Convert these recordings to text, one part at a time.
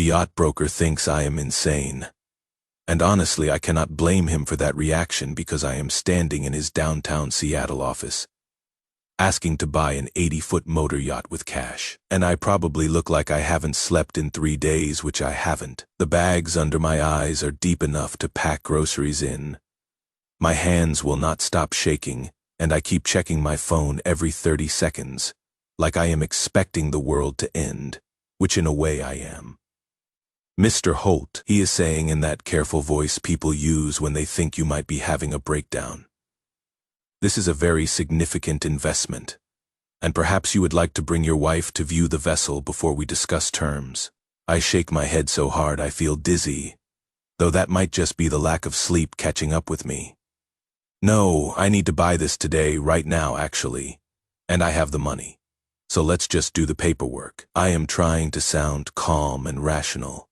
The yacht broker thinks I am insane. And honestly, I cannot blame him for that reaction because I am standing in his downtown Seattle office, asking to buy an 80-foot motor yacht with cash. And I probably look like I haven't slept in 3 days, which I haven't. The bags under my eyes are deep enough to pack groceries in. My hands will not stop shaking, and I keep checking my phone every 30 seconds, like I am expecting the world to end, which in a way I am. Mr. Holt, he is saying in that careful voice people use when they think you might be having a breakdown. This is a very significant investment, and perhaps you would like to bring your wife to view the vessel before we discuss terms. I shake my head so hard I feel dizzy, though that might just be the lack of sleep catching up with me. No, I need to buy this today, right now actually, and I have the money. So let's just do the paperwork. I am trying to sound calm and rational,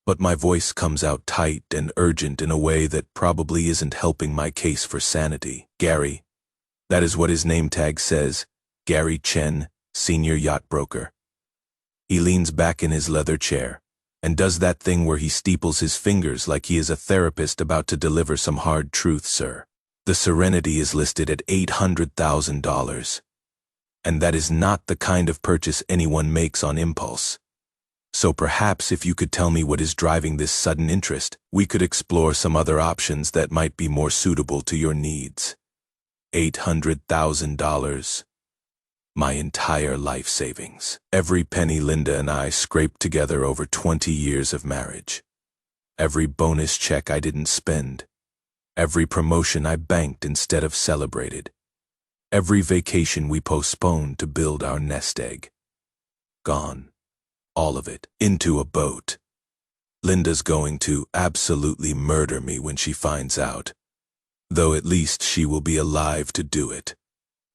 but my voice comes out tight and urgent in a way that probably isn't helping my case for sanity. Gary, that is what his name tag says, Gary Chen, senior yacht broker. He leans back in his leather chair and does that thing where he steeples his fingers like he is a therapist about to deliver some hard truth, sir. The Serenity is listed at $800,000, and that is not the kind of purchase anyone makes on impulse. So perhaps if you could tell me what is driving this sudden interest, we could explore some other options that might be more suitable to your needs. $800,000. My entire life savings. Every penny Linda and I scraped together over 20 years of marriage. Every bonus check I didn't spend. Every promotion I banked instead of celebrated. Every vacation we postponed to build our nest egg. Gone. All of it. Into a boat. Linda's going to absolutely murder me when she finds out. Though at least she will be alive to do it.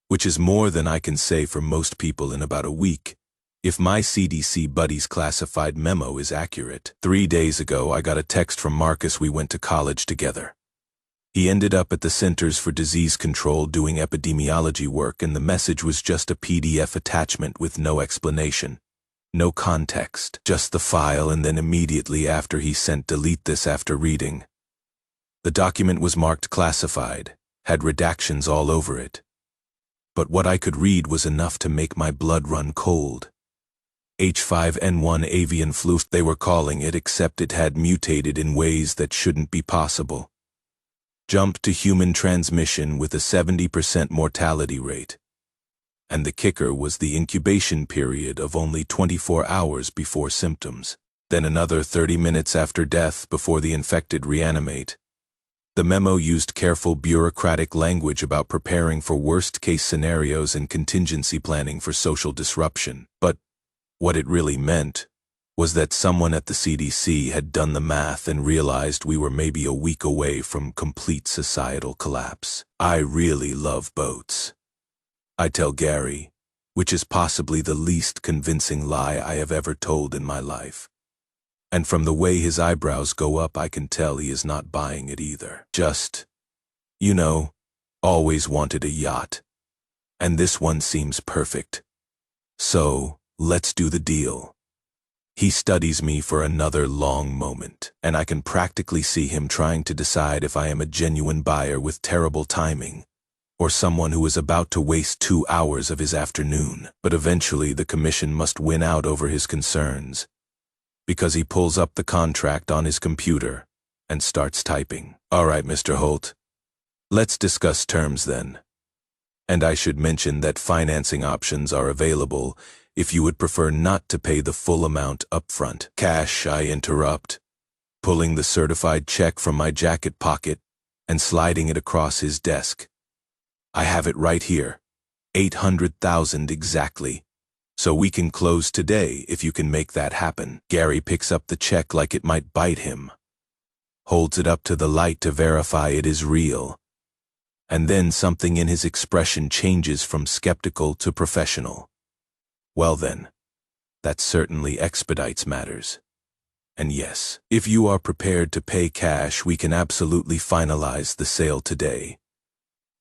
Which is more than I can say for most people in about a week, if my CDC buddy's classified memo is accurate. 3 days ago, I got a text from Marcus. We went to college together. He ended up at the Centers for Disease Control doing epidemiology work, and the message was just a PDF attachment with no explanation, no context, just the file, and then immediately after he sent delete this after reading. The document was marked classified, had redactions all over it. But what I could read was enough to make my blood run cold. H5N1 avian flu, they were calling it, except it had mutated in ways that shouldn't be possible. Jumped to human transmission with a 70% mortality rate. And the kicker was the incubation period of only 24 hours before symptoms, then another 30 minutes after death before the infected reanimate. The memo used careful bureaucratic language about preparing for worst-case scenarios and contingency planning for social disruption, but what it really meant was that someone at the CDC had done the math and realized we were maybe a week away from complete societal collapse. I really love boats. I tell Gary, which is possibly the least convincing lie I have ever told in my life. And from the way his eyebrows go up, I can tell he is not buying it either. Just, you know, always wanted a yacht. And this one seems perfect. So, let's do the deal. He studies me for another long moment, and I can practically see him trying to decide if I am a genuine buyer with terrible timing, or someone who is about to waste 2 hours of his afternoon. But eventually the commission must win out over his concerns, because he pulls up the contract on his computer and starts typing. All right, Mr. Holt, let's discuss terms then. And I should mention that financing options are available if you would prefer not to pay the full amount upfront. Cash, I interrupt, pulling the certified check from my jacket pocket and sliding it across his desk. I have it right here, $800,000 exactly. So we can close today if you can make that happen. Gary picks up the check like it might bite him, holds it up to the light to verify it is real, and then something in his expression changes from skeptical to professional. Well then, that certainly expedites matters. And yes, if you are prepared to pay cash, we can absolutely finalize the sale today.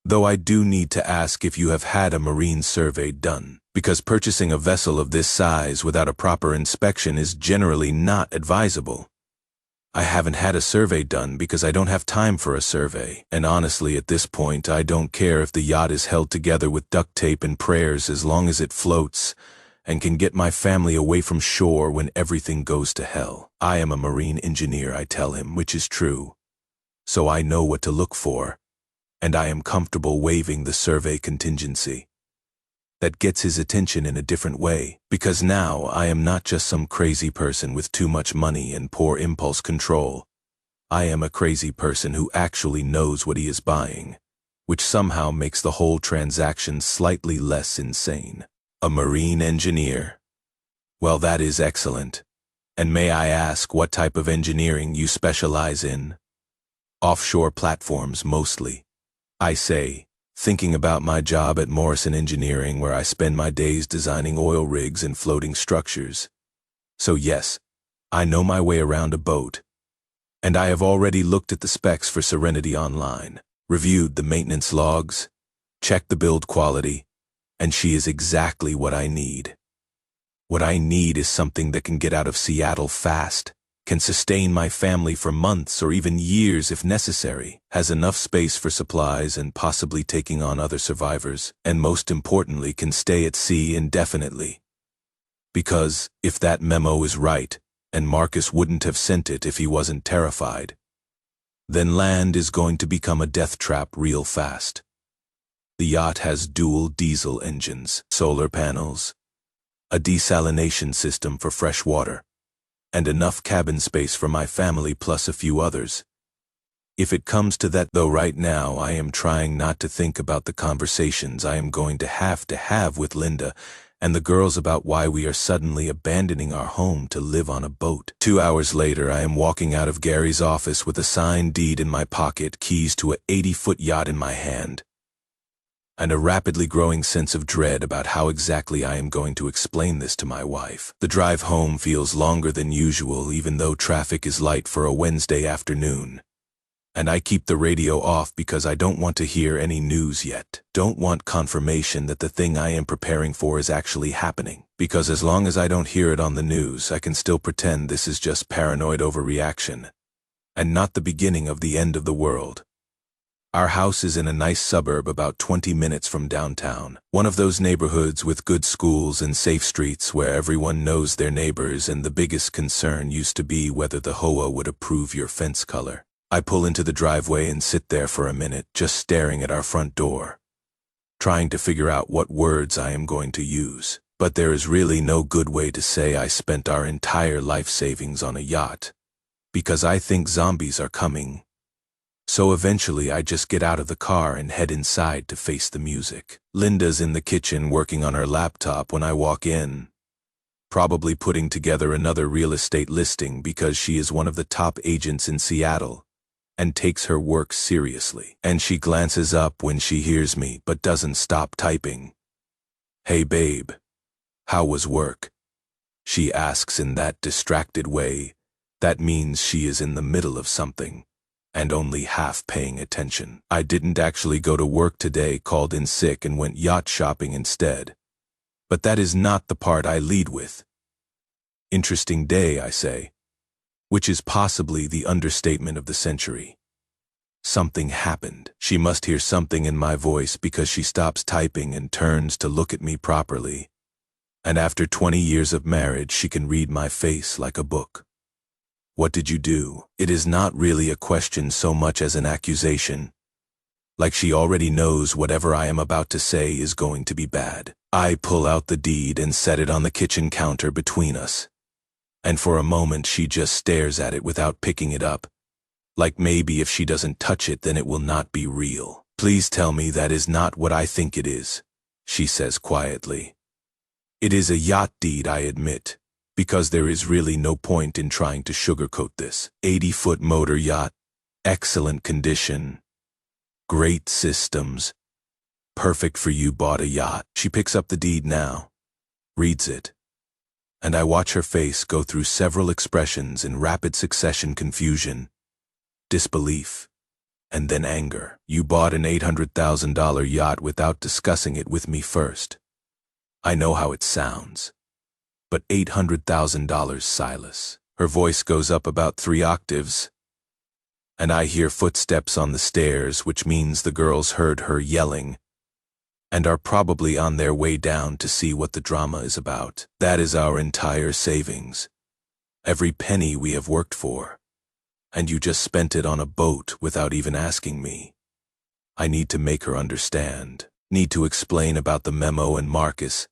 Though I do need to ask if you have had a marine survey done. because purchasing a vessel of this size without a proper inspection is generally not advisable. I haven't had a survey done because I don't have time for a survey, and honestly at this point I don't care if the yacht is held together with duct tape and prayers as long as it floats and can get my family away from shore when everything goes to hell. I am a marine engineer, I tell him, which is true. So I know what to look for, and I am comfortable waiving the survey contingency. That gets his attention in a different way, because now I am not just some crazy person with too much money and poor impulse control. I am a crazy person who actually knows what he is buying, which somehow makes the whole transaction slightly less insane. A marine engineer. Well, that is excellent. And may I ask what type of engineering you specialize in? Offshore platforms mostly, I say, thinking about my job at Morrison Engineering, where I spend my days designing oil rigs and floating structures. So yes, I know my way around a boat, and I have already looked at the specs for Serenity online, reviewed the maintenance logs, checked the build quality, and she is exactly what I need. What I need is something that can get out of Seattle fast, can sustain my family for months or even years if necessary, has enough space for supplies and possibly taking on other survivors, and most importantly can stay at sea indefinitely. Because, if that memo is right, and Marcus wouldn't have sent it if he wasn't terrified, then land is going to become a death trap real fast. The yacht has dual diesel engines, solar panels, a desalination system for fresh water, and enough cabin space for my family plus a few others. If it comes to that, though, right now I am trying not to think about the conversations I am going to have with Linda and the girls about why we are suddenly abandoning our home to live on a boat. 2 hours later, I am walking out of Gary's office with a signed deed in my pocket, keys to a 80-foot yacht in my hand, and a rapidly growing sense of dread about how exactly I am going to explain this to my wife. The drive home feels longer than usual, even though traffic is light for a Wednesday afternoon. And I keep the radio off because I don't want to hear any news yet. Don't want confirmation that the thing I am preparing for is actually happening. Because as long as I don't hear it on the news, I can still pretend this is just paranoid overreaction, and not the beginning of the end of the world. Our house is in a nice suburb about 20 minutes from downtown. One of those neighborhoods with good schools and safe streets where everyone knows their neighbors, and the biggest concern used to be whether the HOA would approve your fence color. I pull into the driveway and sit there for a minute, just staring at our front door, trying to figure out what words I am going to use. But there is really no good way to say I spent our entire life savings on a yacht, because I think zombies are coming. So eventually I just get out of the car and head inside to face the music. Linda's in the kitchen working on her laptop when I walk in, probably putting together another real estate listing because she is one of the top agents in Seattle and takes her work seriously. And she glances up when she hears me but doesn't stop typing. "Hey babe, how was work?" she asks in that distracted way that means she is in the middle of something and only half paying attention. "I didn't actually go to work today, called in sick and went yacht shopping instead. But that is not the part I lead with." "Interesting day," I say, which is possibly the understatement of the century. Something happened. She must hear something in my voice because she stops typing and turns to look at me properly. And after 20 years of marriage, she can read my face like a book. "What did you do?" It is not really a question so much as an accusation. Like she already knows whatever I am about to say is going to be bad. I pull out the deed and set it on the kitchen counter between us. And for a moment she just stares at it without picking it up. Like maybe if she doesn't touch it, then it will not be real. "Please tell me that is not what I think it is," she says quietly. "It is a yacht deed, I admit, because there is really no point in trying to sugarcoat this. 80-foot motor yacht, excellent condition, great systems, perfect for you, bought a yacht." She picks up the deed now, reads it, and I watch her face go through several expressions in rapid succession: confusion, disbelief, and then anger. "You bought an $800,000 yacht without discussing it with me first. I know how it sounds. But $800,000, Silas. Her voice goes up about 3 octaves, and I hear footsteps on the stairs, which means the girls heard her yelling and are probably on their way down to see what the drama is about. That is our entire savings. Every penny we have worked for. And you just spent it on a boat without even asking me. I need to make her understand. Need to explain about the memo and Marcus,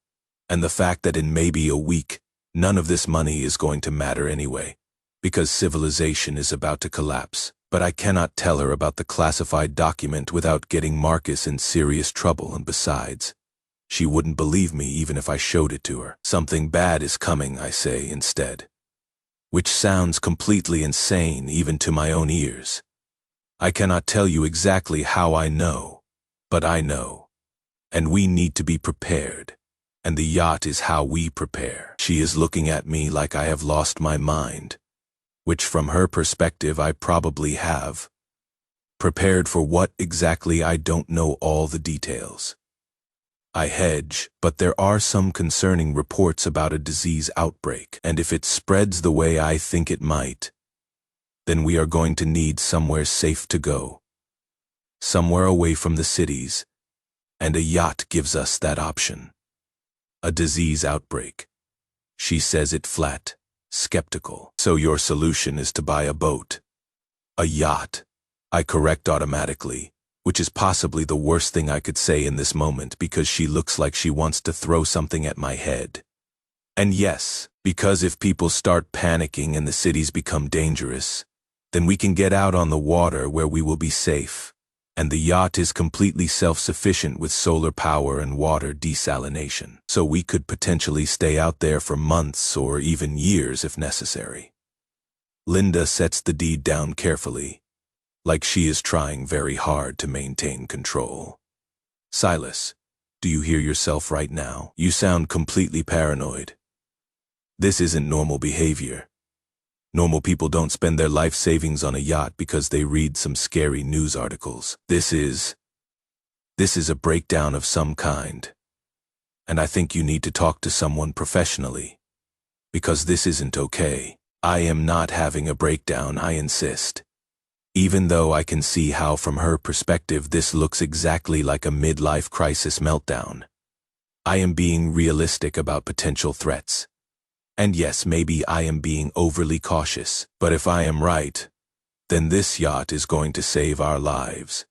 and the fact that in maybe a week, none of this money is going to matter anyway, because civilization is about to collapse. But I cannot tell her about the classified document without getting Marcus in serious trouble, and besides, she wouldn't believe me even if I showed it to her. Something bad is coming, I say instead, which sounds completely insane even to my own ears. I cannot tell you exactly how I know, but I know, and we need to be prepared, and the yacht is how we prepare. She is looking at me like I have lost my mind, which from her perspective I probably have. Prepared for what exactly, I don't know all the details. I hedge, but there are some concerning reports about a disease outbreak, and if it spreads the way I think it might, then we are going to need somewhere safe to go. Somewhere away from the cities, and a yacht gives us that option. A disease outbreak. She says it flat. Skeptical. So your solution is to buy a boat. A yacht. I correct automatically, which is possibly the worst thing I could say in this moment because she looks like she wants to throw something at my head. And yes, because if people start panicking and the cities become dangerous, then we can get out on the water where we will be safe. And the yacht is completely self-sufficient with solar power and water desalination, so we could potentially stay out there for months or even years if necessary. Linda sets the deed down carefully, like she is trying very hard to maintain control. Silas, do you hear yourself right now? You sound completely paranoid. This isn't normal behavior. Normal people don't spend their life savings on a yacht because they read some scary news articles. This is a breakdown of some kind. And I think you need to talk to someone professionally. Because this isn't okay. I am not having a breakdown, I insist. Even though I can see how from her perspective this looks exactly like a midlife crisis meltdown. I am being realistic about potential threats. And yes, maybe I am being overly cautious, but if I am right, then this yacht is going to save our lives.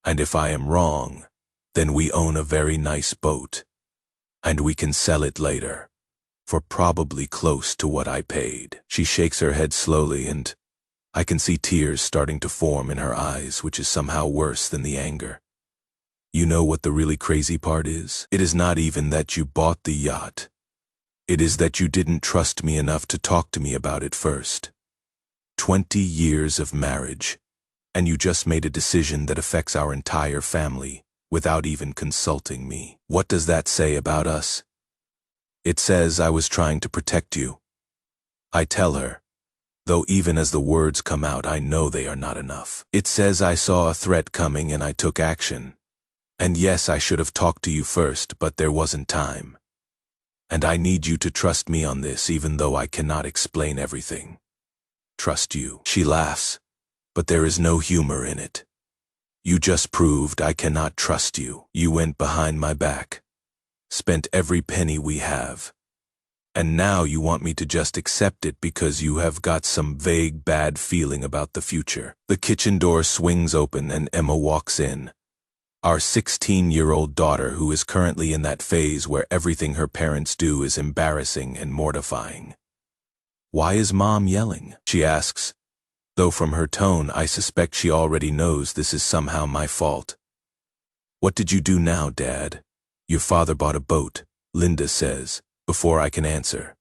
And if I am wrong, then we own a very nice boat, and we can sell it later, for probably close to what I paid. She shakes her head slowly, and I can see tears starting to form in her eyes, which is somehow worse than the anger. You know what the really crazy part is? It is not even that you bought the yacht. It is that you didn't trust me enough to talk to me about it first. 20 years of marriage, and you just made a decision that affects our entire family without even consulting me. What does that say about us? It says I was trying to protect you. I tell her, though even as the words come out I know they are not enough. It says I saw a threat coming and I took action. And yes, I should have talked to you first, but there wasn't time. And I need you to trust me on this even though I cannot explain everything. Trust you. She laughs, but there is no humor in it. You just proved I cannot trust you. You went behind my back, spent every penny we have, and now you want me to just accept it because you have got some vague bad feeling about the future. The kitchen door swings open and Emma walks in. Our 16-year-old daughter, who is currently in that phase where everything her parents do is embarrassing and mortifying. Why is Mom yelling? She asks, though from her tone I suspect she already knows this is somehow my fault. What did you do now, Dad? Your father bought a boat, Linda says, before I can answer.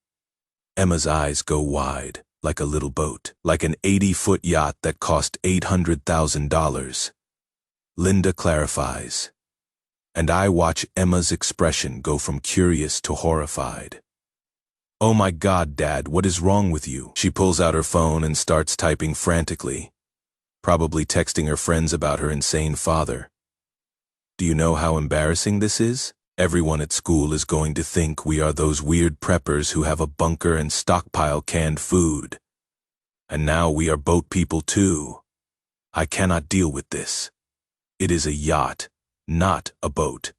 Emma's eyes go wide, like a little boat, like an 80-foot yacht that cost $800,000. Linda clarifies, and I watch Emma's expression go from curious to horrified. Oh my God, Dad, what is wrong with you? She pulls out her phone and starts typing frantically, probably texting her friends about her insane father. Do you know how embarrassing this is? Everyone at school is going to think we are those weird preppers who have a bunker and stockpile canned food. And now we are boat people too. I cannot deal with this. It is a yacht, not a boat,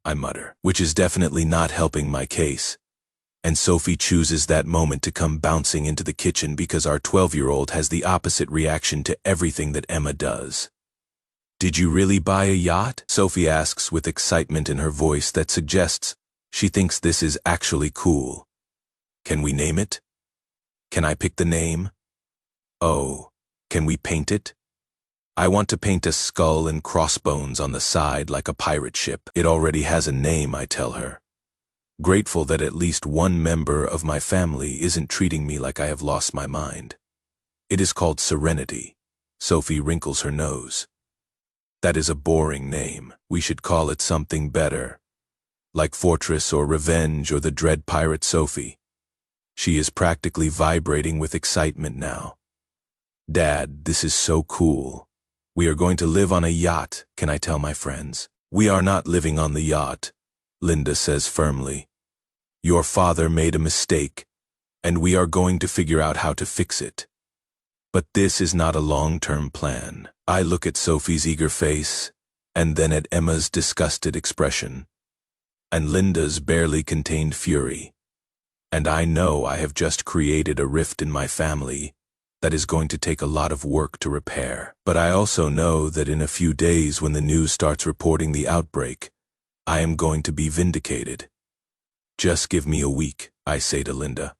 I mutter, which is definitely not helping my case. And Sophie chooses that moment to come bouncing into the kitchen because our 12-year-old has the opposite reaction to everything that Emma does. "Did you really buy a yacht?" Sophie asks with excitement in her voice that suggests she thinks this is actually cool. "Can we name it? Can I pick the name? Oh, can we paint it? I want to paint a skull and crossbones on the side like a pirate ship." "It already has a name," I tell her, grateful that at least one member of my family isn't treating me like I have lost my mind. "It is called Serenity." Sophie wrinkles her nose. "That is a boring name. We should call it something better, like Fortress or Revenge or the Dread Pirate Sophie." She is practically vibrating with excitement now. "Dad, this is so cool. We are going to live on a yacht, can I tell my friends?" "We are not living on the yacht," Linda says firmly. "Your father made a mistake, and we are going to figure out how to fix it. But this is not a long-term plan." I look at Sophie's eager face, and then at Emma's disgusted expression, and Linda's barely contained fury. And I know I have just created a rift in my family that is going to take a lot of work to repair. But I also know that in a few days when the news starts reporting the outbreak, I am going to be vindicated. "Just give me a week," I say to Linda.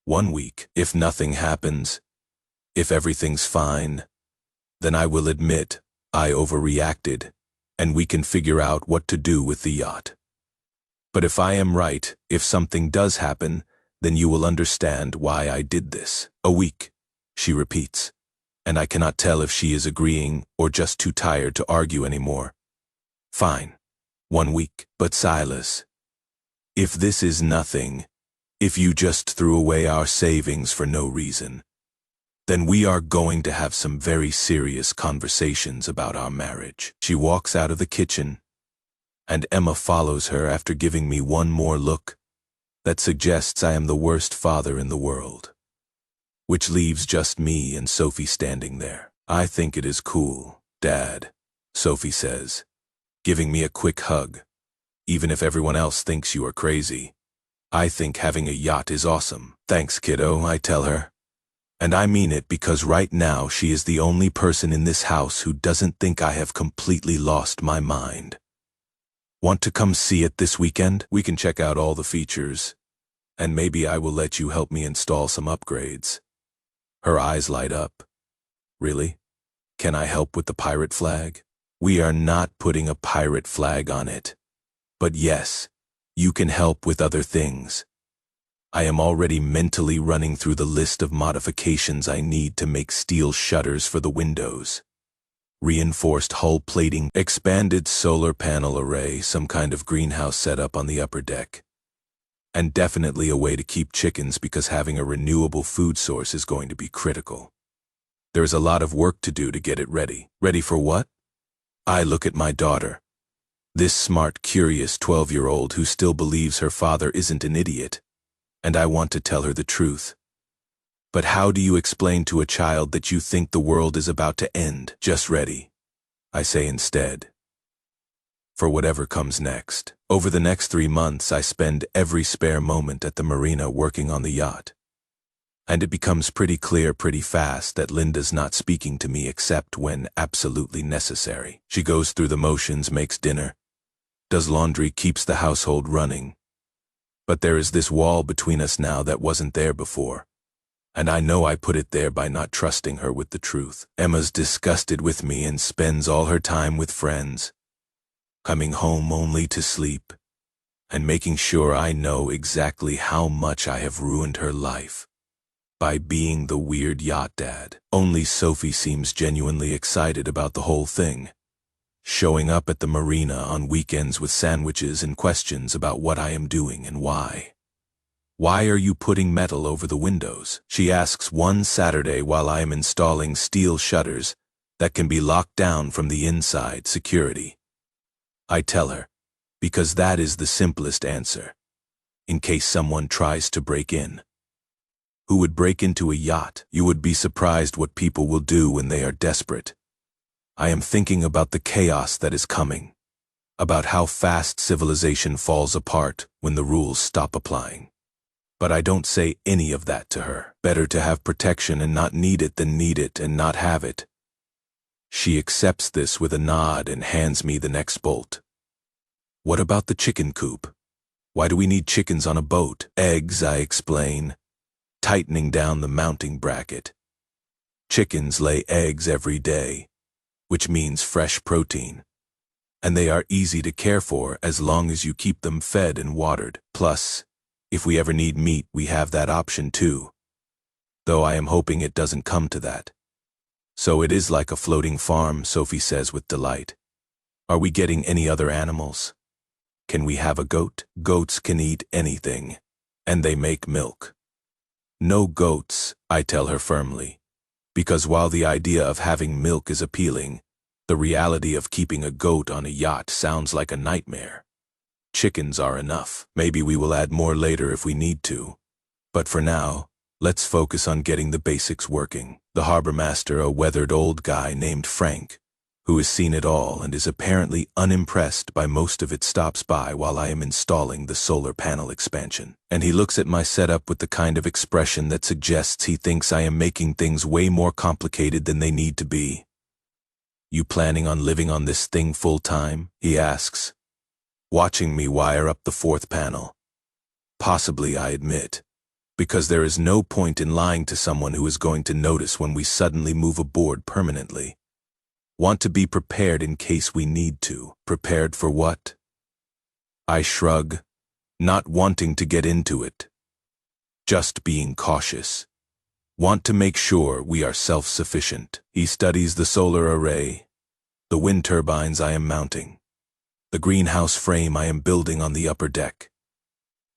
1 week. If nothing happens, if everything's fine, then I will admit I overreacted, and we can figure out what to do with the yacht. But if I am right, if something does happen, then you will understand why I did this." "A week," she repeats, and I cannot tell if she is agreeing or just too tired to argue anymore. "Fine, 1 week. But Silas, if this is nothing, if you just threw away our savings for no reason, then we are going to have some very serious conversations about our marriage." She walks out of the kitchen, and Emma follows her after giving me one more look that suggests I am the worst father in the world, which leaves just me and Sophie standing there. "I think it is cool, Dad," Sophie says, giving me a quick hug. "Even if everyone else thinks you are crazy, I think having a yacht is awesome." "Thanks, kiddo," I tell her. And I mean it because right now she is the only person in this house who doesn't think I have completely lost my mind. "Want to come see it this weekend? We can check out all the features, and maybe I will let you help me install some upgrades." Her eyes light up. "Really? Can I help with the pirate flag?" "We are not putting a pirate flag on it. But yes, you can help with other things. I am already mentally running through the list of modifications I need to make steel shutters for the windows, reinforced hull plating, expanded solar panel array, some kind of greenhouse setup on the upper deck, and definitely a way to keep chickens because having a renewable food source is going to be critical. There is a lot of work to do to get it ready. Ready for what? I look at my daughter, this smart, curious 12-year-old who still believes her father isn't an idiot, and I want to tell her the truth. But how do you explain to a child that you think the world is about to end? "Just ready," I say instead, "for whatever comes next." Over the next 3 months, I spend every spare moment at the marina working on the yacht. And it becomes pretty clear pretty fast that Linda's not speaking to me except when absolutely necessary. She goes through the motions, makes dinner, does laundry, keeps the household running. But there is this wall between us now that wasn't there before, and I know I put it there by not trusting her with the truth. Emma's disgusted with me and spends all her time with friends, coming home only to sleep, and making sure I know exactly how much I have ruined her life by being the weird yacht dad. Only Sophie seems genuinely excited about the whole thing, showing up at the marina on weekends with sandwiches and questions about what I am doing and why. "Why are you putting metal over the windows?" she asks one Saturday while I am installing steel shutters that can be locked down from the inside. "Security." I tell her, Because that is the simplest answer. In case someone tries to break in. Who would break into a yacht? You would be surprised what people will do when they are desperate. I am thinking about the chaos that is coming. About how fast civilization falls apart when the rules stop applying. But I don't say any of that to her. Better to have protection and not need it than need it and not have it. She accepts this with a nod and hands me the next bolt. What about the chicken coop? Why do we need chickens on a boat? Eggs, I explain, tightening down the mounting bracket. Chickens lay eggs every day, which means fresh protein. And they are easy to care for as long as you keep them fed and watered. Plus, if we ever need meat, we have that option too. Though I am hoping it doesn't come to that. So it is like a floating farm, Sophie says with delight. Are we getting any other animals? Can we have a goat? Goats can eat anything, and they make milk. No goats, I tell her firmly, because while the idea of having milk is appealing, the reality of keeping a goat on a yacht sounds like a nightmare. Chickens are enough. Maybe we will add more later if we need to. But for now, let's focus on getting the basics working. The harbor master, a weathered old guy named Frank, who has seen it all and is apparently unimpressed by most of it, stops by while I am installing the solar panel expansion. And he looks at my setup with the kind of expression that suggests he thinks I am making things way more complicated than they need to be. You planning on living on this thing full-time? He asks, watching me wire up the fourth panel. Possibly, I admit, because there is no point in lying to someone who is going to notice when we suddenly move aboard permanently. Want to be prepared in case we need to. Prepared for what? I shrug, not wanting to get into it. Just being cautious. Want to make sure we are self-sufficient. He studies the solar array, the wind turbines I am mounting, the greenhouse frame I am building on the upper deck.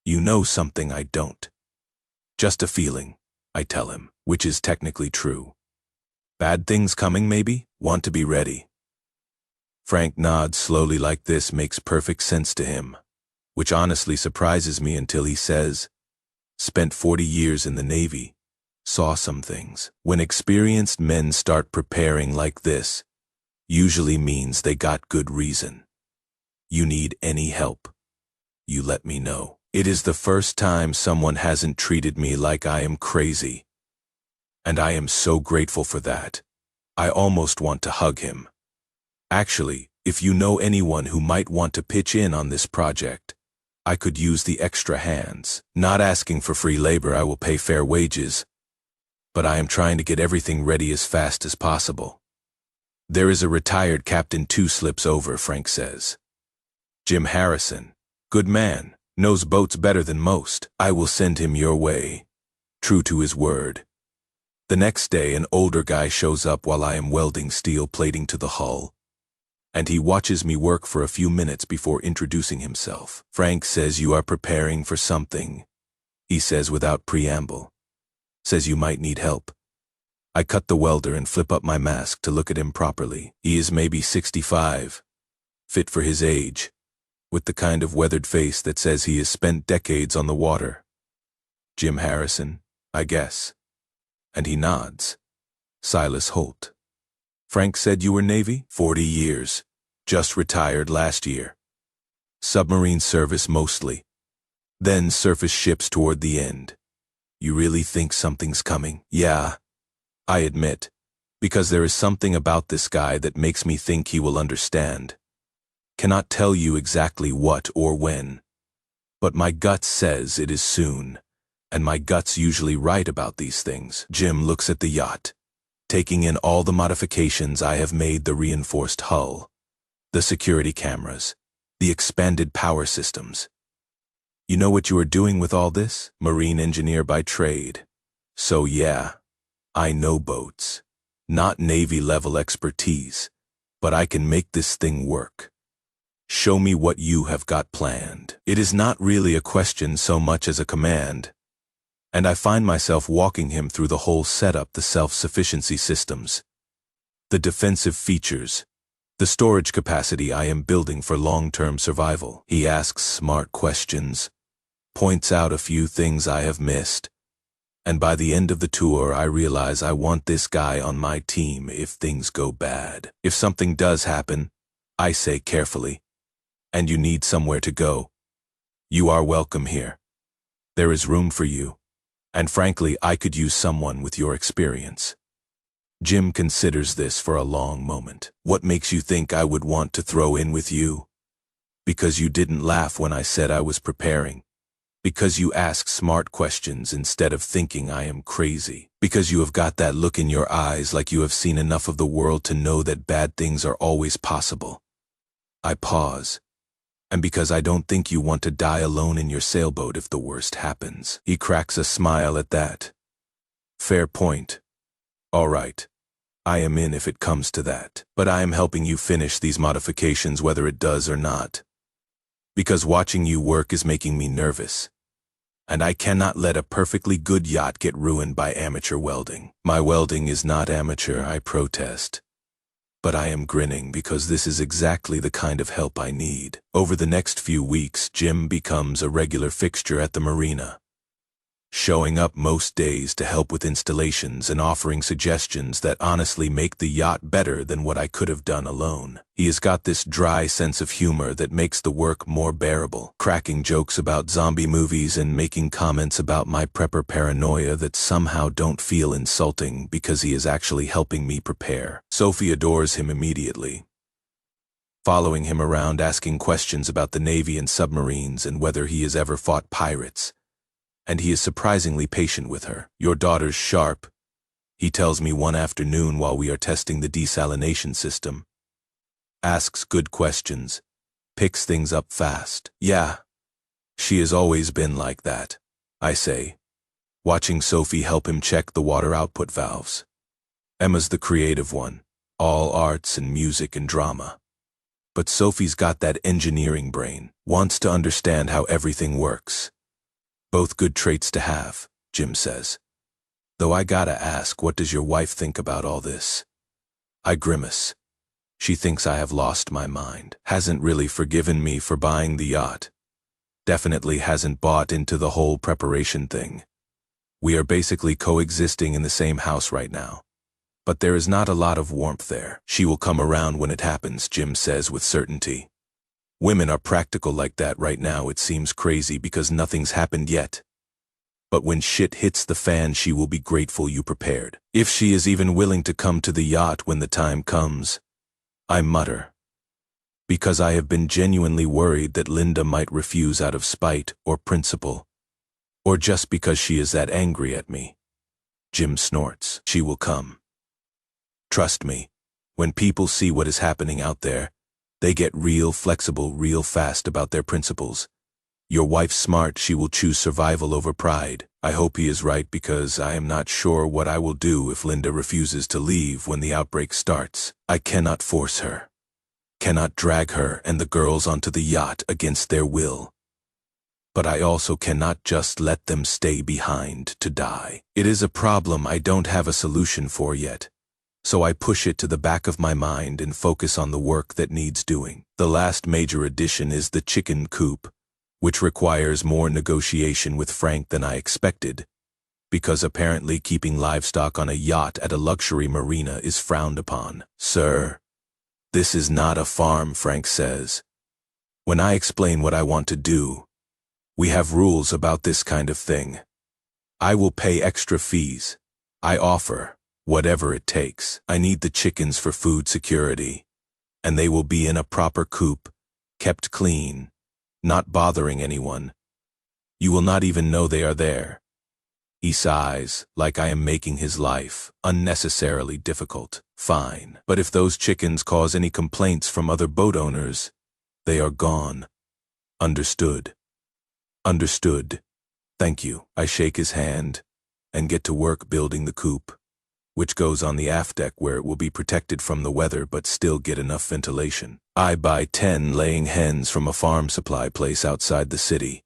You know something I don't. Just a feeling, I tell him, which is technically true. Bad things coming, maybe? Want to be ready. Frank nods slowly, like this makes perfect sense to him, which honestly surprises me until he says, spent 40 years in the Navy, saw some things. When experienced men start preparing like this, usually means they got good reason. You need any help, you let me know. It is the first time someone hasn't treated me like I am crazy. And I am so grateful for that. I almost want to hug him. Actually, if you know anyone who might want to pitch in on this project, I could use the extra hands. Not asking for free labor, I will pay fair wages. But I am trying to get everything ready as fast as possible. There is a retired captain 2 slips over, Frank says. Jim Harrison, good man, knows boats better than most. I will send him your way. True to his word. The next day, an older guy shows up while I am welding steel plating to the hull, and he watches me work for a few minutes before introducing himself. Frank says you are preparing for something, he says without preamble. Says you might need help. I cut the welder and flip up my mask to look at him properly. He is maybe 65, fit for his age, with the kind of weathered face that says he has spent decades on the water. Jim Harrison, I guess. And he nods. Silas Holt. Frank said you were Navy? 40 years. Just retired last year. Submarine service mostly. Then surface ships toward the end. You really think something's coming? Yeah, I admit, because there is something about this guy that makes me think he will understand. Cannot tell you exactly what or when, but my gut says it is soon. And my gut's usually right about these things. Jim looks at the yacht, taking in all the modifications I have made, the reinforced hull, the security cameras, the expanded power systems. You know what you are doing with all this? Marine engineer by trade. So yeah, I know boats. Not Navy-level expertise, but I can make this thing work. Show me what you have got planned. It is not really a question so much as a command. And I find myself walking him through the whole setup, the self-sufficiency systems, the defensive features, The storage capacity I am building for long-term survival. He asks smart questions, points out a few things I have missed, and by the end of the tour I realize I want this guy on my team if things go bad. If something does happen, I say carefully, and you need somewhere to go, you are welcome here. There is room for you, and frankly I could use someone with your experience. Jim considers this for a long moment. What makes you think I would want to throw in with you? Because you didn't laugh when I said I was preparing. Because you ask smart questions instead of thinking I am crazy. Because you have got that look in your eyes like you have seen enough of the world to know that bad things are always possible. I pause. And because I don't think you want to die alone in your sailboat if the worst happens. He cracks a smile at that. Fair point. All right. I am in if it comes to that. But I am helping you finish these modifications whether it does or not. Because watching you work is making me nervous. And I cannot let a perfectly good yacht get ruined by amateur welding. My welding is not amateur, I protest. But I am grinning because this is exactly the kind of help I need. Over the next few weeks, Jim becomes a regular fixture at the marina, showing up most days to help with installations and offering suggestions that honestly make the yacht better than what I could have done alone. He has got this dry sense of humor that makes the work more bearable, cracking jokes about zombie movies and making comments about my prepper paranoia that somehow don't feel insulting because he is actually helping me prepare. Sophie adores him immediately, following him around asking questions about the Navy and submarines and whether he has ever fought pirates. And he is surprisingly patient with her. Your daughter's sharp, he tells me one afternoon while we are testing the desalination system. Asks good questions, picks things up fast. Yeah, she has always been like that, I say, watching Sophie help him check the water output valves. Emma's the creative one, all arts and music and drama. But Sophie's got that engineering brain, wants to understand how everything works. Both good traits to have, Jim says. Though I gotta ask, what does your wife think about all this? I grimace. She thinks I have lost my mind. Hasn't really forgiven me for buying the yacht. Definitely hasn't bought into the whole preparation thing. We are basically coexisting in the same house right now. But there is not a lot of warmth there. She will come around when it happens, Jim says with certainty. Women are practical like that right now. It seems crazy because nothing's happened yet. But when shit hits the fan, she will be grateful you prepared. If she is even willing to come to the yacht when the time comes, I mutter. Because I have been genuinely worried that Linda might refuse out of spite or principle, or just because she is that angry at me. Jim snorts. She will come. Trust me, when people see what is happening out there, they get real flexible real fast about their principles. Your wife's smart, she will choose survival over pride. I hope he is right because I am not sure what I will do if Linda refuses to leave when the outbreak starts. I cannot force her. Cannot drag her and the girls onto the yacht against their will. But I also cannot just let them stay behind to die. It is a problem I don't have a solution for yet. So I push it to the back of my mind and focus on the work that needs doing. The last major addition is the chicken coop, which requires more negotiation with Frank than I expected, because apparently keeping livestock on a yacht at a luxury marina is frowned upon. Sir, this is not a farm, Frank says. When I explain what I want to do, we have rules about this kind of thing. I will pay extra fees. I offer whatever it takes. I need the chickens for food security, and they will be in a proper coop, kept clean, not bothering anyone. You will not even know they are there. He sighs, like I am making his life unnecessarily difficult. Fine, but if those chickens cause any complaints from other boat owners, they are gone. Understood. Understood. Thank you. I shake his hand and get to work building the coop, which goes on the aft deck where it will be protected from the weather but still get enough ventilation. I buy 10 laying hens from a farm supply place outside the city,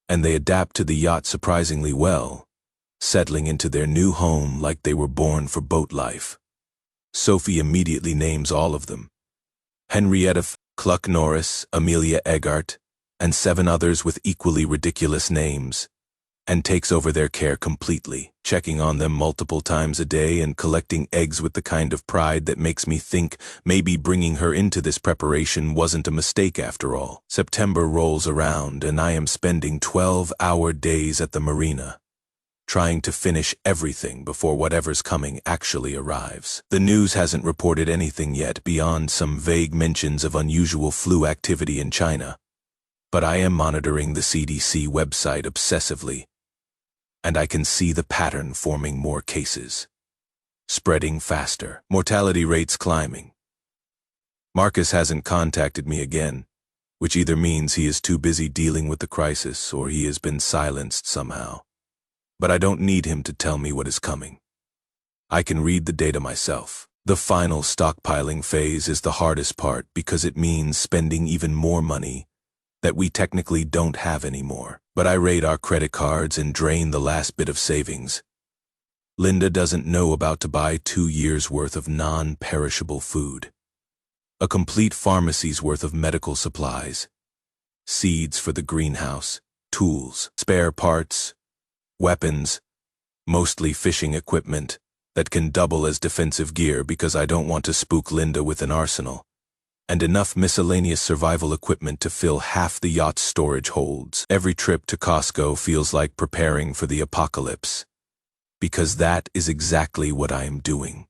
and they adapt to the yacht surprisingly well, settling into their new home like they were born for boat life. Sophie immediately names all of them, Henrietta Cluck Norris, Amelia Eggart, and 7 others with equally ridiculous names, and takes over their care completely, checking on them multiple times a day and collecting eggs with the kind of pride that makes me think maybe bringing her into this preparation wasn't a mistake after all. September rolls around and I am spending 12-hour days at the marina, trying to finish everything before whatever's coming actually arrives. The news hasn't reported anything yet beyond some vague mentions of unusual flu activity in China, but I am monitoring the CDC website obsessively, and I can see the pattern forming: more cases, spreading faster, mortality rates climbing. Marcus hasn't contacted me again, which either means he is too busy dealing with the crisis or he has been silenced somehow. But I don't need him to tell me what is coming. I can read the data myself. The final stockpiling phase is the hardest part because it means spending even more money that we technically don't have anymore. But I raid our credit cards and drain the last bit of savings. Linda doesn't know about to buy 2 years' worth of non-perishable food, a complete pharmacy's worth of medical supplies, seeds for the greenhouse, tools, spare parts, weapons, mostly fishing equipment that can double as defensive gear because I don't want to spook Linda with an arsenal, and enough miscellaneous survival equipment to fill half the yacht's storage holds. Every trip to Costco feels like preparing for the apocalypse, because that is exactly what I am doing.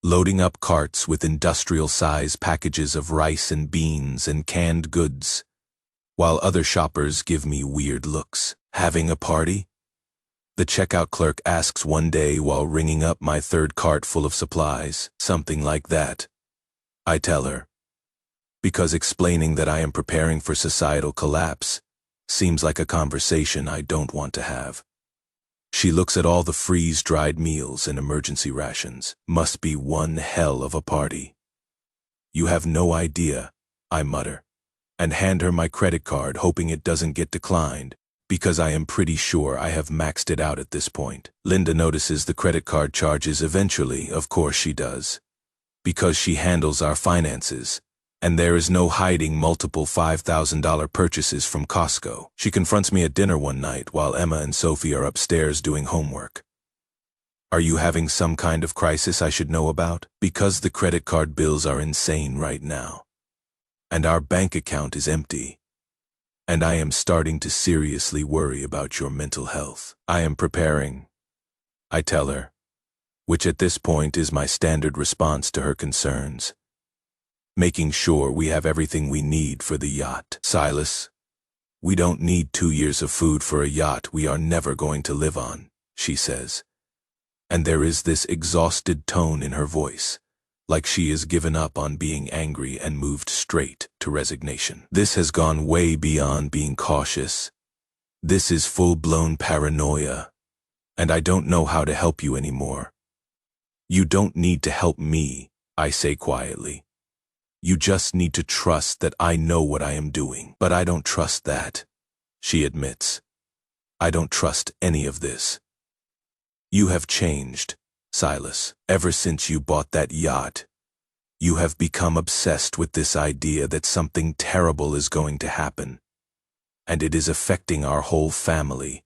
Loading up carts with industrial-size packages of rice and beans and canned goods, while other shoppers give me weird looks. Having a party? The checkout clerk asks one day while ringing up my 3rd cart full of supplies, something like that. I tell her, because explaining that I am preparing for societal collapse seems like a conversation I don't want to have. She looks at all the freeze-dried meals and emergency rations. Must be one hell of a party. You have no idea, I mutter, and hand her my credit card hoping it doesn't get declined, because I am pretty sure I have maxed it out at this point. Linda notices the credit card charges eventually, of course she does, because she handles our finances, and there is no hiding multiple $5,000 purchases from Costco. She confronts me at dinner one night while Emma and Sophie are upstairs doing homework. Are you having some kind of crisis I should know about? Because the credit card bills are insane right now, and our bank account is empty. And I am starting to seriously worry about your mental health. I am preparing, I tell her, which at this point is my standard response to her concerns. Making sure we have everything we need for the yacht. Silas, we don't need 2 years of food for a yacht we are never going to live on, she says. And there is this exhausted tone in her voice, like she has given up on being angry and moved straight to resignation. This has gone way beyond being cautious. This is full-blown paranoia, and I don't know how to help you anymore. You don't need to help me, I say quietly. You just need to trust that I know what I am doing. But I don't trust that, she admits. I don't trust any of this. You have changed, Silas. Ever since you bought that yacht, you have become obsessed with this idea that something terrible is going to happen, and it is affecting our whole family.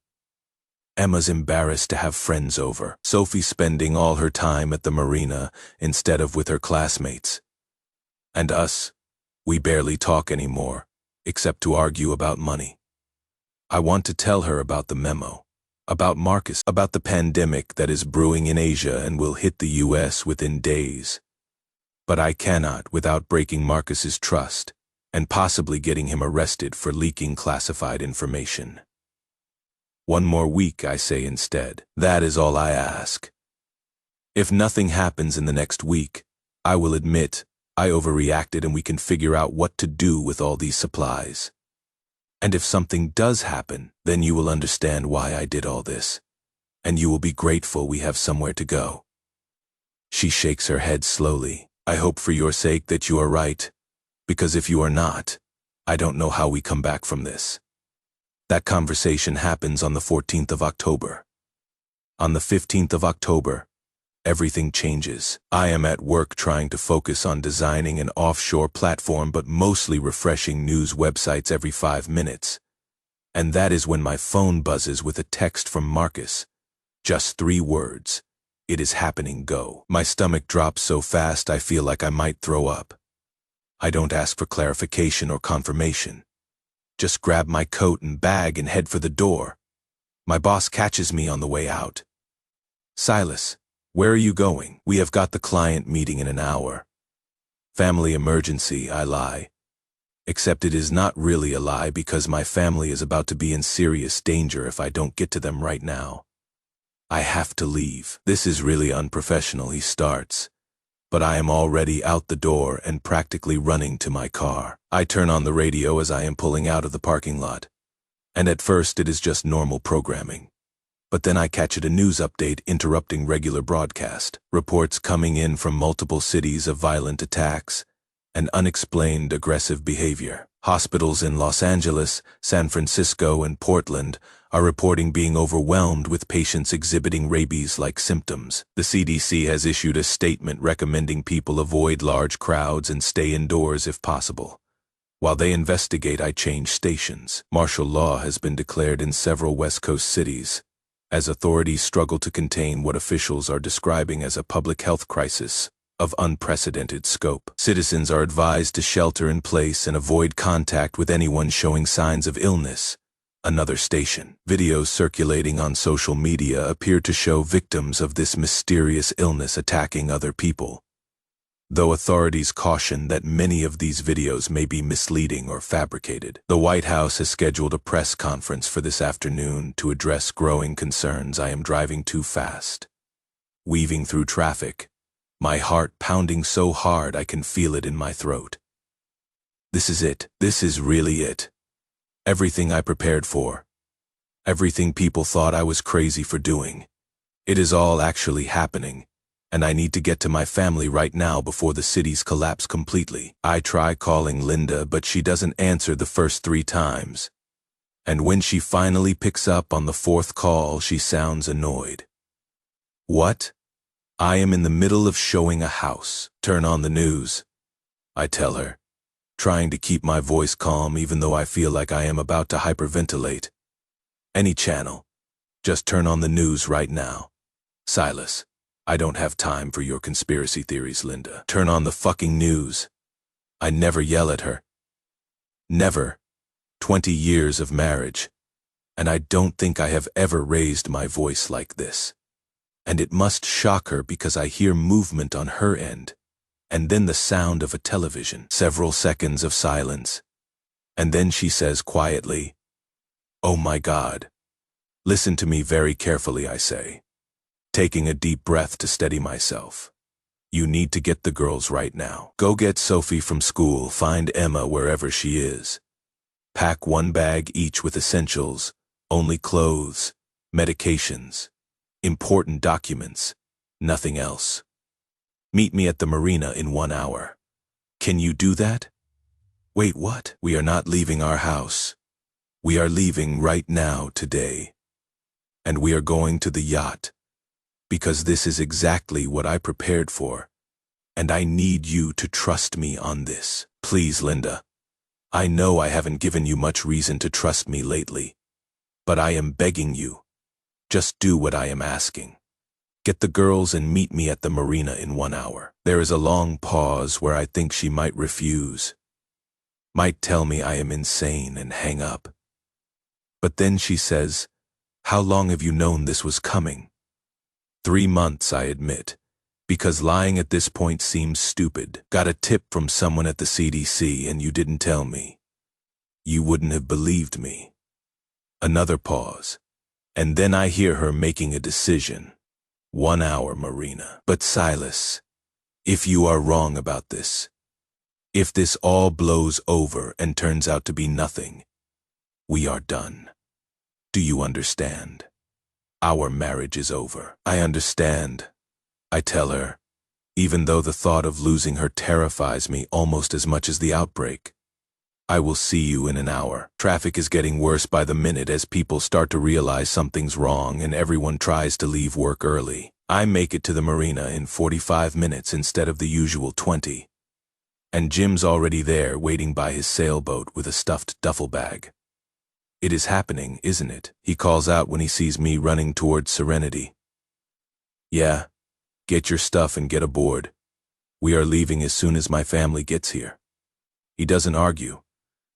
Emma's embarrassed to have friends over. Sophie's spending all her time at the marina instead of with her classmates. And us, we barely talk anymore, except to argue about money. I want to tell her about the memo, about Marcus, about the pandemic that is brewing in Asia and will hit the US within days. But I cannot without breaking Marcus's trust and possibly getting him arrested for leaking classified information. One more week, I say instead. That is all I ask. If nothing happens in the next week, I will admit I overreacted and we can figure out what to do with all these supplies. And if something does happen, then you will understand why I did all this, and you will be grateful we have somewhere to go. She shakes her head slowly. I hope for your sake that you are right, because if you are not, I don't know how we come back from this. That conversation happens on the 14th of October. On the 15th of October, everything changes. I am at work trying to focus on designing an offshore platform but mostly refreshing news websites every 5 minutes. And that is when my phone buzzes with a text from Marcus. Just 3 words. It is happening, go. My stomach drops so fast I feel like I might throw up. I don't ask for clarification or confirmation. Just grab my coat and bag and head for the door. My boss catches me on the way out. Silas, where are you going? We have got the client meeting in an hour. Family emergency, I lie. Except it is not really a lie because my family is about to be in serious danger if I don't get to them right now. I have to leave. This is really unprofessional, he starts. But I am already out the door and practically running to my car. I turn on the radio as I am pulling out of the parking lot. And at first it is just normal programming. But then I catch a news update interrupting regular broadcast. Reports coming in from multiple cities of violent attacks and unexplained aggressive behavior. Hospitals in Los Angeles, San Francisco, and Portland are reporting being overwhelmed with patients exhibiting rabies-like symptoms. The CDC has issued a statement recommending people avoid large crowds and stay indoors if possible. While they investigate, I change stations. Martial law has been declared in several West Coast cities, as authorities struggle to contain what officials are describing as a public health crisis of unprecedented scope. Citizens are advised to shelter in place and avoid contact with anyone showing signs of illness. Another station. Videos circulating on social media appear to show victims of this mysterious illness attacking other people, though authorities caution that many of these videos may be misleading or fabricated. The White House has scheduled a press conference for this afternoon to address growing concerns. I am driving too fast, weaving through traffic, my heart pounding so hard I can feel it in my throat. This is it. This is really it. Everything I prepared for. Everything people thought I was crazy for doing. It is all actually happening, and I need to get to my family right now before the cities collapse completely. I try calling Linda, but she doesn't answer the first 3 times. And when she finally picks up on the 4th call, she sounds annoyed. What? I am in the middle of showing a house. Turn on the news, I tell her, trying to keep my voice calm even though I feel like I am about to hyperventilate. Any channel. Just turn on the news right now. Silas, I don't have time for your conspiracy theories, Linda. Turn on the fucking news. I never yell at her. Never. 20 years of marriage. And I don't think I have ever raised my voice like this. And it must shock her because I hear movement on her end, and then the sound of a television. Several seconds of silence. And then she says quietly, "Oh my God." Listen to me very carefully, I say, taking a deep breath to steady myself. You need to get the girls right now. Go get Sophie from school, find Emma wherever she is. Pack 1 bag each with essentials, only clothes, medications, important documents, nothing else. Meet me at the marina in 1 hour. Can you do that? Wait, what? We are not leaving our house. We are leaving right now, today. And we are going to the yacht. Because this is exactly what I prepared for. And I need you to trust me on this. Please, Linda. I know I haven't given you much reason to trust me lately. But I am begging you. Just do what I am asking. Get the girls and meet me at the marina in 1 hour. There is a long pause where I think she might refuse. Might tell me I am insane and hang up. But then she says, "How long have you known this was coming?" 3 months, I admit, because lying at this point seems stupid. Got a tip from someone at the CDC and you didn't tell me. You wouldn't have believed me. Another pause. And then I hear her making a decision. 1 hour, Marina. But Silas, if you are wrong about this, if this all blows over and turns out to be nothing, we are done. Do you understand? Our marriage is over. I understand, I tell her, even though the thought of losing her terrifies me almost as much as the outbreak. I will see you in an hour. Traffic is getting worse by the minute as people start to realize something's wrong and everyone tries to leave work early. I make it to the marina in 45 minutes instead of the usual 20. And Jim's already there waiting by his sailboat with a stuffed duffel bag. It is happening, isn't it? He calls out when he sees me running towards Serenity. Yeah, get your stuff and get aboard. We are leaving as soon as my family gets here. He doesn't argue,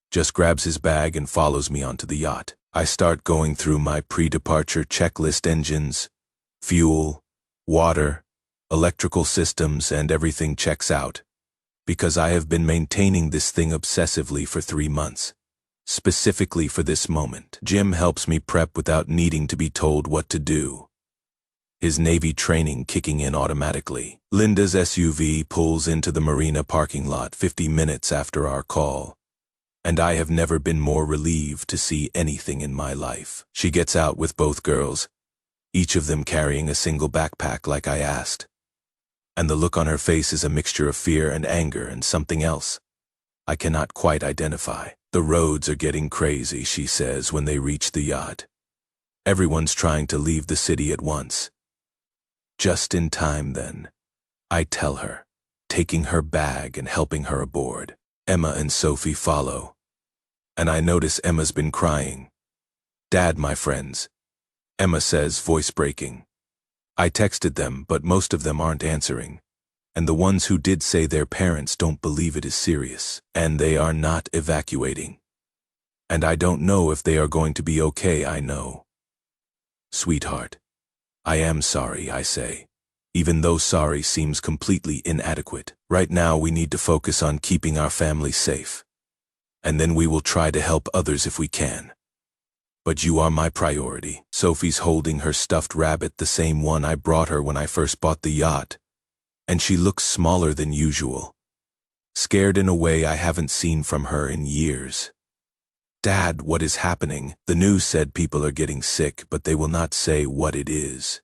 just grabs his bag and follows me onto the yacht. I start going through my pre-departure checklist: engines, fuel, water, electrical systems, and everything checks out, because I have been maintaining this thing obsessively for 3 months, specifically for this moment. Jim helps me prep without needing to be told what to do, his Navy training kicking in automatically. Linda's SUV pulls into the marina parking lot 50 minutes after our call, and I have never been more relieved to see anything in my life. She gets out with both girls, each of them carrying a single backpack like I asked, and the look on her face is a mixture of fear and anger and something else I cannot quite identify. The roads are getting crazy, she says when they reach the yacht. Everyone's trying to leave the city at once. Just in time then, I tell her, taking her bag and helping her aboard. Emma and Sophie follow, and I notice Emma's been crying. Dad, my friends, Emma says, voice breaking. I texted them, but most of them aren't answering, and the ones who did say their parents don't believe it is serious, and they are not evacuating. And I don't know if they are going to be okay, I know. Sweetheart, I am sorry, I say, even though sorry seems completely inadequate. Right now we need to focus on keeping our family safe, and then we will try to help others if we can. But you are my priority. Sophie's holding her stuffed rabbit, the same one I brought her when I first bought the yacht, and she looks smaller than usual, scared in a way I haven't seen from her in years. Dad, what is happening? The news said people are getting sick, but they will not say what it is.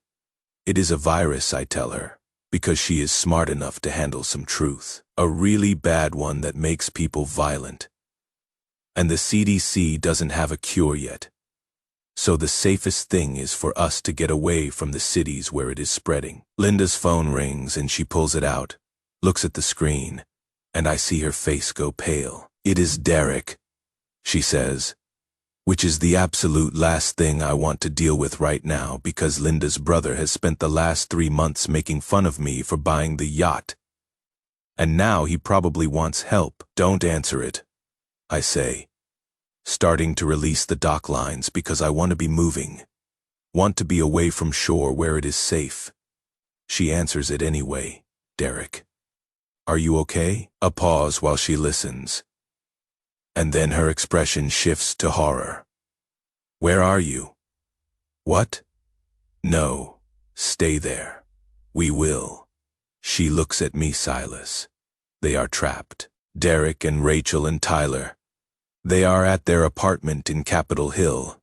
It is a virus, I tell her, because she is smart enough to handle some truth. A really bad one that makes people violent. And the CDC doesn't have a cure yet. So the safest thing is for us to get away from the cities where it is spreading. Linda's phone rings and she pulls it out, looks at the screen, and I see her face go pale. It is Derek, she says, which is the absolute last thing I want to deal with right now, because Linda's brother has spent the last 3 months making fun of me for buying the yacht. And now he probably wants help. Don't answer it, I say, starting to release the dock lines because I want to be moving, want to be away from shore where it is safe. She answers it anyway. Derek, are you okay? A pause while she listens, and then her expression shifts to horror. Where are you? What? No, stay there. We will. She looks at me, Silas. They are trapped. Derek and Rachel and Tyler. They are at their apartment in Capitol Hill,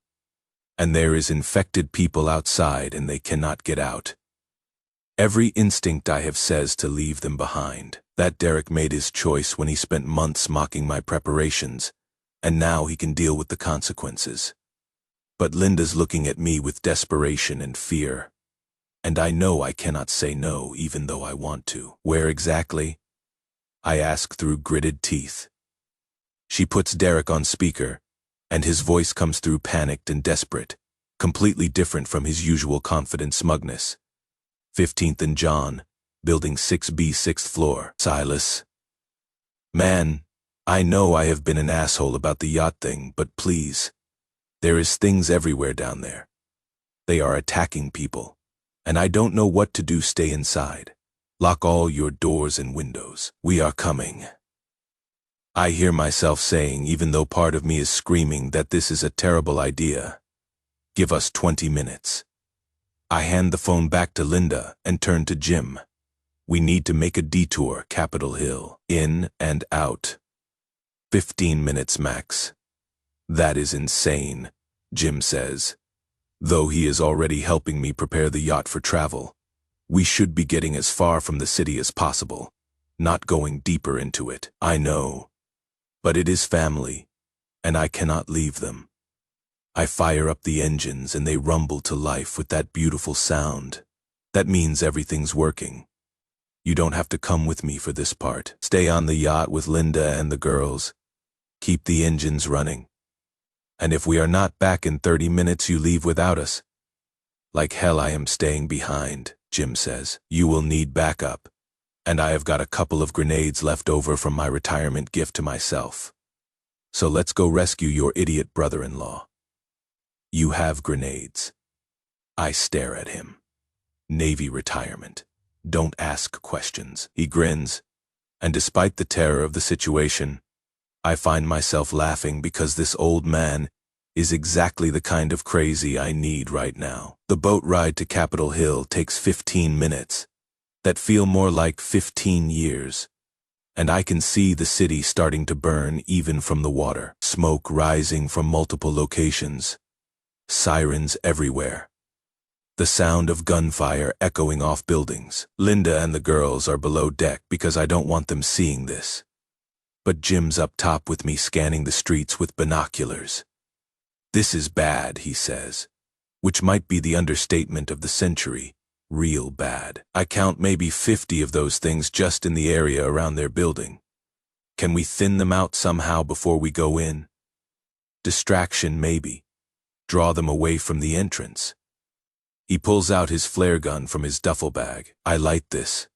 and there is infected people outside and they cannot get out. Every instinct I have says to leave them behind. That Derek made his choice when he spent months mocking my preparations, and now he can deal with the consequences. But Linda's looking at me with desperation and fear, and I know I cannot say no even though I want to. Where exactly? I ask through gritted teeth. She puts Derek on speaker, and his voice comes through panicked and desperate, completely different from his usual confident smugness. 15th and John, Building 6B, 6th floor. Silas. Man, I know I have been an asshole about the yacht thing, but please. There is things everywhere down there. They are attacking people, and I don't know what to do. Stay inside. Lock all your doors and windows. We are coming. I hear myself saying, even though part of me is screaming that this is a terrible idea. Give us 20 minutes. I hand the phone back to Linda and turn to Jim. We need to make a detour, Capitol Hill, in and out. 15 minutes max. That is insane, Jim says. Though he is already helping me prepare the yacht for travel. We should be getting as far from the city as possible, not going deeper into it. I know. But it is family, and I cannot leave them. I fire up the engines and they rumble to life with that beautiful sound. That means everything's working. You don't have to come with me for this part. Stay on the yacht with Linda and the girls. Keep the engines running. And if we are not back in 30 minutes, you leave without us. Like hell I am staying behind, Jim says. You will need backup. And I have got a couple of grenades left over from my retirement gift to myself. So let's go rescue your idiot brother-in-law. You have grenades. I stare at him. Navy retirement. Don't ask questions. He grins. And despite the terror of the situation, I find myself laughing because this old man is exactly the kind of crazy I need right now. The boat ride to Capitol Hill takes 15 minutes. That feel more like 15 years. And I can see the city starting to burn even from the water. Smoke rising from multiple locations. Sirens everywhere. The sound of gunfire echoing off buildings. Linda and the girls are below deck because I don't want them seeing this. But Jim's up top with me scanning the streets with binoculars. This is bad, he says, which might be the understatement of the century. Real bad. I count maybe 50 of those things just in the area around their building. Can we thin them out somehow before we go in? Distraction, maybe. Draw them away from the entrance. He pulls out his flare gun from his duffel bag. I light this.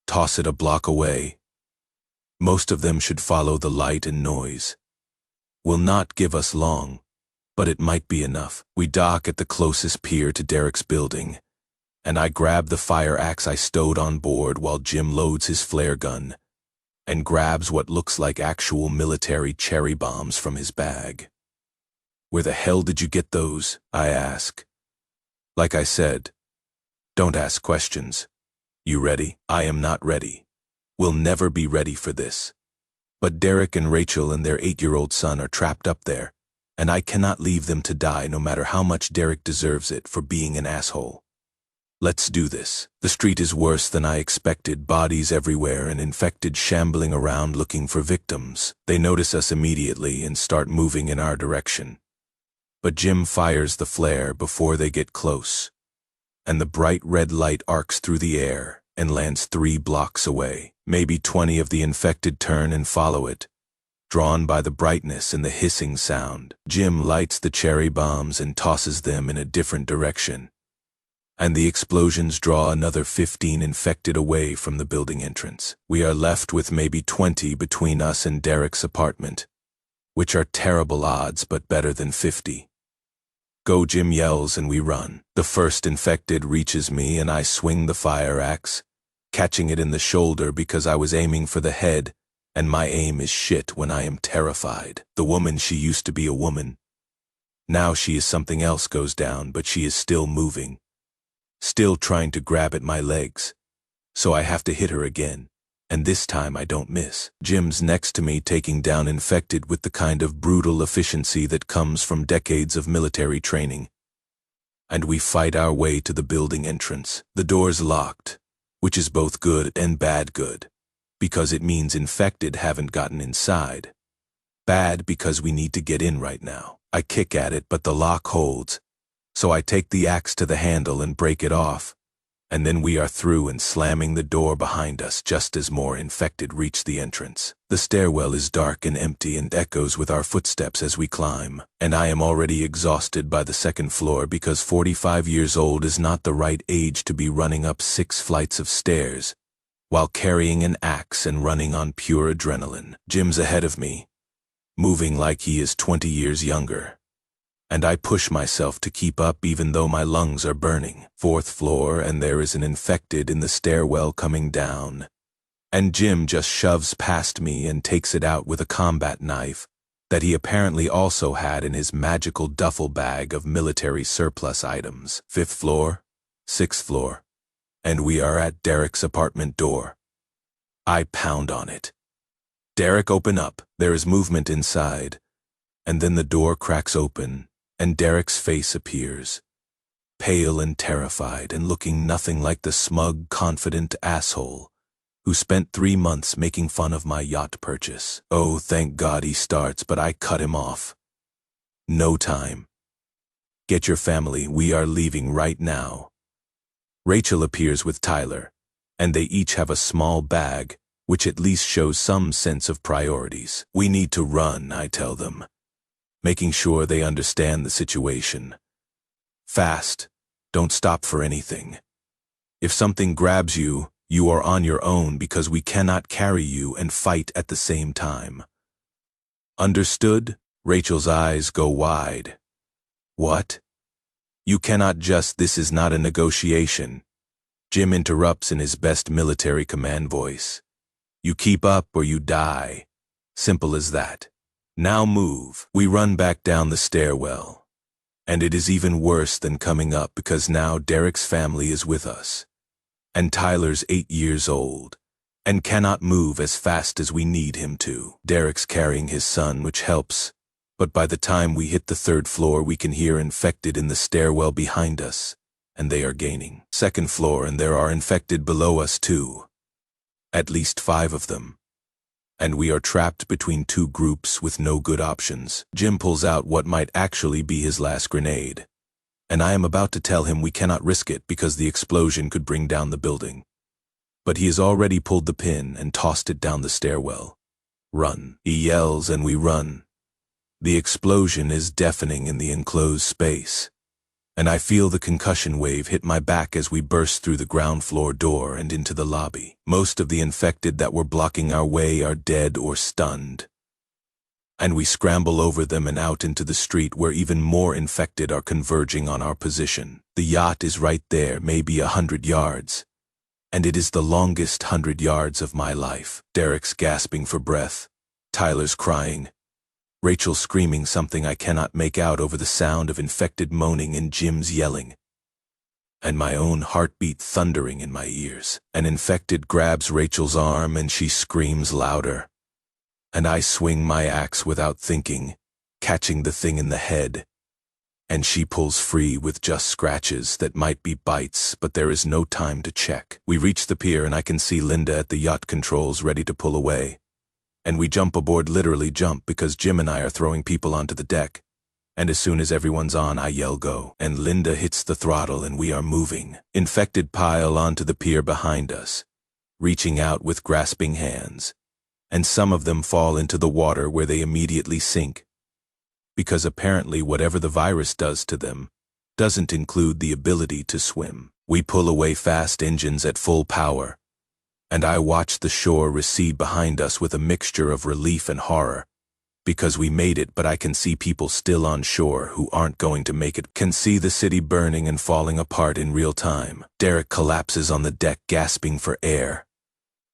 Toss it a block away. Most of them should follow the light and noise. Will not give us long, but it might be enough. We dock at the closest pier to Derek's building, and I grab the fire axe I stowed on board while Jim loads his flare gun and grabs what looks like actual military cherry bombs from his bag. Where the hell did you get those? I ask. Like I said, don't ask questions. You ready? I am not ready. We'll never be ready for this. But Derek and Rachel and their 8-year-old son are trapped up there, and I cannot leave them to die no matter how much Derek deserves it for being an asshole. Let's do this. The street is worse than I expected, bodies everywhere and infected shambling around looking for victims. They notice us immediately and start moving in our direction. But Jim fires the flare before they get close, and the bright red light arcs through the air and lands 3 blocks away. Maybe 20 of the infected turn and follow it, drawn by the brightness and the hissing sound. Jim lights the cherry bombs and tosses them in a different direction, and the explosions draw another 15 infected away from the building entrance. We are left with maybe 20 between us and Derek's apartment, which are terrible odds but better than 50. Go, Jim yells, and we run. The first infected reaches me and I swing the fire axe, catching it in the shoulder because I was aiming for the head, and my aim is shit when I am terrified. The woman, she used to be a woman. Now she is something else, goes down, but she is still moving. Still trying to grab at my legs. So I have to hit her again, and this time I don't miss. Jim's next to me, taking down infected with the kind of brutal efficiency that comes from decades of military training. And we fight our way to the building entrance. The door's locked, which is both good and bad. Good, because it means infected haven't gotten inside. Bad because we need to get in right now. I kick at it, but the lock holds, so I take the axe to the handle and break it off, and then we are through and slamming the door behind us just as more infected reach the entrance. The stairwell is dark and empty and echoes with our footsteps as we climb, and I am already exhausted by the second floor because 45 years old is not the right age to be running up 6 flights of stairs while carrying an axe and running on pure adrenaline. Jim's ahead of me, moving like he is 20 years younger, and I push myself to keep up even though my lungs are burning. 4th floor, and there is an infected in the stairwell coming down, and Jim just shoves past me and takes it out with a combat knife that he apparently also had in his magical duffel bag of military surplus items. 5th floor, 6th floor, and we are at Derek's apartment door. I pound on it. Derek, open up. There is movement inside, and then the door cracks open, and Derek's face appears, pale and terrified and looking nothing like the smug, confident asshole who spent 3 months making fun of my yacht purchase. Oh, thank God, he starts, but I cut him off. No time. Get your family, we are leaving right now. Rachel appears with Tyler, and they each have a small bag, which at least shows some sense of priorities. We need to run, I tell them, making sure they understand the situation. Fast, don't stop for anything. If something grabs you, you are on your own because we cannot carry you and fight at the same time. Understood? Rachel's eyes go wide. What? You cannot just, this is not a negotiation. Jim interrupts in his best military command voice. You keep up or you die. Simple as that. Now move. We run back down the stairwell. And it is even worse than coming up because now Derek's family is with us. And Tyler's 8 years old and cannot move as fast as we need him to. Derek's carrying his son, which helps, but by the time we hit the 3rd floor, we can hear infected in the stairwell behind us, and they are gaining. 2nd floor, and there are infected below us too. At least 5 of them. And we are trapped between 2 groups with no good options. Jim pulls out what might actually be his last grenade, and I am about to tell him we cannot risk it because the explosion could bring down the building. But he has already pulled the pin and tossed it down the stairwell. Run. He yells and we run. The explosion is deafening in the enclosed space, and I feel the concussion wave hit my back as we burst through the ground floor door and into the lobby. Most of the infected that were blocking our way are dead or stunned, and we scramble over them and out into the street where even more infected are converging on our position. The yacht is right there, maybe 100 yards, and it is the longest 100 yards of my life. Derek's gasping for breath. Tyler's crying. Rachel screaming something I cannot make out over the sound of infected moaning and Jim's yelling, and my own heartbeat thundering in my ears. An infected grabs Rachel's arm and she screams louder, and I swing my axe without thinking, catching the thing in the head, and she pulls free with just scratches that might be bites, but there is no time to check. We reach the pier and I can see Linda at the yacht controls ready to pull away. And we jump aboard, literally jump, because Jim and I are throwing people onto the deck. And as soon as everyone's on, I yell go. And Linda hits the throttle and we are moving. Infected pile onto the pier behind us, reaching out with grasping hands. And some of them fall into the water where they immediately sink. Because apparently whatever the virus does to them doesn't include the ability to swim. We pull away fast, engines at full power. And I watch the shore recede behind us with a mixture of relief and horror, because we made it, but I can see people still on shore who aren't going to make it, can see the city burning and falling apart in real time. Derek collapses on the deck gasping for air,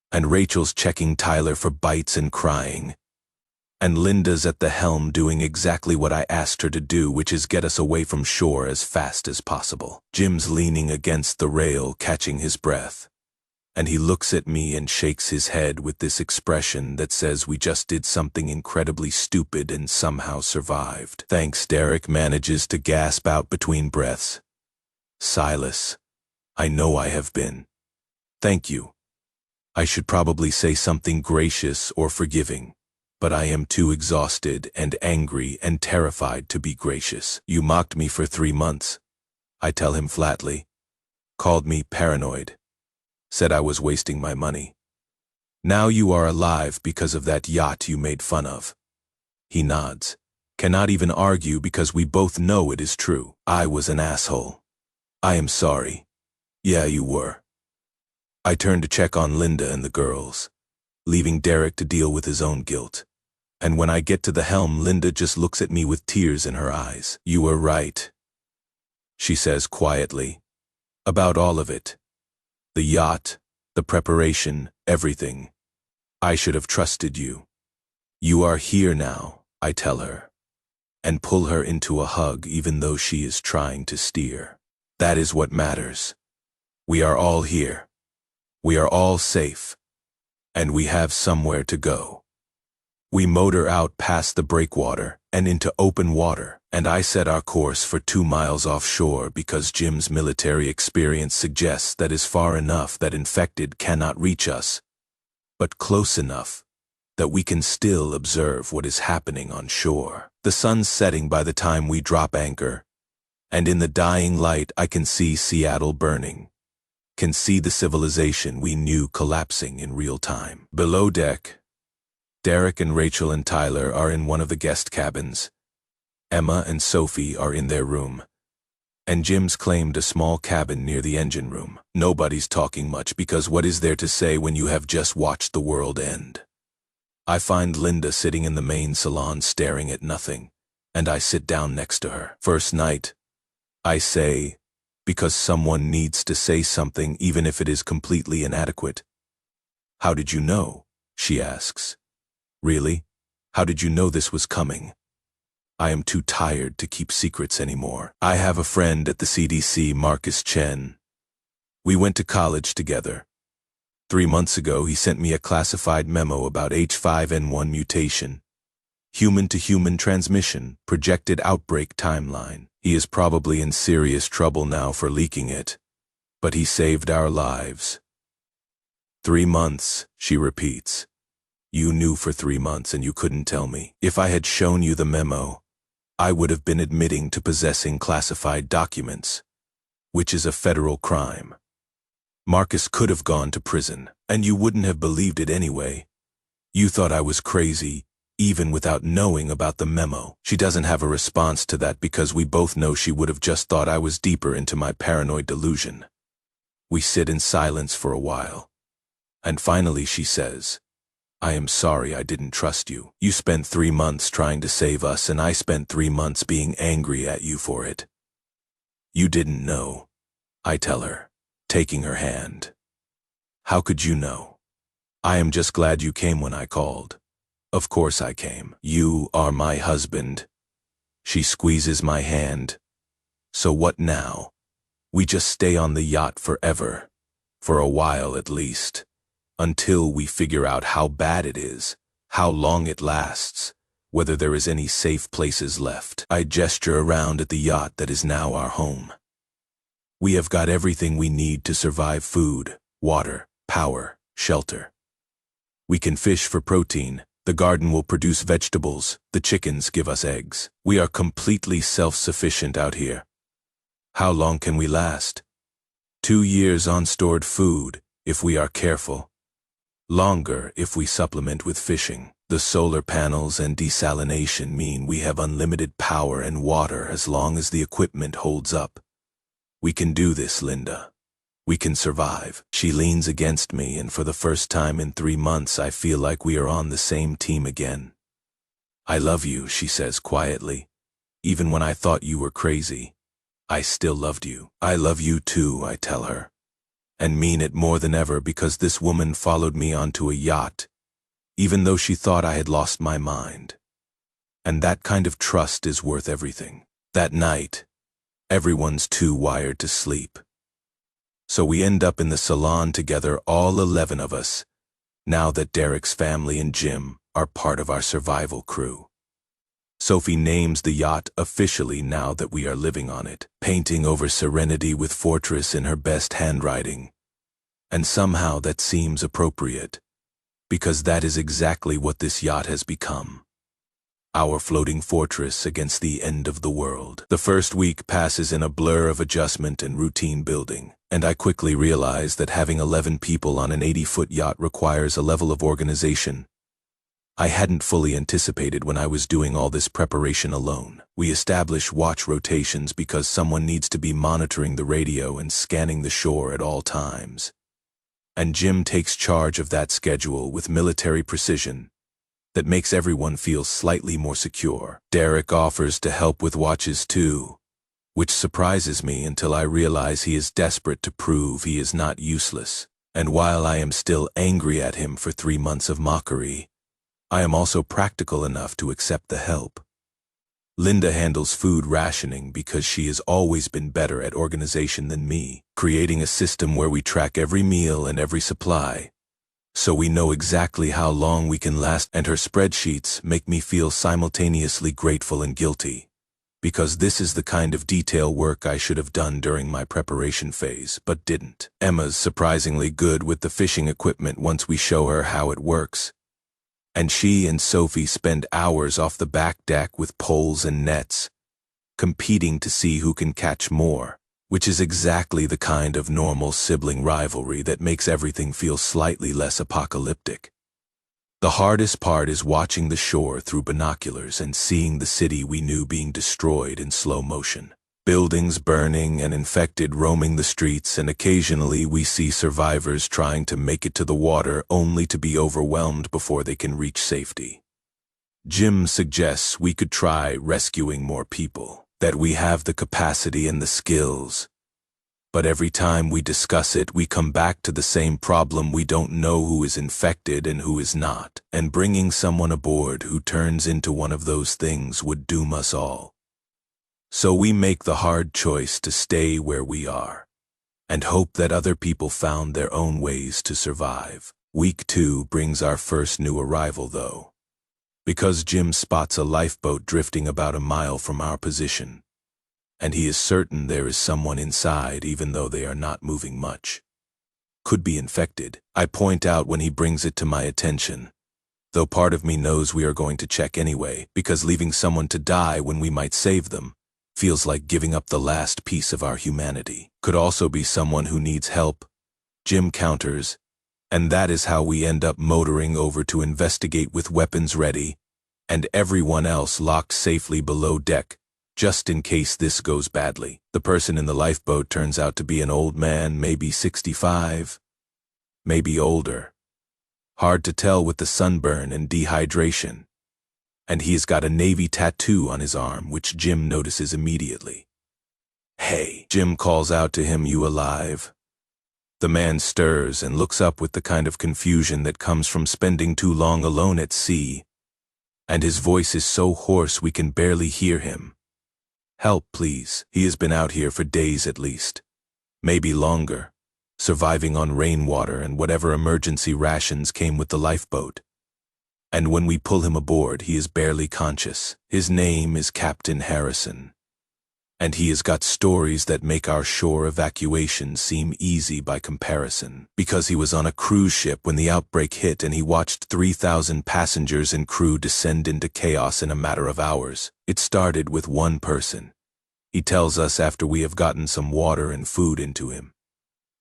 and Rachel's checking Tyler for bites and crying, and Linda's at the helm doing exactly what I asked her to do, which is get us away from shore as fast as possible. Jim's leaning against the rail, catching his breath. And he looks at me and shakes his head with this expression that says we just did something incredibly stupid and somehow survived. Thanks, Derek manages to gasp out between breaths. Silas, I know I have been. Thank you. I should probably say something gracious or forgiving, but I am too exhausted and angry and terrified to be gracious. You mocked me for 3 months, I tell him flatly. Called me paranoid. Said I was wasting my money. Now you are alive because of that yacht you made fun of. He nods. Cannot even argue because we both know it is true. I was an asshole. I am sorry. Yeah, you were. I turn to check on Linda and the girls, leaving Derek to deal with his own guilt. And when I get to the helm, Linda just looks at me with tears in her eyes. You were right, she says quietly, about all of it. The yacht, the preparation, everything. I should have trusted you. You are here now, I tell her, and pull her into a hug even though she is trying to steer. That is what matters. We are all here. We are all safe. And we have somewhere to go. We motor out past the breakwater and into open water, and I set our course for 2 miles offshore because Jim's military experience suggests that is far enough that infected cannot reach us, but close enough that we can still observe what is happening on shore. The sun's setting by the time we drop anchor, and in the dying light I can see Seattle burning, can see the civilization we knew collapsing in real time. Below deck, Derek and Rachel and Tyler are in one of the guest cabins. Emma and Sophie are in their room. And Jim's claimed a small cabin near the engine room. Nobody's talking much because what is there to say when you have just watched the world end? I find Linda sitting in the main salon staring at nothing, and I sit down next to her. First night, I say, because someone needs to say something even if it is completely inadequate. "How did you know?" she asks. "Really? How did you know this was coming?" I am too tired to keep secrets anymore. I have a friend at the CDC, Marcus Chen. We went to college together. 3 months ago, he sent me a classified memo about H5N1 mutation, human-to-human transmission, projected outbreak timeline. He is probably in serious trouble now for leaking it, but he saved our lives. 3 months, she repeats. You knew for 3 months and you couldn't tell me. If I had shown you the memo, I would have been admitting to possessing classified documents, which is a federal crime. Marcus could have gone to prison, and you wouldn't have believed it anyway. You thought I was crazy, even without knowing about the memo. She doesn't have a response to that because we both know she would have just thought I was deeper into my paranoid delusion. We sit in silence for a while, and finally she says, "I am sorry I didn't trust you. You spent 3 months trying to save us, and I spent 3 months being angry at you for it." "You didn't know," I tell her, taking her hand. "How could you know? I am just glad you came when I called." "Of course I came. You are my husband." She squeezes my hand. "So what now? We just stay on the yacht forever, for a while at least. Until we figure out how bad it is, how long it lasts, whether there is any safe places left." I gesture around at the yacht that is now our home. We have got everything we need to survive: food, water, power, shelter. We can fish for protein, the garden will produce vegetables, the chickens give us eggs. We are completely self-sufficient out here. How long can we last? 2 years on stored food, if we are careful. Longer if we supplement with fishing. The solar panels and desalination mean we have unlimited power and water as long as the equipment holds up. We can do this, Linda. We can survive. She leans against me, and for the first time in 3 months I feel like we are on the same team again. "I love you," she says quietly. "Even when I thought you were crazy, I still loved you." "I love you too," I tell her. And mean it more than ever, because this woman followed me onto a yacht, even though she thought I had lost my mind. And that kind of trust is worth everything. That night, everyone's too wired to sleep. So we end up in the salon together, all 11 of us, now that Derek's family and Jim are part of our survival crew. Sophie names the yacht officially now that we are living on it, painting over Serenity with Fortress in her best handwriting. And somehow that seems appropriate, because that is exactly what this yacht has become. Our floating fortress against the end of the world. The first week passes in a blur of adjustment and routine building, and I quickly realize that having 11 people on an 80-foot yacht requires a level of organization I hadn't fully anticipated when I was doing all this preparation alone. We establish watch rotations because someone needs to be monitoring the radio and scanning the shore at all times. And Jim takes charge of that schedule with military precision that makes everyone feel slightly more secure. Derek offers to help with watches too, which surprises me until I realize he is desperate to prove he is not useless. And while I am still angry at him for 3 months of mockery, I am also practical enough to accept the help. Linda handles food rationing because she has always been better at organization than me, creating a system where we track every meal and every supply, so we know exactly how long we can last, and her spreadsheets make me feel simultaneously grateful and guilty, because this is the kind of detail work I should have done during my preparation phase, but didn't. Emma's surprisingly good with the fishing equipment once we show her how it works, and she and Sophie spend hours off the back deck with poles and nets, competing to see who can catch more. which is exactly the kind of normal sibling rivalry that makes everything feel slightly less apocalyptic. The hardest part is watching the shore through binoculars and seeing the city we knew being destroyed in slow motion. Buildings burning and infected roaming the streets, and occasionally we see survivors trying to make it to the water only to be overwhelmed before they can reach safety. Jim suggests we could try rescuing more people, that we have the capacity and the skills. But every time we discuss it, we come back to the same problem: we don't know who is infected and who is not, and bringing someone aboard who turns into one of those things would doom us all. So we make the hard choice to stay where we are, and hope that other people found their own ways to survive. Week 2 brings our first new arrival, though, because Jim spots a lifeboat drifting about a mile from our position, and he is certain there is someone inside even though they are not moving much. Could be infected, I point out when he brings it to my attention, though part of me knows we are going to check anyway, because leaving someone to die when we might save them feels like giving up the last piece of our humanity. Could also be someone who needs help, Jim counters, and that is how we end up motoring over to investigate with weapons ready, and everyone else locked safely below deck, just in case this goes badly. The person in the lifeboat turns out to be an old man, maybe 65, maybe older. Hard to tell with the sunburn and dehydration. And he's got a Navy tattoo on his arm, which Jim notices immediately. "Hey," Jim calls out to him, "you alive?" The man stirs and looks up with the kind of confusion that comes from spending too long alone at sea, and his voice is so hoarse we can barely hear him. "Help, please. He has been out here for days at least, maybe longer, surviving on rainwater and whatever emergency rations came with the lifeboat. And when we pull him aboard, he is barely conscious. His name is Captain Harrison, and he has got stories that make our shore evacuation seem easy by comparison, because he was on a cruise ship when the outbreak hit and he watched 3,000 passengers and crew descend into chaos in a matter of hours. It started with one person, he tells us after we have gotten some water and food into him.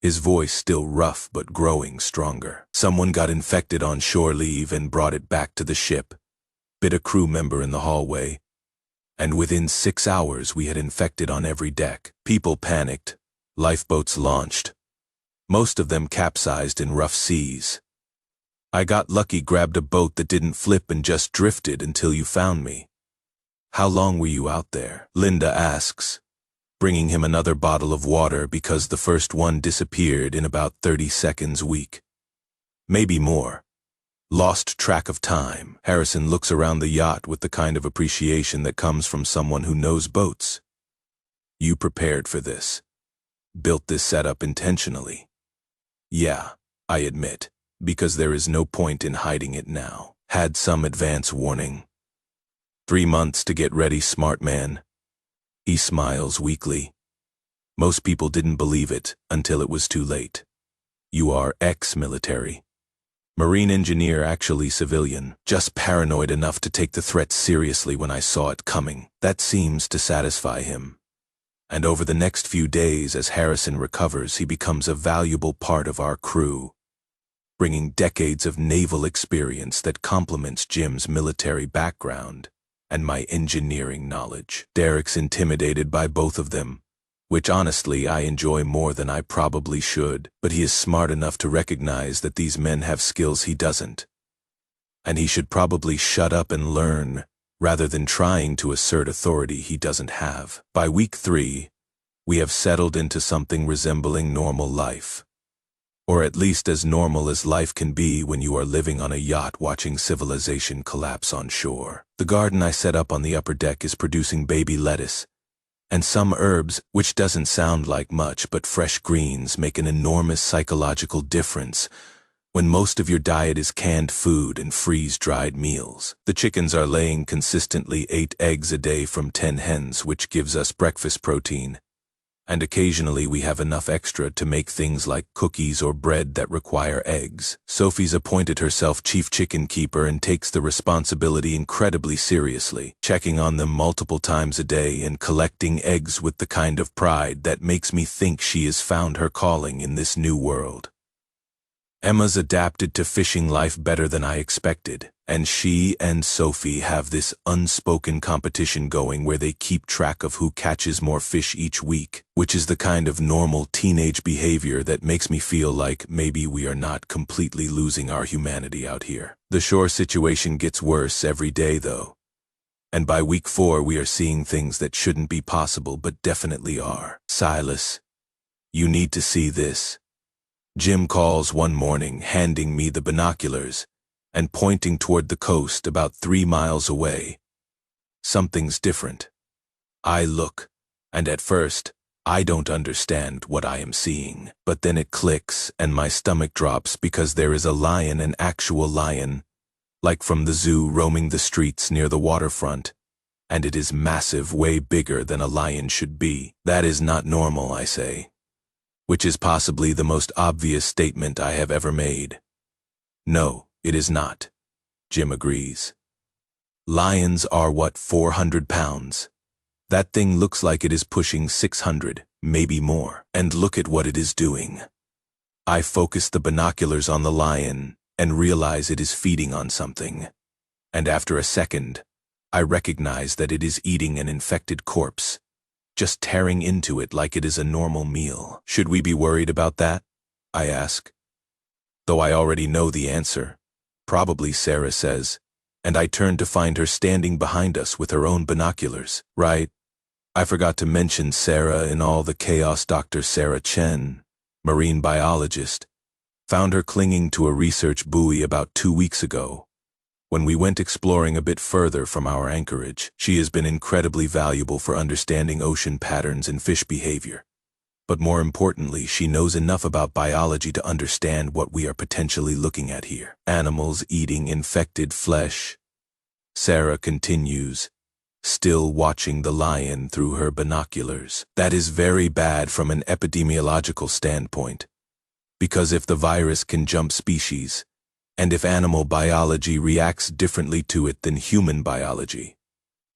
His voice still rough but growing stronger. Someone got infected on shore leave and brought it back to the ship, bit a crew member in the hallway, and within 6 hours we had infected on every deck. People panicked, lifeboats launched. Most of them capsized in rough seas. I got lucky, grabbed a boat that didn't flip and just drifted until you found me. How long were you out there? Linda asks, bringing him another bottle of water because the first one disappeared in about 30 seconds. Week. Maybe more. Lost track of time. Harrison looks around the yacht with the kind of appreciation that comes from someone who knows boats. You prepared for this. Built this setup intentionally. Yeah, I admit, because there is no point in hiding it now. Had some advance warning. 3 months to get ready, smart man. He smiles weakly. Most people didn't believe it until it was too late. You are ex-military. Marine engineer, actually civilian, just paranoid enough to take the threat seriously when I saw it coming. That seems to satisfy him. And over the next few days, as Harrison recovers, he becomes a valuable part of our crew, bringing decades of naval experience that complements Jim's military background and my engineering knowledge. Derek's intimidated by both of them, which honestly I enjoy more than I probably should, but he is smart enough to recognize that these men have skills he doesn't, and he should probably shut up and learn rather than trying to assert authority he doesn't have. By week 3, we have settled into something resembling normal life, or at least as normal as life can be when you are living on a yacht watching civilization collapse on shore. The garden I set up on the upper deck is producing baby lettuce, and some herbs, which doesn't sound like much, but fresh greens make an enormous psychological difference when most of your diet is canned food and freeze-dried meals. The chickens are laying consistently 8 eggs a day from 10 hens, which gives us breakfast protein, And occasionally we have enough extra to make things like cookies or bread that require eggs. Sophie's appointed herself chief chicken keeper and takes the responsibility incredibly seriously, checking on them multiple times a day and collecting eggs with the kind of pride that makes me think she has found her calling in this new world. Emma's adapted to fishing life better than I expected, and she and Sophie have this unspoken competition going where they keep track of who catches more fish each week, which is the kind of normal teenage behavior that makes me feel like maybe we are not completely losing our humanity out here. The shore situation gets worse every day, though. And by week 4, we are seeing things that shouldn't be possible but definitely are. Silas, you need to see this. Jim calls one morning, handing me the binoculars and pointing toward the coast about 3 miles away. Something's different. I look, and at first, I don't understand what I am seeing. But then it clicks, and my stomach drops because there is a lion, an actual lion, like from the zoo roaming the streets near the waterfront. And it is massive, way bigger than a lion should be. That is not normal, I say. Which is possibly the most obvious statement I have ever made. No, it is not. Jim agrees. Lions are what, 400 pounds? That thing looks like it is pushing 600, maybe more. And look at what it is doing. I focus the binoculars on the lion and realize it is feeding on something. And after a second, I recognize that it is eating an infected corpse, just tearing into it like it is a normal meal. Should we be worried about that? I ask. Though I already know the answer. Probably, Sarah says, and I turn to find her standing behind us with her own binoculars. Right. I forgot to mention Sarah in all the chaos. Dr. Sarah Chen, marine biologist, found her clinging to a research buoy about 2 weeks ago. When we went exploring a bit further from our anchorage, she has been incredibly valuable for understanding ocean patterns and fish behavior. But more importantly, she knows enough about biology to understand what we are potentially looking at here. Animals eating infected flesh. Sarah continues, still watching the lion through her binoculars. That is very bad from an epidemiological standpoint. Because if the virus can jump species, and if animal biology reacts differently to it than human biology,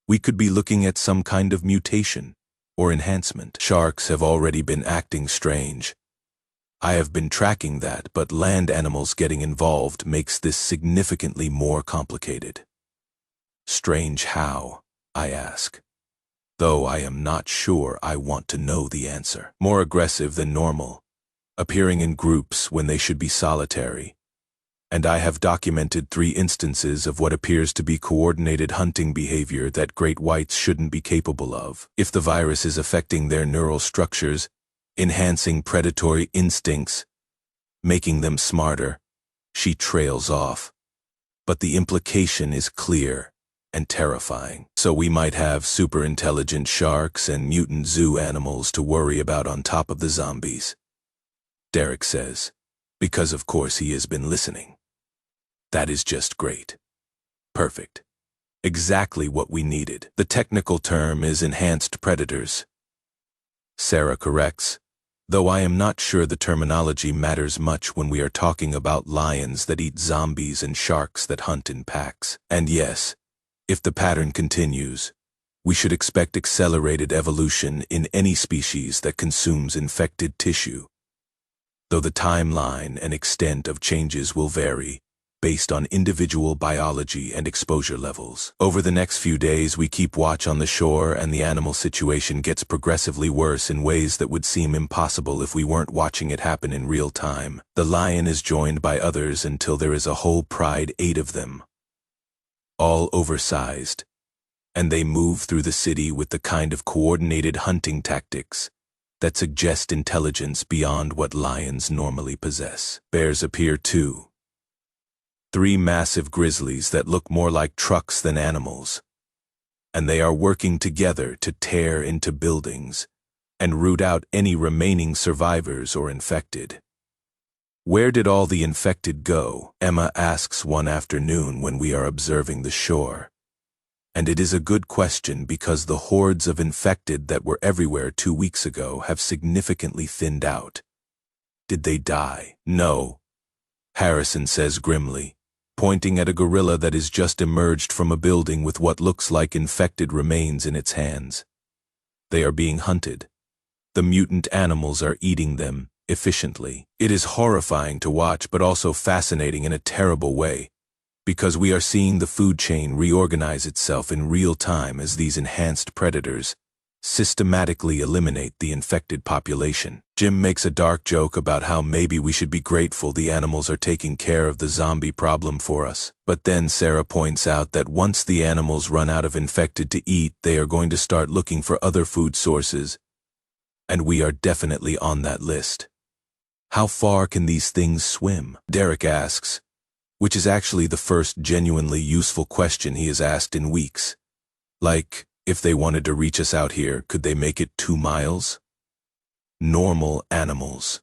we could be looking at some kind of mutation or enhancement. Sharks have already been acting strange. I have been tracking that, but land animals getting involved makes this significantly more complicated. Strange how? I ask. Though I am not sure I want to know the answer. More aggressive than normal, appearing in groups when they should be solitary. And I have documented 3 instances of what appears to be coordinated hunting behavior that great whites shouldn't be capable of. If the virus is affecting their neural structures, enhancing predatory instincts, making them smarter, she trails off. But the implication is clear and terrifying. So we might have super intelligent sharks and mutant zoo animals to worry about on top of the zombies. Derek says, because of course he has been listening. That is just great. Perfect. Exactly what we needed. The technical term is enhanced predators. Sarah corrects, though I am not sure the terminology matters much when we are talking about lions that eat zombies and sharks that hunt in packs. And yes, if the pattern continues, we should expect accelerated evolution in any species that consumes infected tissue. Though the timeline and extent of changes will vary, based on individual biology and exposure levels. Over the next few days, we keep watch on the shore, and the animal situation gets progressively worse in ways that would seem impossible if we weren't watching it happen in real time. The lion is joined by others until there is a whole pride, 8 of them. All oversized, and they move through the city with the kind of coordinated hunting tactics that suggest intelligence beyond what lions normally possess. Bears appear too. 3 massive grizzlies that look more like trucks than animals. And they are working together to tear into buildings and root out any remaining survivors or infected. Where did all the infected go? Emma asks one afternoon when we are observing the shore. And it is a good question because the hordes of infected that were everywhere 2 weeks ago have significantly thinned out. Did they die? No, Harrison says grimly, pointing at a gorilla that has just emerged from a building with what looks like infected remains in its hands. They are being hunted. The mutant animals are eating them efficiently. It is horrifying to watch, but also fascinating in a terrible way, because we are seeing the food chain reorganize itself in real time as these enhanced predators systematically eliminate the infected population. Jim makes a dark joke about how maybe we should be grateful the animals are taking care of the zombie problem for us. But then Sarah points out that once the animals run out of infected to eat, they are going to start looking for other food sources, and we are definitely on that list. How far can these things swim? Derek asks, which is actually the first genuinely useful question he has asked in weeks. Like, if they wanted to reach us out here, could they make it 2 miles? Normal animals.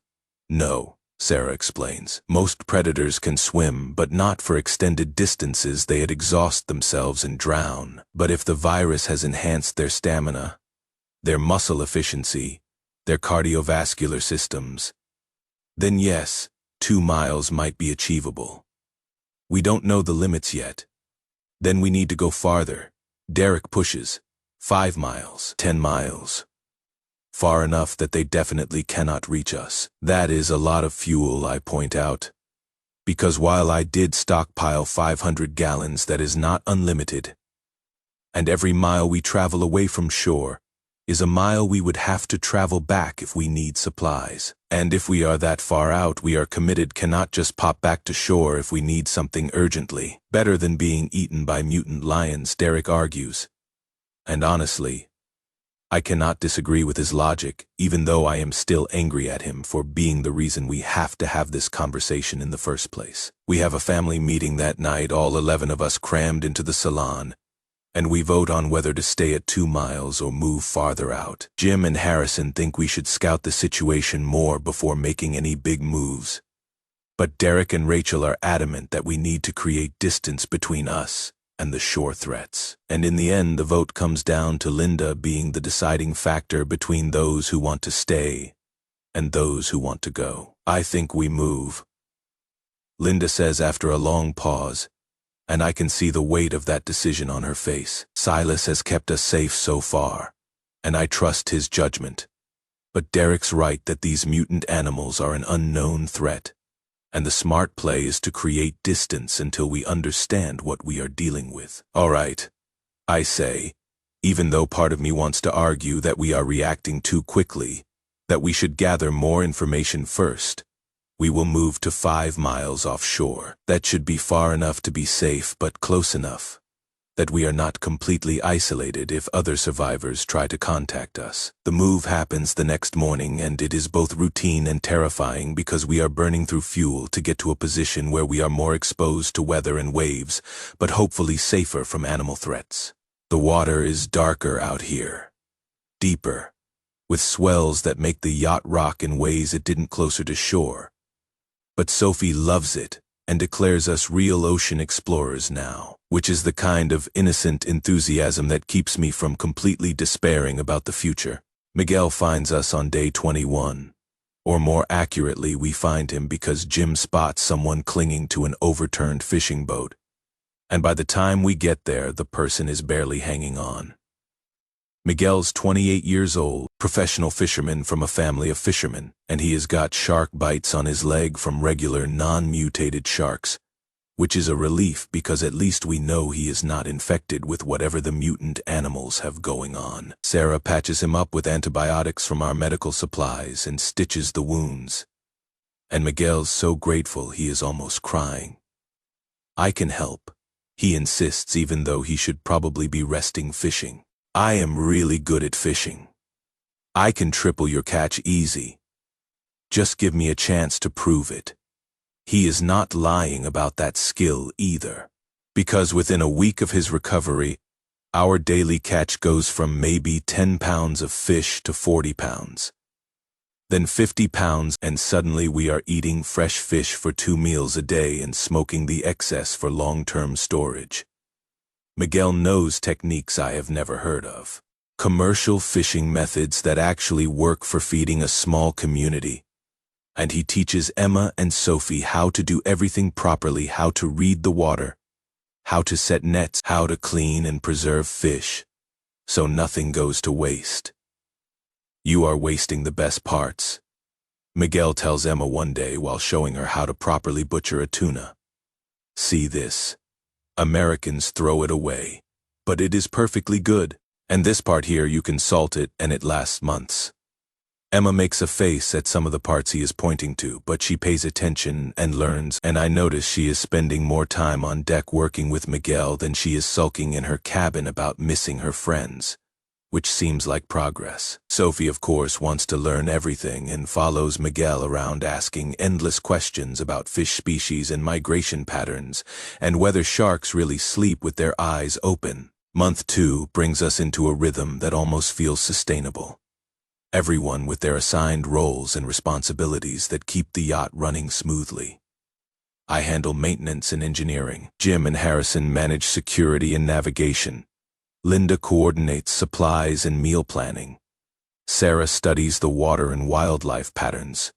No, Sarah explains. Most predators can swim, but not for extended distances. They'd exhaust themselves and drown. But if the virus has enhanced their stamina, their muscle efficiency, their cardiovascular systems, then yes, 2 miles might be achievable. We don't know the limits yet. Then we need to go farther. Derek pushes. 5 miles, 10 miles. Far enough that they definitely cannot reach us. That is a lot of fuel, I point out. Because while I did stockpile 500 gallons, that is not unlimited. And every mile we travel away from shore is a mile we would have to travel back if we need supplies. And if we are that far out, we are committed, cannot just pop back to shore if we need something urgently. Better than being eaten by mutant lions, Derek argues. And honestly, I cannot disagree with his logic, even though I am still angry at him for being the reason we have to have this conversation in the first place. We have a family meeting that night, all 11 of us crammed into the salon, and we vote on whether to stay at 2 miles or move farther out. Jim and Harrison think we should scout the situation more before making any big moves. But Derek and Rachel are adamant that we need to create distance between us and the shore threats. And in the end, the vote comes down to Linda being the deciding factor between those who want to stay and those who want to go. I think we move, Linda says after a long pause, and I can see the weight of that decision on her face. Silas has kept us safe so far, and I trust his judgment. But Derek's right that these mutant animals are an unknown threat, and the smart play is to create distance until we understand what we are dealing with. All right, I say, even though part of me wants to argue that we are reacting too quickly, that we should gather more information first. We will move to 5 miles offshore. That should be far enough to be safe, but close enough that we are not completely isolated if other survivors try to contact us. The move happens the next morning, and it is both routine and terrifying because we are burning through fuel to get to a position where we are more exposed to weather and waves, but hopefully safer from animal threats. The water is darker out here, deeper, with swells that make the yacht rock in ways it didn't closer to shore. But Sophie loves it and declares us real ocean explorers now, which is the kind of innocent enthusiasm that keeps me from completely despairing about the future. Miguel finds us on day 21, or more accurately, we find him because Jim spots someone clinging to an overturned fishing boat, and by the time we get there, the person is barely hanging on. Miguel's 28 years old, professional fisherman from a family of fishermen, and he has got shark bites on his leg from regular non-mutated sharks, which is a relief because at least we know he is not infected with whatever the mutant animals have going on. Sarah patches him up with antibiotics from our medical supplies and stitches the wounds. And Miguel's so grateful he is almost crying. I can help, he insists, even though he should probably be resting fishing. I am really good at fishing. I can triple your catch easy. Just give me a chance to prove it. He is not lying about that skill either, because within a week of his recovery, our daily catch goes from maybe 10 pounds of fish to 40 pounds. Then 50 pounds, and suddenly we are eating fresh fish for 2 meals a day and smoking the excess for long-term storage. Miguel knows techniques I have never heard of. Commercial fishing methods that actually work for feeding a small community. And he teaches Emma and Sophie how to do everything properly, how to read the water, how to set nets, how to clean and preserve fish, so nothing goes to waste. You are wasting the best parts, Miguel tells Emma one day while showing her how to properly butcher a tuna. See this. Americans throw it away, but it is perfectly good. And this part here, you can salt it and it lasts months. Emma makes a face at some of the parts he is pointing to, but she pays attention and learns, and I notice she is spending more time on deck working with Miguel than she is sulking in her cabin about missing her friends, which seems like progress. Sophie, of course, wants to learn everything and follows Miguel around asking endless questions about fish species and migration patterns, and whether sharks really sleep with their eyes open. Month 2 brings us into a rhythm that almost feels sustainable. Everyone with their assigned roles and responsibilities that keep the yacht running smoothly. I handle maintenance and engineering. Jim and Harrison manage security and navigation. Linda coordinates supplies and meal planning. Sarah studies the water and wildlife patterns.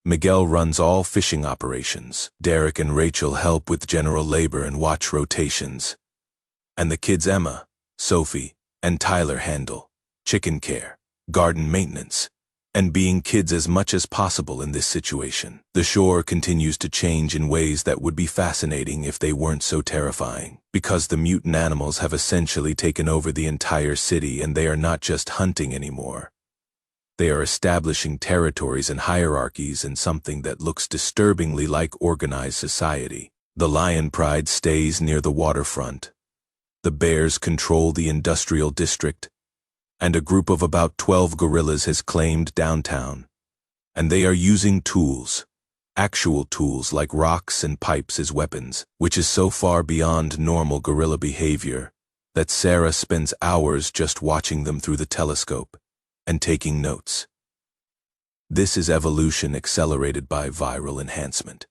Miguel runs all fishing operations. Derek and Rachel help with general labor and watch rotations. And the kids Emma, Sophie, and Tyler handle chicken care, garden maintenance, and being kids as much as possible in this situation. The shore continues to change in ways that would be fascinating if they weren't so terrifying, because the mutant animals have essentially taken over the entire city, and they are not just hunting anymore. They are establishing territories and hierarchies in something that looks disturbingly like organized society. The lion pride stays near the waterfront. The bears control the industrial district, and a group of about 12 gorillas has claimed downtown. And they are using tools, actual tools like rocks and pipes as weapons, which is so far beyond normal gorilla behavior that Sarah spends hours just watching them through the telescope and taking notes. This is evolution accelerated by viral enhancement,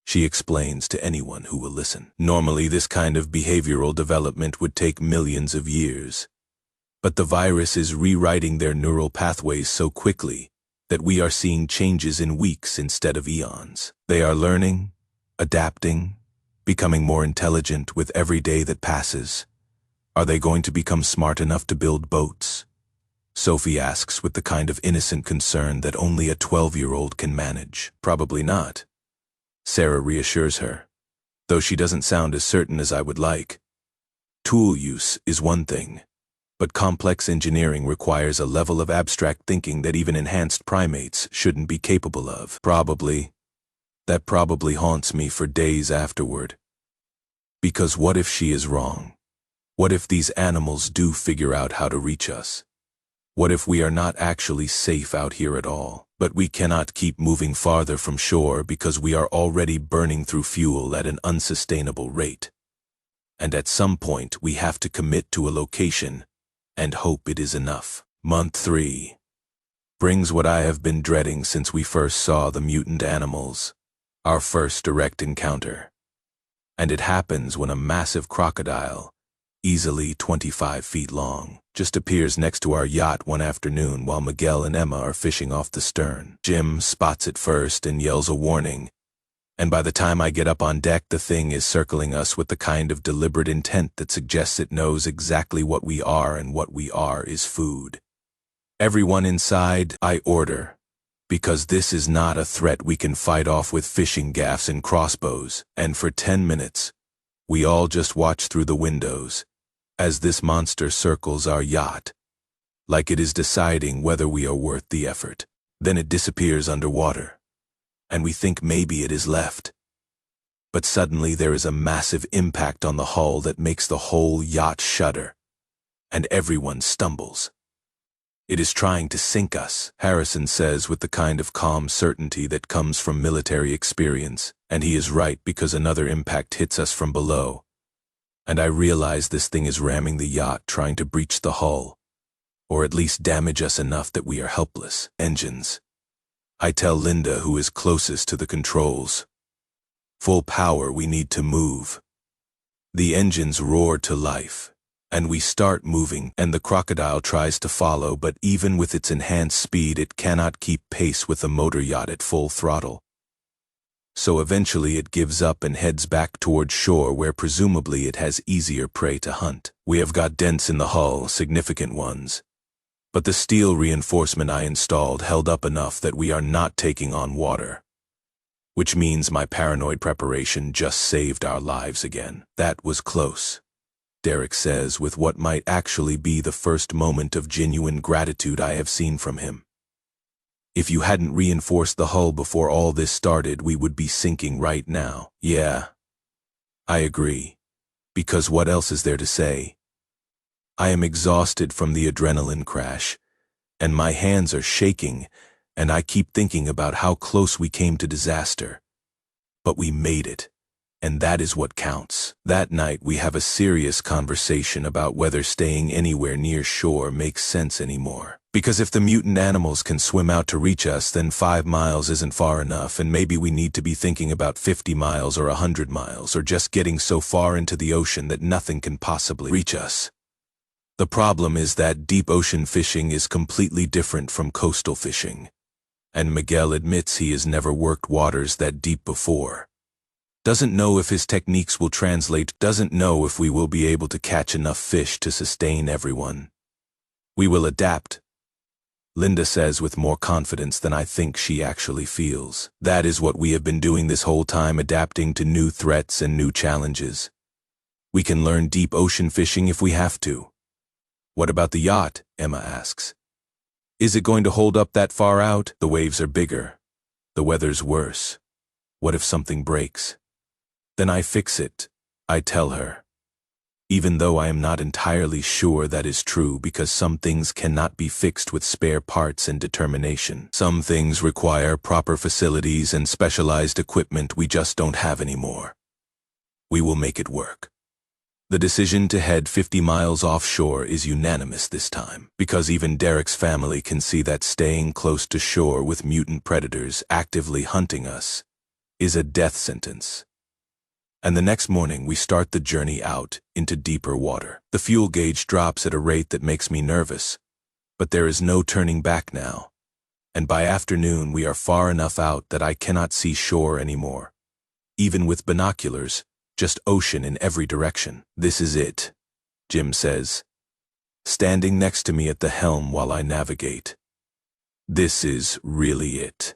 she explains to anyone who will listen. Normally, this kind of behavioral development would take millions of years. But the virus is rewriting their neural pathways so quickly that we are seeing changes in weeks instead of eons. They are learning, adapting, becoming more intelligent with every day that passes. Are they going to become smart enough to build boats? Sophie asks with the kind of innocent concern that only a 12-year-old can manage. Probably not. Sarah reassures her, though she doesn't sound as certain as I would like. Tool use is one thing, but complex engineering requires a level of abstract thinking that even enhanced primates shouldn't be capable of. That probably haunts me for days afterward. Because what if she is wrong? What if these animals do figure out how to reach us? What if we are not actually safe out here at all? But we cannot keep moving farther from shore because we are already burning through fuel at an unsustainable rate. And at some point we have to commit to a location and hope it is enough. Month 3 brings what I have been dreading since we first saw the mutant animals, our first direct encounter. And it happens when a massive crocodile, easily 25 feet long, just appears next to our yacht one afternoon while Miguel and Emma are fishing off the stern. Jim spots it first and yells a warning, and by the time I get up on deck, the thing is circling us with the kind of deliberate intent that suggests it knows exactly what we are, and what we are is food. Everyone inside, I order, because this is not a threat we can fight off with fishing gaffs and crossbows. And for 10 minutes, we all just watch through the windows as this monster circles our yacht, like it is deciding whether we are worth the effort. Then it disappears underwater, and we think maybe it is left. But suddenly there is a massive impact on the hull that makes the whole yacht shudder, and everyone stumbles. It is trying to sink us, Harrison says with the kind of calm certainty that comes from military experience, and he is right because another impact hits us from below. And I realize this thing is ramming the yacht, trying to breach the hull, or at least damage us enough that we are helpless. Engines. I tell Linda, who is closest to the controls. Full power, we need to move. The engines roar to life, and we start moving, and the crocodile tries to follow, but even with its enhanced speed it cannot keep pace with the motor yacht at full throttle. So eventually it gives up and heads back toward shore, where presumably it has easier prey to hunt. We have got dents in the hull, significant ones. But the steel reinforcement I installed held up enough that we are not taking on water. Which means my paranoid preparation just saved our lives again. That was close, Derek says, with what might actually be the first moment of genuine gratitude I have seen from him. If you hadn't reinforced the hull before all this started, we would be sinking right now. Yeah, I agree. Because what else is there to say? I am exhausted from the adrenaline crash, and my hands are shaking, and I keep thinking about how close we came to disaster. But we made it, and that is what counts. That night we have a serious conversation about whether staying anywhere near shore makes sense anymore. Because if the mutant animals can swim out to reach us, then 5 miles isn't far enough, and maybe we need to be thinking about 50 miles or 100 miles, or just getting so far into the ocean that nothing can possibly reach us. The problem is that deep ocean fishing is completely different from coastal fishing, and Miguel admits he has never worked waters that deep before. Doesn't know if his techniques will translate, doesn't know if we will be able to catch enough fish to sustain everyone. We will adapt, Linda says with more confidence than I think she actually feels. That is what we have been doing this whole time, adapting to new threats and new challenges. We can learn deep ocean fishing if we have to. What about the yacht? Emma asks. Is it going to hold up that far out? The waves are bigger. The weather's worse. What if something breaks? Then I fix it, I tell her. Even though I am not entirely sure that is true, because some things cannot be fixed with spare parts and determination. Some things require proper facilities and specialized equipment we just don't have anymore. We will make it work. The decision to head 50 miles offshore is unanimous this time, because even Derek's family can see that staying close to shore with mutant predators actively hunting us is a death sentence. And the next morning we start the journey out into deeper water. The fuel gauge drops at a rate that makes me nervous, but there is no turning back now. And by afternoon we are far enough out that I cannot see shore anymore. Even with binoculars, just ocean in every direction. This is it, Jim says, standing next to me at the helm while I navigate. This is really it.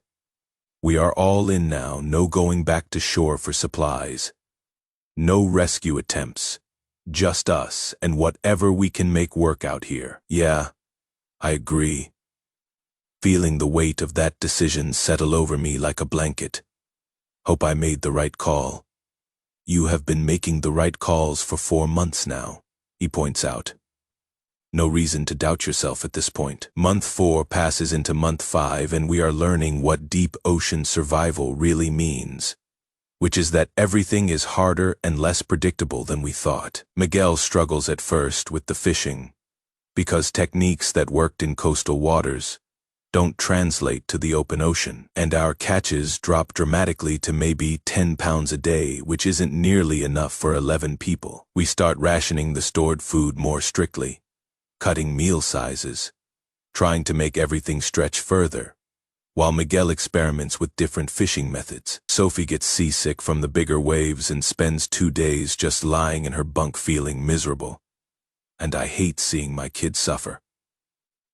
We are all in now, no going back to shore for supplies. No rescue attempts, just us and whatever we can make work out here. Yeah, I agree. Feeling the weight of that decision settle over me like a blanket. Hope I made the right call. You have been making the right calls for 4 months now, he points out. No reason to doubt yourself at this point. Month 4 passes into month 5, and we are learning what deep ocean survival really means, which is that everything is harder and less predictable than we thought. Miguel struggles at first with the fishing, because techniques that worked in coastal waters don't translate to the open ocean, and our catches drop dramatically to maybe 10 pounds a day, which isn't nearly enough for 11 people. We start rationing the stored food more strictly, cutting meal sizes, trying to make everything stretch further, while Miguel experiments with different fishing methods. Sophie gets seasick from the bigger waves and spends 2 days just lying in her bunk feeling miserable. And I hate seeing my kids suffer.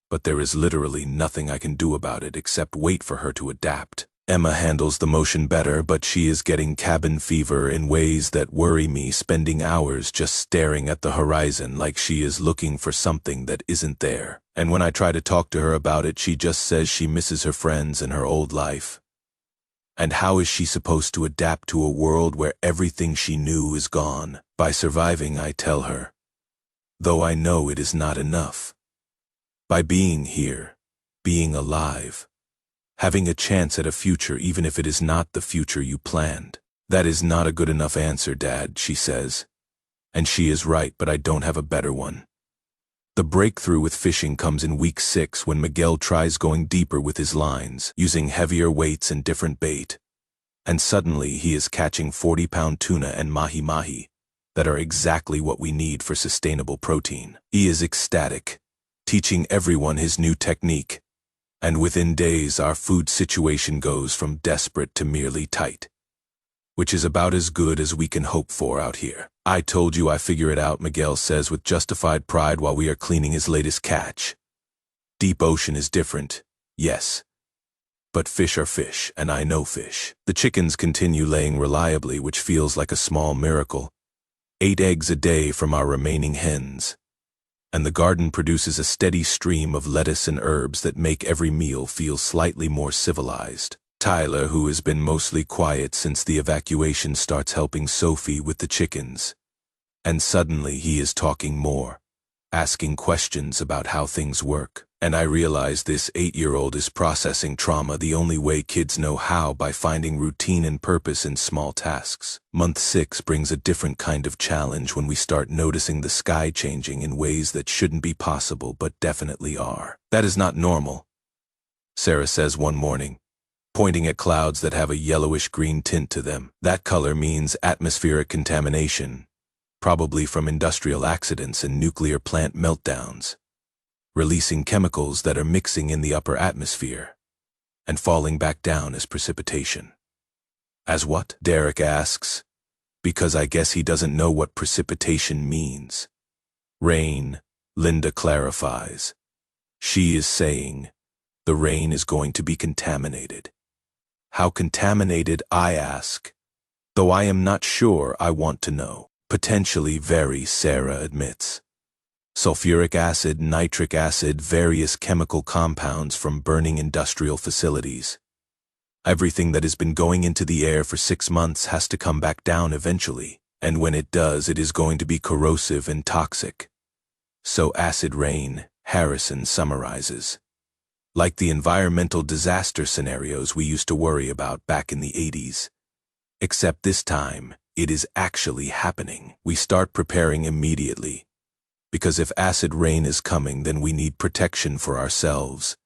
But there is literally nothing I can do about it except wait for her to adapt. Emma handles the motion better, but she is getting cabin fever in ways that worry me, spending hours just staring at the horizon like she is looking for something that isn't there. And when I try to talk to her about it, she just says she misses her friends and her old life. And how is she supposed to adapt to a world where everything she knew is gone? By surviving, I tell her, though I know it is not enough. By being here, being alive, having a chance at a future even if it is not the future you planned. That is not a good enough answer, Dad, she says. And she is right, but I don't have a better one. The breakthrough with fishing comes in week 6 when Miguel tries going deeper with his lines, using heavier weights and different bait. And suddenly he is catching 40-pound tuna and mahi-mahi, that are exactly what we need for sustainable protein. He is ecstatic, teaching everyone his new technique, and within days our food situation goes from desperate to merely tight, which is about as good as we can hope for out here. I told you I figure it out, Miguel says with justified pride while we are cleaning his latest catch. Deep ocean is different, yes. But fish are fish, and I know fish. The chickens continue laying reliably, which feels like a small miracle. 8 eggs a day from our remaining hens. And the garden produces a steady stream of lettuce and herbs that make every meal feel slightly more civilized. Tyler, who has been mostly quiet since the evacuation, starts helping Sophie with the chickens. And suddenly he is talking more, asking questions about how things work. And I realize this 8-year-old is processing trauma the only way kids know how, by finding routine and purpose in small tasks. Month 6 brings a different kind of challenge when we start noticing the sky changing in ways that shouldn't be possible but definitely are. That is not normal, Sarah says one morning, pointing at clouds that have a yellowish-green tint to them. That color means atmospheric contamination, probably from industrial accidents and nuclear plant meltdowns, releasing chemicals that are mixing in the upper atmosphere and falling back down as precipitation. As what? Derek asks, because I guess he doesn't know what precipitation means. Rain, Linda clarifies. She is saying the rain is going to be contaminated. How contaminated, I ask, though I am not sure I want to know. Potentially very, Sarah admits. Sulfuric acid, nitric acid, various chemical compounds from burning industrial facilities. Everything that has been going into the air for 6 months has to come back down eventually, and when it does, it is going to be corrosive and toxic. So acid rain, Harrison summarizes. Like the environmental disaster scenarios we used to worry about back in the 80s. Except this time, it is actually happening. We start preparing immediately, because if acid rain is coming, then we need protection for ourselves.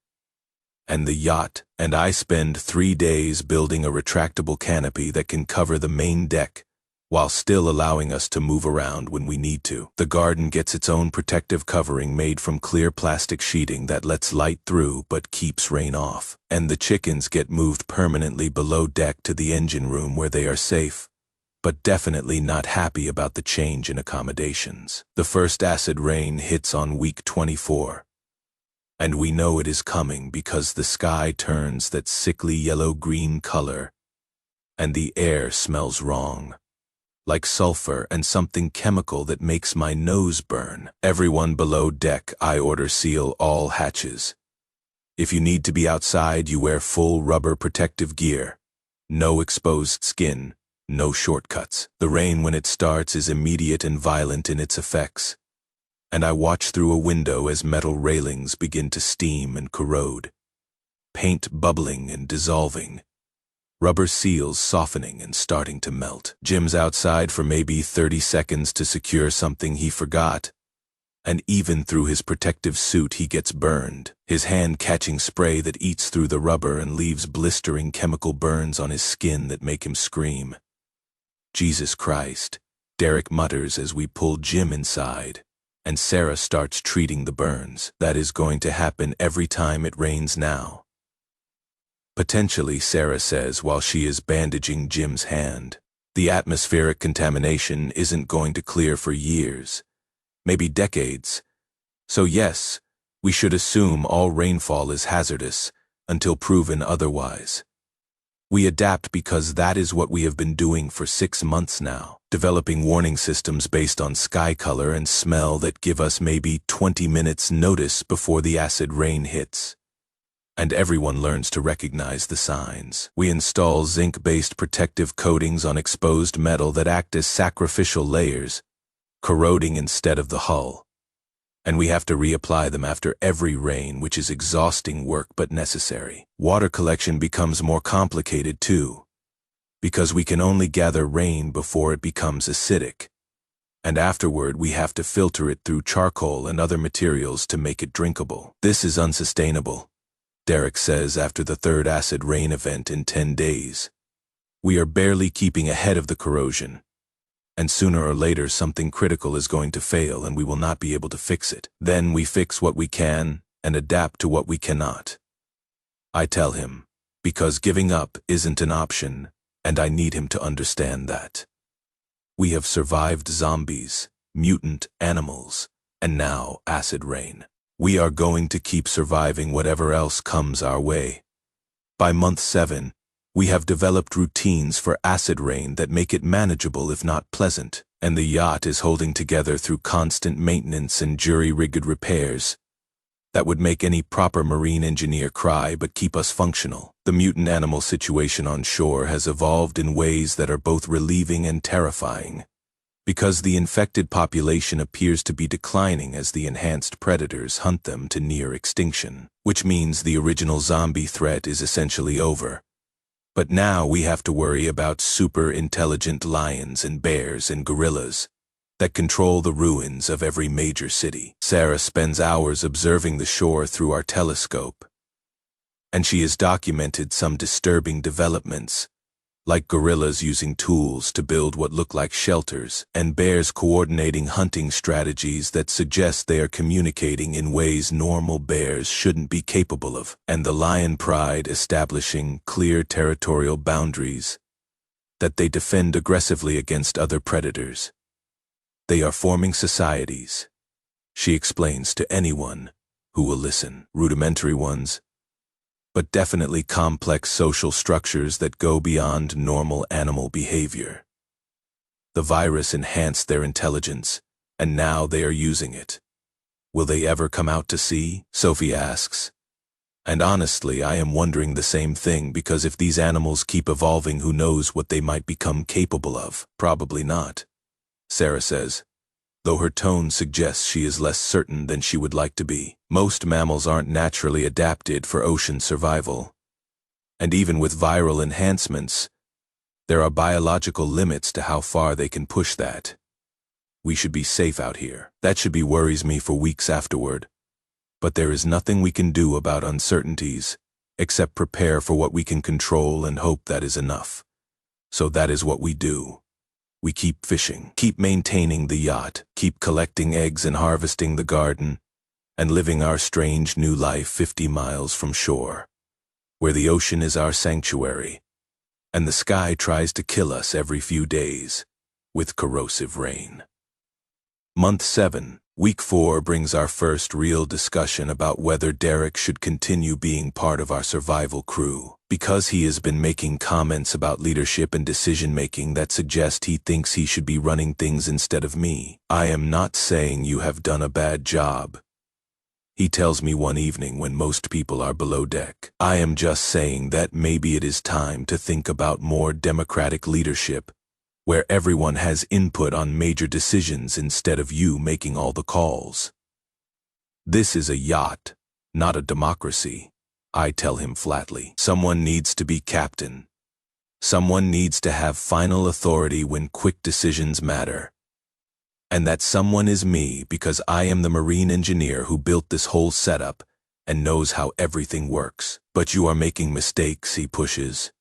And the yacht and I spend 3 days building a retractable canopy that can cover the main deck, while still allowing us to move around when we need to. The garden gets its own protective covering made from clear plastic sheeting that lets light through but keeps rain off. And the chickens get moved permanently below deck to the engine room where they are safe, but definitely not happy about the change in accommodations. The first acid rain hits on week 24. And we know it is coming because the sky turns that sickly yellow-green color, and the air smells wrong, like sulfur and something chemical that makes my nose burn. Everyone below deck, I order, seal all hatches. If you need to be outside, you wear full rubber protective gear. No exposed skin. No shortcuts. The rain, when it starts, is immediate and violent in its effects. And I watch through a window as metal railings begin to steam and corrode. Paint bubbling and dissolving. Rubber seals softening and starting to melt. Jim's outside for maybe 30 seconds to secure something he forgot. And even through his protective suit he gets burned, his hand catching spray that eats through the rubber and leaves blistering chemical burns on his skin that make him scream. Jesus Christ, Derek mutters as we pull Jim inside, and Sarah starts treating the burns. That is going to happen every time it rains now. Potentially, Sarah says while she is bandaging Jim's hand. The atmospheric contamination isn't going to clear for years, maybe decades. So yes, we should assume all rainfall is hazardous until proven otherwise. We adapt because that is what we have been doing for 6 months now, developing warning systems based on sky color and smell that give us maybe 20 minutes notice before the acid rain hits. And everyone learns to recognize the signs. We install zinc-based protective coatings on exposed metal that act as sacrificial layers, corroding instead of the hull. And we have to reapply them after every rain, which is exhausting work but necessary. Water collection becomes more complicated too, because we can only gather rain before it becomes acidic, and afterward we have to filter it through charcoal and other materials to make it drinkable. This is unsustainable, Derek says after the 3rd acid rain event in 10 days. We are barely keeping ahead of the corrosion. And sooner or later something critical is going to fail and we will not be able to fix it. Then we fix what we can and adapt to what we cannot. I tell him, because giving up isn't an option, and I need him to understand that. We have survived zombies, mutant animals, and now acid rain. We are going to keep surviving whatever else comes our way. By month 7, we have developed routines for acid rain that make it manageable if not pleasant, and the yacht is holding together through constant maintenance and jury-rigged repairs that would make any proper marine engineer cry but keep us functional. The mutant animal situation on shore has evolved in ways that are both relieving and terrifying, because the infected population appears to be declining as the enhanced predators hunt them to near extinction, which means the original zombie threat is essentially over. But now we have to worry about super-intelligent lions and bears and gorillas that control the ruins of every major city. Sarah spends hours observing the shore through our telescope, and she has documented some disturbing developments, like gorillas using tools to build what look like shelters, and bears coordinating hunting strategies that suggest they are communicating in ways normal bears shouldn't be capable of, and the lion pride establishing clear territorial boundaries that they defend aggressively against other predators. They are forming societies, she explains to anyone who will listen. Rudimentary ones, but definitely complex social structures that go beyond normal animal behavior. The virus enhanced their intelligence, and now they are using it. Will they ever come out to sea? Sophie asks. And honestly, I am wondering the same thing, because if these animals keep evolving, who knows what they might become capable of? Probably not, Sarah says, though her tone suggests she is less certain than she would like to be. Most mammals aren't naturally adapted for ocean survival. And even with viral enhancements, there are biological limits to how far they can push that. We should be safe out here. That should be worries me for weeks afterward. But there is nothing we can do about uncertainties, except prepare for what we can control and hope that is enough. So that is what we do. We keep fishing, keep maintaining the yacht, keep collecting eggs and harvesting the garden, and living our strange new life 50 miles from shore, where the ocean is our sanctuary, and the sky tries to kill us every few days with corrosive rain. Month 7, week 4 brings our first real discussion about whether Derek should continue being part of our survival crew, because he has been making comments about leadership and decision-making that suggest he thinks he should be running things instead of me. I am not saying you have done a bad job, he tells me one evening when most people are below deck. I am just saying that maybe it is time to think about more democratic leadership, where everyone has input on major decisions instead of you making all the calls. This is a yacht, not a democracy, I tell him flatly. Someone needs to be captain. Someone needs to have final authority when quick decisions matter. And that someone is me, because I am the marine engineer who built this whole setup and knows how everything works. But you are making mistakes, he pushes.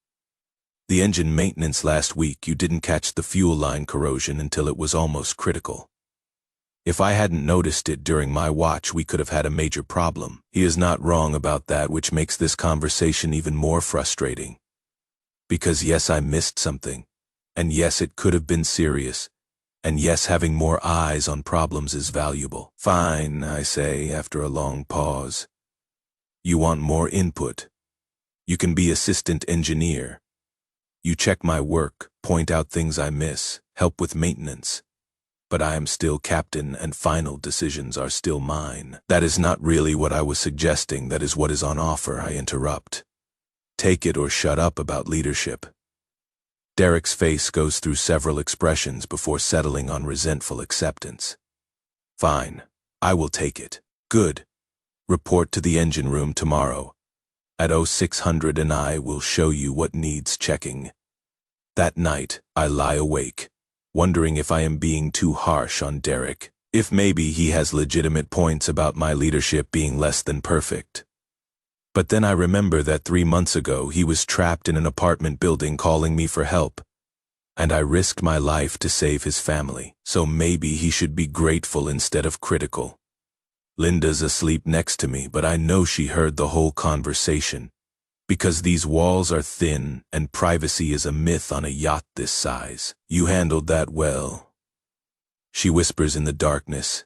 The engine maintenance last week, you didn't catch the fuel line corrosion until it was almost critical. If I hadn't noticed it during my watch, we could have had a major problem. He is not wrong about that, which makes this conversation even more frustrating. Because yes, I missed something. And yes, it could have been serious. And yes, having more eyes on problems is valuable. Fine, I say after a long pause. You want more input. You can be assistant engineer. You check my work, point out things I miss, help with maintenance. But I am still captain and final decisions are still mine. That is not really what I was suggesting. That is what is on offer, I interrupt. Take it or shut up about leadership. Derek's face goes through several expressions before settling on resentful acceptance. Fine, I will take it. Good. Report to the engine room tomorrow at 0600 and I will show you what needs checking. That night, I lie awake, wondering if I am being too harsh on Derek, if maybe he has legitimate points about my leadership being less than perfect. But then I remember that 3 months ago he was trapped in an apartment building calling me for help, And I risked my life to save his family, so maybe he should be grateful instead of critical. Linda's asleep next to me, but I know she heard the whole conversation, because these walls are thin and privacy is a myth on a yacht this size. You handled that well, she whispers in the darkness.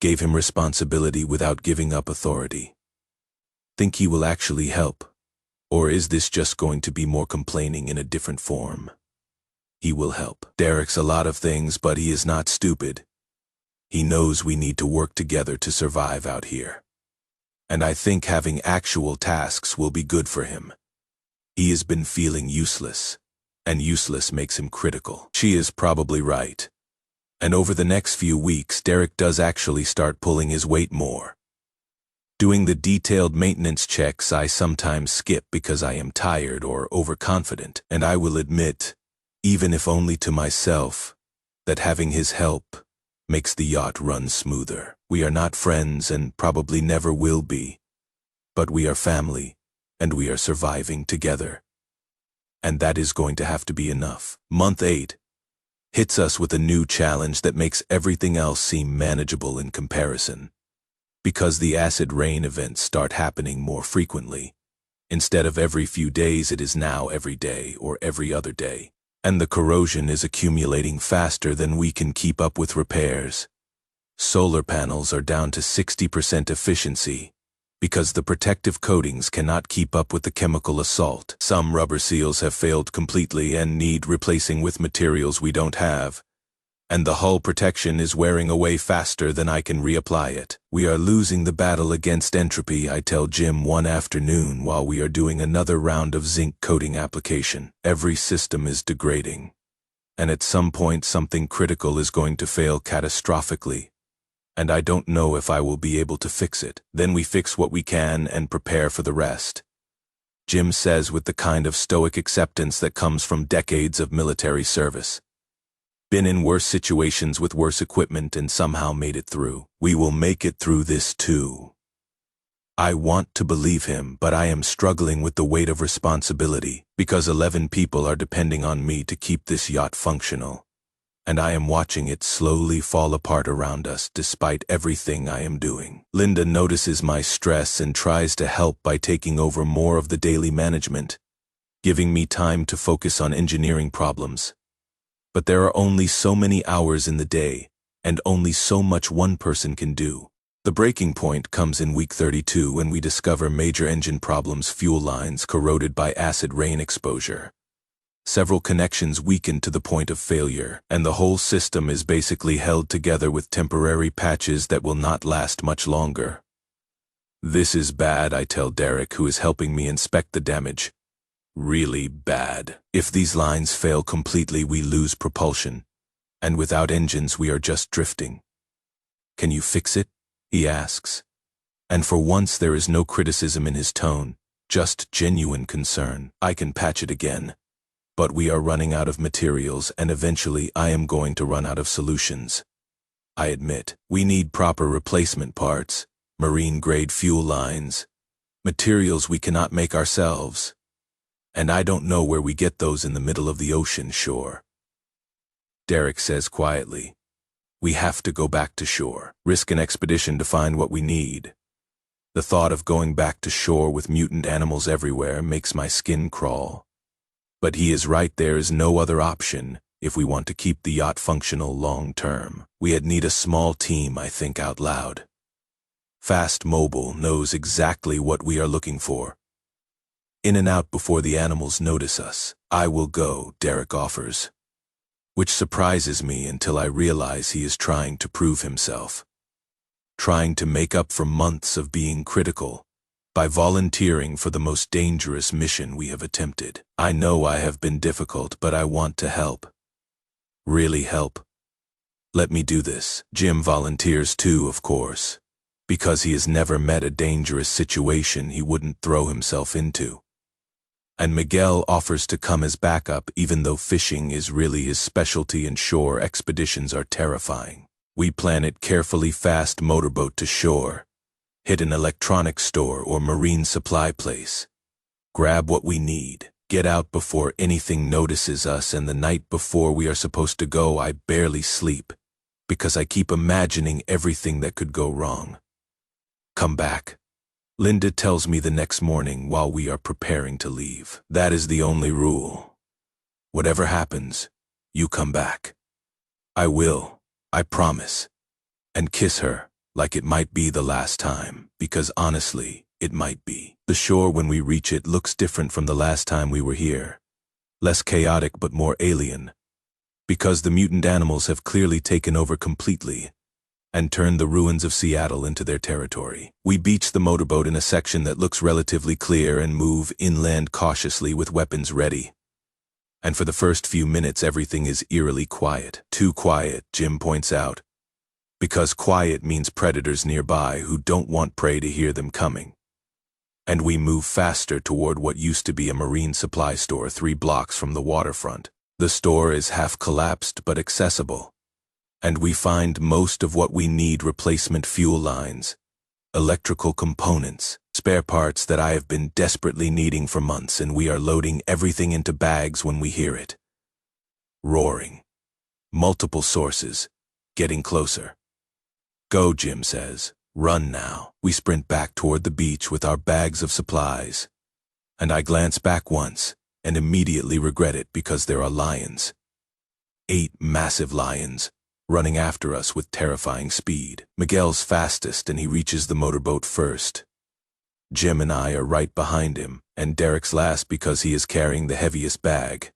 Gave him responsibility without giving up authority. Think he will actually help? Or is this just going to be more complaining in a different form? He will help. Derek's a lot of things, but he is not stupid. He knows we need to work together to survive out here. And I think having actual tasks will be good for him. He has been feeling useless, and useless makes him critical. She is probably right. And over the next few weeks, Derek does actually start pulling his weight more. Doing the detailed maintenance checks I sometimes skip because I am tired or overconfident, and I will admit, even if only to myself, that having his help makes the yacht run smoother. We are not friends and probably never will be, but we are family, and we are surviving together. And that is going to have to be enough. Month 8 hits us with a new challenge that makes everything else seem manageable in comparison. Because the acid rain events start happening more frequently. Instead of every few days, it is now every day or every other day. And the corrosion is accumulating faster than we can keep up with repairs. Solar panels are down to 60% efficiency because the protective coatings cannot keep up with the chemical assault. Some rubber seals have failed completely and need replacing with materials we don't have. And the hull protection is wearing away faster than I can reapply it. We are losing the battle against entropy, I tell Jim one afternoon while we are doing another round of zinc coating application. Every system is degrading. And at some point something critical is going to fail catastrophically. And I don't know if I will be able to fix it. Then we fix what we can and prepare for the rest. Jim says with the kind of stoic acceptance that comes from decades of military service. Been in worse situations with worse equipment and somehow made it through. We will make it through this too. I want to believe him, but I am struggling with the weight of responsibility because 11 people are depending on me to keep this yacht functional. And I am watching it slowly fall apart around us despite everything I am doing. Linda notices my stress and tries to help by taking over more of the daily management, giving me time to focus on engineering problems. But there are only so many hours in the day, and only so much one person can do. The breaking point comes in week 32 when we discover major engine problems, fuel lines corroded by acid rain exposure. Several connections weakened to the point of failure, and the whole system is basically held together with temporary patches that will not last much longer. This is bad, I tell Derek, who is helping me inspect the damage. Really bad. If these lines fail completely, we lose propulsion, and without engines we are just drifting. Can you fix it? He asks. And for once there is no criticism in his tone, just genuine concern. I can patch it again. But we are running out of materials, and eventually I am going to run out of solutions. I admit, we need proper replacement parts, marine-grade fuel lines, materials we cannot make ourselves. And I don't know where we get those in the middle of the ocean shore. Derek says quietly, we have to go back to shore, risk an expedition to find what we need. The thought of going back to shore with mutant animals everywhere makes my skin crawl. But he is right, there is no other option if we want to keep the yacht functional long term. We'd need a small team, I think out loud. Fast Mobile knows exactly what we are looking for. In and out before the animals notice us. I will go, Derek offers. Which surprises me until I realize he is trying to prove himself. Trying to make up for months of being critical by volunteering for the most dangerous mission we have attempted. I know I have been difficult, but I want to help. Really help. Let me do this. Jim volunteers too, of course, because he has never met a dangerous situation he wouldn't throw himself into. And Miguel offers to come as backup even though fishing is really his specialty and shore expeditions are terrifying. We plan it carefully. Fast motorboat to shore. Hit an electronics store or marine supply place. Grab what we need. Get out before anything notices us, and the night before we are supposed to go, I barely sleep, because I keep imagining everything that could go wrong. Come back. Linda tells me the next morning while we are preparing to leave. That is the only rule. Whatever happens, you come back. I will, I promise. And kiss her, like it might be the last time, because honestly, it might be. The shore when we reach it looks different from the last time we were here. Less chaotic but more alien. Because the mutant animals have clearly taken over completely and turned the ruins of Seattle into their territory. We beach the motorboat in a section that looks relatively clear and move inland cautiously with weapons ready. And for the first few minutes everything is eerily quiet. Too quiet, Jim points out. Because quiet means predators nearby who don't want prey to hear them coming. And we move faster toward what used to be a marine supply store 3 blocks from the waterfront. The store is half collapsed but accessible. And we find most of what we need: replacement fuel lines, electrical components, spare parts that I have been desperately needing for months, and we are loading everything into bags when we hear it. Roaring. Multiple sources. Getting closer. Go, Jim says. Run now. We sprint back toward the beach with our bags of supplies. And I glance back once, and immediately regret it because there are lions. 8 massive lions, running after us with terrifying speed. Miguel's fastest and he reaches the motorboat first. Jim and I are right behind him, and Derek's last because he is carrying the heaviest bag.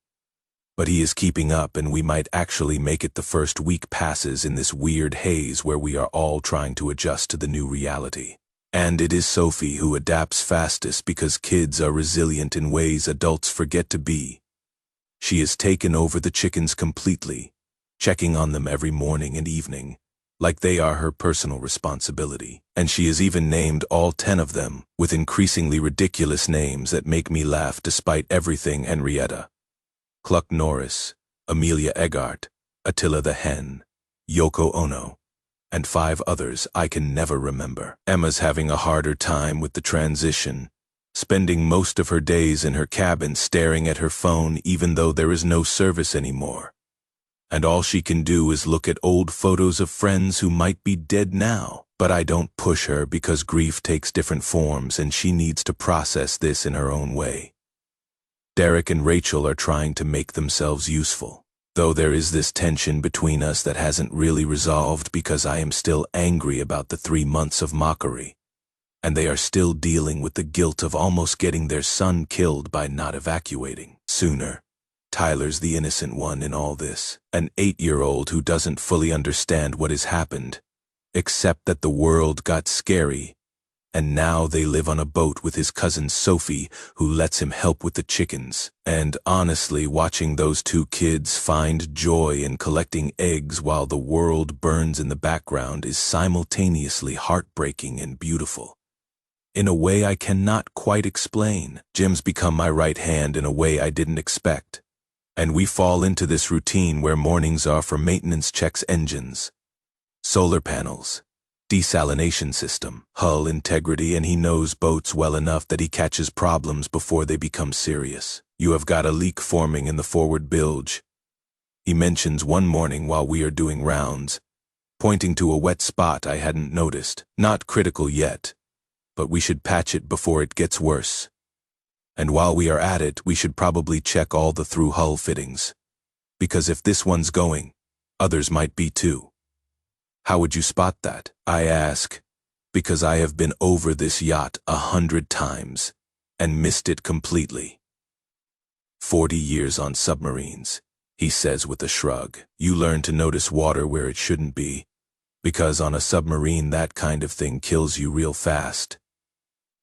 But he is keeping up, and we might actually make it. The first week passes in this weird haze where we are all trying to adjust to the new reality. And it is Sophie who adapts fastest because kids are resilient in ways adults forget to be. She has taken over the chickens completely, checking on them every morning and evening, like they are her personal responsibility. And she has even named all 10 of them, with increasingly ridiculous names that make me laugh despite everything: Henrietta, Cluck Norris, Amelia Eggart, Attila the Hen, Yoko Ono, and 5 others I can never remember. Emma's having a harder time with the transition, spending most of her days in her cabin staring at her phone even though there is no service anymore. And all she can do is look at old photos of friends who might be dead now. But I don't push her because grief takes different forms and she needs to process this in her own way. Derek and Rachel are trying to make themselves useful, though there is this tension between us that hasn't really resolved because I am still angry about the 3 months of mockery, and they are still dealing with the guilt of almost getting their son killed by not evacuating sooner. Tyler's the innocent one in all this, an 8-year-old who doesn't fully understand what has happened, except that the world got scary, and now they live on a boat with his cousin Sophie, who lets him help with the chickens. And honestly, watching those 2 kids find joy in collecting eggs while the world burns in the background is simultaneously heartbreaking and beautiful. In a way I cannot quite explain. Jim's become my right hand in a way I didn't expect. And we fall into this routine where mornings are for maintenance checks: engines, solar panels, desalination system, hull integrity, and he knows boats well enough that he catches problems before they become serious. You have got a leak forming in the forward bilge, he mentions one morning while we are doing rounds, pointing to a wet spot I hadn't noticed. Not critical yet, but we should patch it before it gets worse. And while we are at it, we should probably check all the through hull fittings, because if this one's going, others might be too. How would you spot that? I ask, because I have been over this yacht 100 times and missed it completely. 40 years on submarines, he says with a shrug. You learn to notice water where it shouldn't be, because on a submarine that kind of thing kills you real fast.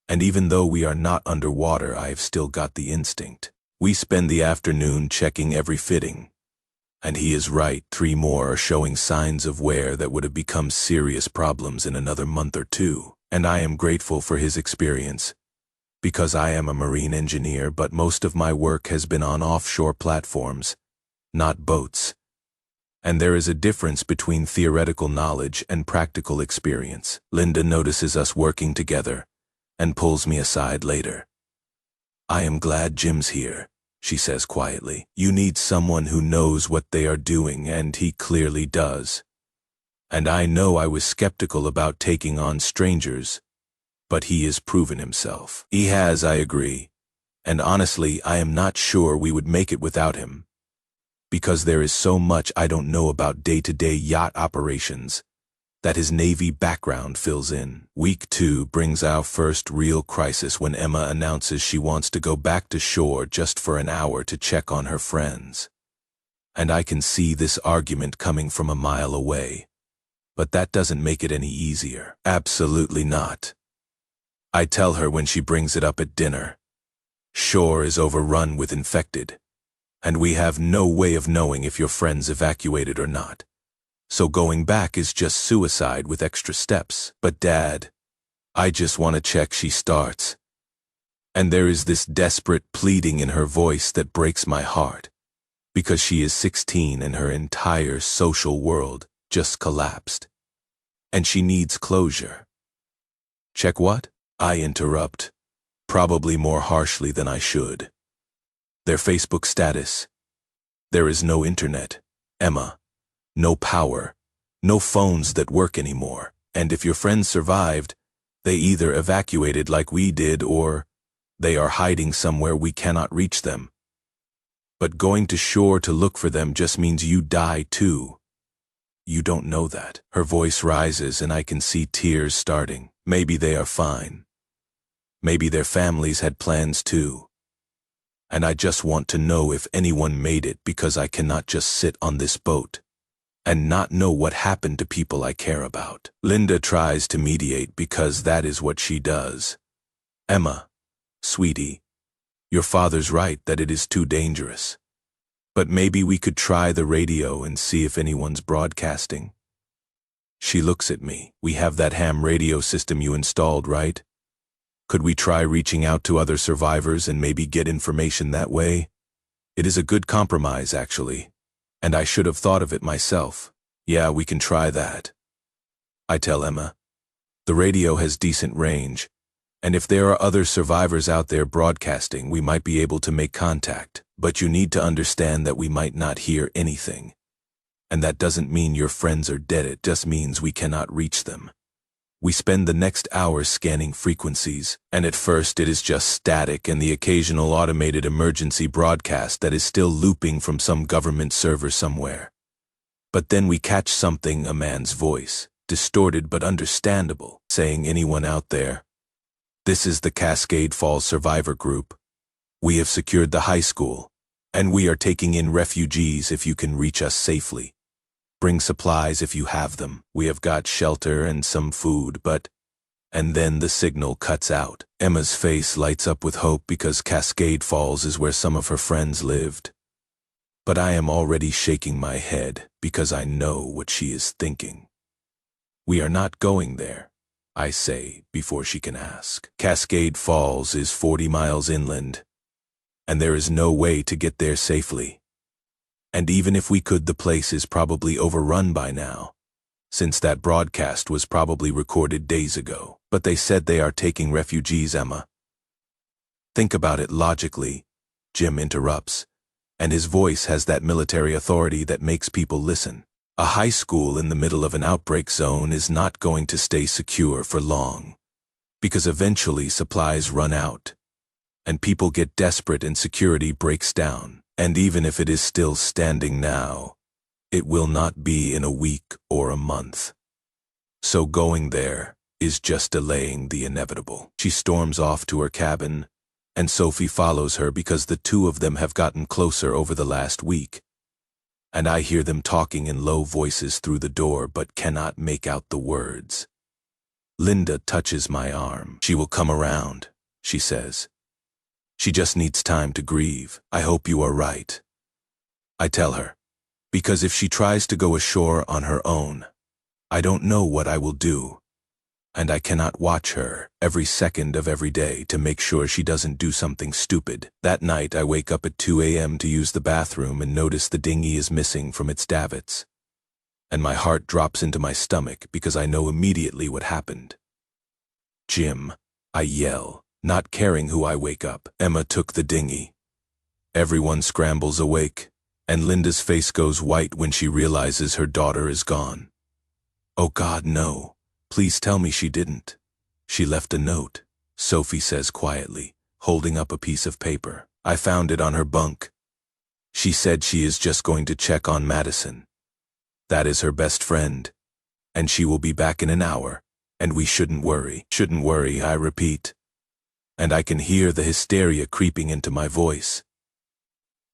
And even though we are not underwater, I've still got the instinct. We spend the afternoon checking every fitting. And he is right, 3 more are showing signs of wear that would have become serious problems in another month or 2. And I am grateful for his experience, because I am a marine engineer, but most of my work has been on offshore platforms, not boats. And there is a difference between theoretical knowledge and practical experience. Linda notices us working together and pulls me aside later. I am glad Jim's here. she says quietly. You need someone who knows what they are doing, and he clearly does. And I know I was skeptical about taking on strangers, but he has proven himself. He has, I agree. And honestly, I am not sure we would make it without him. Because there is so much I don't know about day-to-day yacht operations that his Navy background fills in. Week 2 brings our first real crisis when Emma announces she wants to go back to shore just for an hour to check on her friends. And I can see this argument coming from a mile away. But that doesn't make it any easier. Absolutely not. I tell her when she brings it up at dinner. Shore is overrun with infected, and we have no way of knowing if your friend's evacuated or not. So going back is just suicide with extra steps. But Dad, I just want to check, she starts. And there is this desperate pleading in her voice that breaks my heart, because she is 16 and her entire social world just collapsed. And she needs closure. Check what? I interrupt, probably more harshly than I should. Their Facebook status. There is no internet, Emma. No power. No phones that work anymore. And if your friends survived, they either evacuated like we did or they are hiding somewhere we cannot reach them. But going to shore to look for them just means you die too. You don't know that. Her voice rises and I can see tears starting. Maybe they are fine. Maybe their families had plans too. And I just want to know if anyone made it, because I cannot just sit on this boat and not know what happened to people I care about. Linda tries to mediate because that is what she does. Emma, sweetie, your father's right that it is too dangerous. But maybe we could try the radio and see if anyone's broadcasting. She looks at me. We have that ham radio system you installed, right? Could we try reaching out to other survivors and maybe get information that way? It is a good compromise, actually. And I should have thought of it myself. Yeah, we can try that. I tell Emma. The radio has decent range, and if there are other survivors out there broadcasting, we might be able to make contact. But you need to understand that we might not hear anything. And that doesn't mean your friends are dead, it just means we cannot reach them. We spend the next hour scanning frequencies, and at first it is just static and the occasional automated emergency broadcast that is still looping from some government server somewhere. But then we catch something, a man's voice, distorted but understandable, saying, "Anyone out there? This is the Cascade Falls Survivor Group. We have secured the high school, and we are taking in refugees if you can reach us safely. Bring supplies if you have them. We have got shelter and some food, but..." And then the signal cuts out. Emma's face lights up with hope because Cascade Falls is where some of her friends lived. But I am already shaking my head because I know what she is thinking. We are not going there, I say before she can ask. Cascade Falls is 40 miles inland, and there is no way to get there safely. And even if we could, the place is probably overrun by now, since that broadcast was probably recorded days ago. But they said they are taking refugees, Emma. Think about it logically, Jim interrupts, and his voice has that military authority that makes people listen. A high school in the middle of an outbreak zone is not going to stay secure for long, because eventually supplies run out, and people get desperate and security breaks down. And even if it is still standing now, it will not be in a week or a month. So going there is just delaying the inevitable. She storms off to her cabin, and Sophie follows her because the two of them have gotten closer over the last week. And I hear them talking in low voices through the door but cannot make out the words. Linda touches my arm. She will come around, she says. She just needs time to grieve. I hope you are right, I tell her, because if she tries to go ashore on her own, I don't know what I will do, and I cannot watch her every second of every day to make sure she doesn't do something stupid. That night I wake up at 2 a.m. to use the bathroom and notice the dinghy is missing from its davits, and my heart drops into my stomach because I know immediately what happened. "Jim," I yell, not caring who I wake up. "Emma took the dinghy. Everyone scrambles awake, and Linda's face goes white when she realizes her daughter is gone. "Oh God, no. Please tell me she didn't." "She left a note," Sophie says quietly, holding up a piece of paper. "I found it on her bunk. She said she is just going to check on Madison. That is her best friend, and she will be back in an hour, and we shouldn't worry." "Shouldn't worry," I repeat, and I can hear the hysteria creeping into my voice.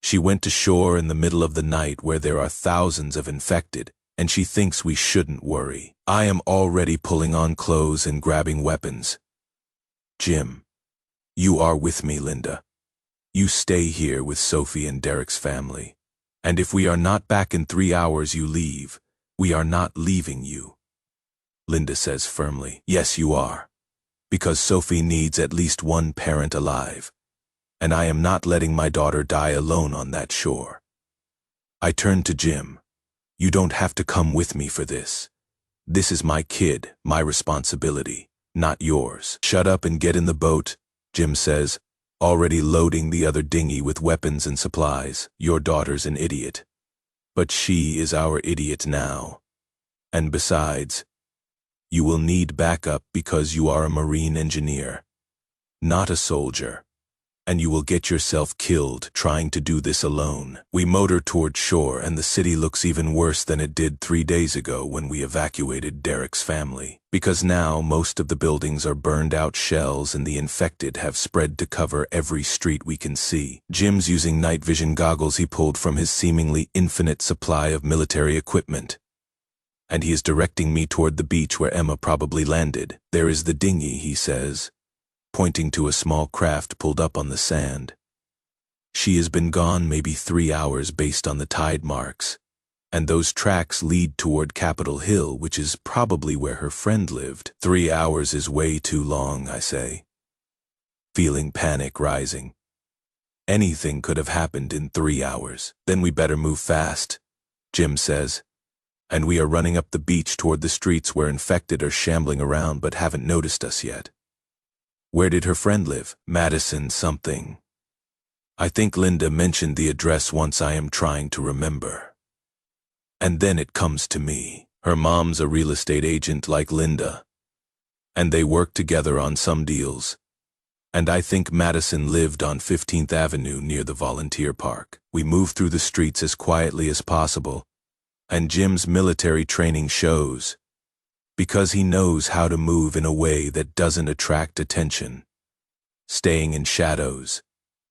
She went to shore in the middle of the night where there are thousands of infected, and she thinks we shouldn't worry. I am already pulling on clothes and grabbing weapons. "Jim, you are with me, Linda. You stay here with Sophie and Derek's family. And if we are not back in 3 hours, you leave. We are not leaving you." Linda says firmly, "Yes, you are. Because Sophie needs at least one parent alive. And I am not letting my daughter die alone on that shore." I turn to Jim. "You don't have to come with me for this. This is my kid, my responsibility, not yours." "Shut up and get in the boat," Jim says, already loading the other dinghy with weapons and supplies. "Your daughter's an idiot. But she is our idiot now. And besides, you will need backup because you are a marine engineer, not a soldier. And you will get yourself killed trying to do this alone." We motor toward shore, and the city looks even worse than it did 3 days ago when we evacuated Derek's family. Because now most of the buildings are burned out shells and the infected have spread to cover every street we can see. Jim's using night vision goggles he pulled from his seemingly infinite supply of military equipment. And he is directing me toward the beach where Emma probably landed. "There is the dinghy," he says, pointing to a small craft pulled up on the sand. "She has been gone maybe 3 hours based on the tide marks, and those tracks lead toward Capitol Hill, which is probably where her friend lived." 3 hours is way too long, I say, feeling panic rising. Anything could have happened in 3 hours. "Then we better move fast," Jim says, and we are running up the beach toward the streets where infected are shambling around but haven't noticed us yet. "Where did her friend live?" "Madison something. I think Linda mentioned the address once. I am trying to remember." And then it comes to me. Her mom's a real estate agent like Linda, and they work together on some deals. And I think Madison lived on 15th Avenue near the volunteer park. We move through the streets as quietly as possible, and Jim's military training shows, because he knows how to move in a way that doesn't attract attention, staying in shadows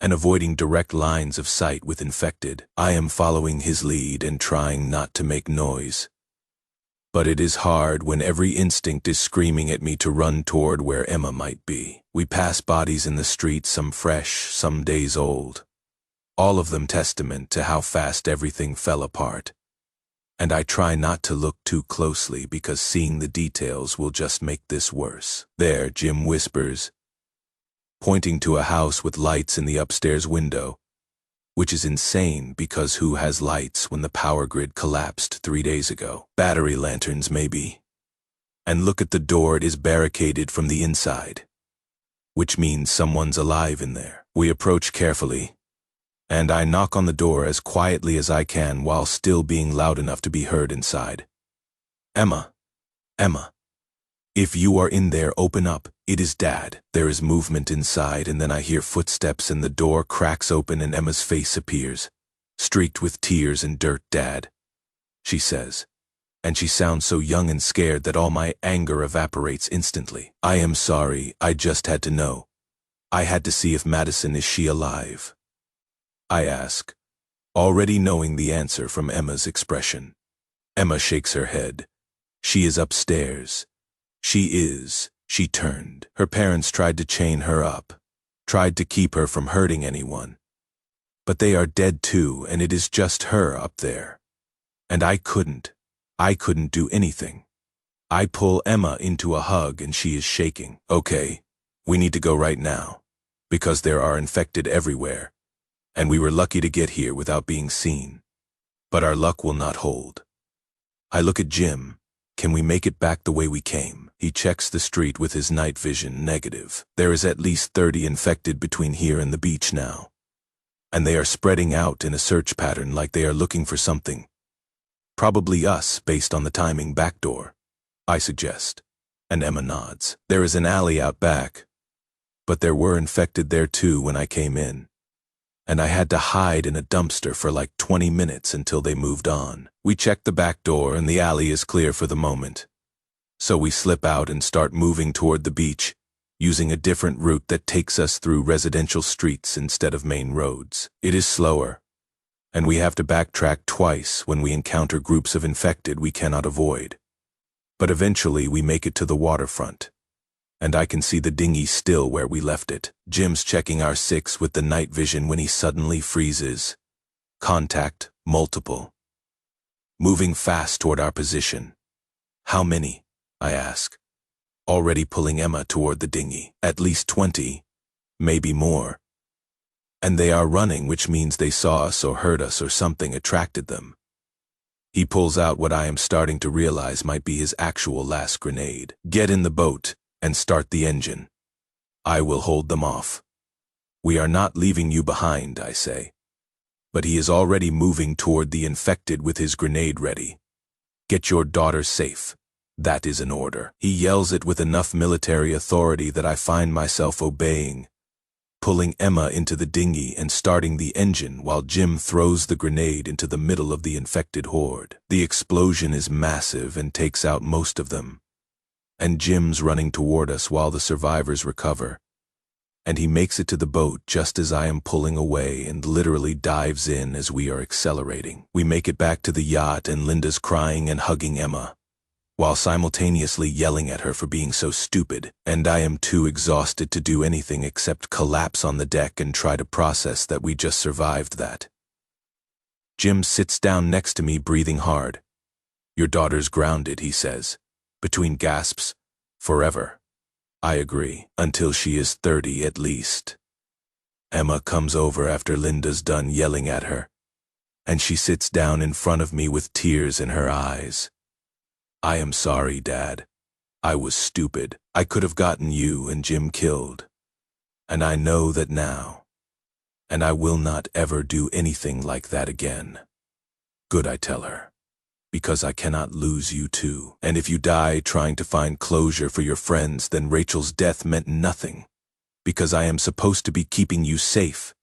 and avoiding direct lines of sight with infected. I am following his lead and trying not to make noise. But it is hard when every instinct is screaming at me to run toward where Emma might be. We pass bodies in the street, some fresh, some days old, all of them testament to how fast everything fell apart. And I try not to look too closely because seeing the details will just make this worse. "There," Jim whispers, pointing to a house with lights in the upstairs window, which is insane because who has lights when the power grid collapsed 3 days ago? Battery lanterns, maybe. And look at the door, it is barricaded from the inside, which means someone's alive in there. We approach carefully, and I knock on the door as quietly as I can while still being loud enough to be heard inside. "Emma, Emma, if you are in there, open up. It is Dad." There is movement inside, and then I hear footsteps and the door cracks open and Emma's face appears, streaked with tears and dirt. "Dad," she says, and she sounds so young and scared that all my anger evaporates instantly. "I am sorry, I just had to know. I had to see if Madison, is she alive?" I ask, already knowing the answer from Emma's expression. Emma shakes her head. "She is upstairs. She turned. Her parents tried to chain her up, tried to keep her from hurting anyone. But they are dead too, and it is just her up there. And I couldn't do anything." I pull Emma into a hug and she is shaking. "Okay, we need to go right now, because there are infected everywhere. And we were lucky to get here without being seen. But our luck will not hold." I look at Jim. "Can we make it back the way we came?" He checks the street with his night vision. "Negative. There is at least 30 infected between here and the beach now. and they are spreading out in a search pattern like they are looking for something. Probably us, based on the timing. Back door, I suggest, and Emma nods. There is an alley out back, but there were infected there too when I came in, and I had to hide in a dumpster for like 20 minutes until they moved on. We checked the back door and the alley is clear for the moment. So we slip out and start moving toward the beach, using a different route that takes us through residential streets instead of main roads. It is slower, and we have to backtrack twice when we encounter groups of infected we cannot avoid. But eventually we make it to the waterfront, and I can see the dinghy still where we left it. Jim's checking our 6 with the night vision when he suddenly freezes. Contact, multiple. Moving fast toward our position. How many? I ask, already pulling Emma toward the dinghy. At least 20, maybe more. And they are running, which means they saw us or heard us or something attracted them. He pulls out what I am starting to realize might be his actual last grenade. Get in the boat and start the engine. I will hold them off. We are not leaving you behind, I say. But he is already moving toward the infected with his grenade ready. Get your daughter safe. That is an order. He yells it with enough military authority that I find myself obeying, pulling Emma into the dinghy and starting the engine while Jim throws the grenade into the middle of the infected horde. The explosion is massive and takes out most of them, and Jim's running toward us while the survivors recover, and he makes it to the boat just as I am pulling away and literally dives in as we are accelerating. We make it back to the yacht and Linda's crying and hugging Emma, while simultaneously yelling at her for being so stupid, and I am too exhausted to do anything except collapse on the deck and try to process that we just survived that. Jim sits down next to me, breathing hard. Your daughter's grounded, he says, between gasps. Forever. I agree, until she is 30 at least. Emma comes over after Linda's done yelling at her, and she sits down in front of me with tears in her eyes. I am sorry, Dad. I was stupid. I could have gotten you and Jim killed. And I know that now. And I will not ever do anything like that again. Good, I tell her. Because I cannot lose you too. And if you die trying to find closure for your friends, then Rachel's death meant nothing. Because I am supposed to be keeping you safe.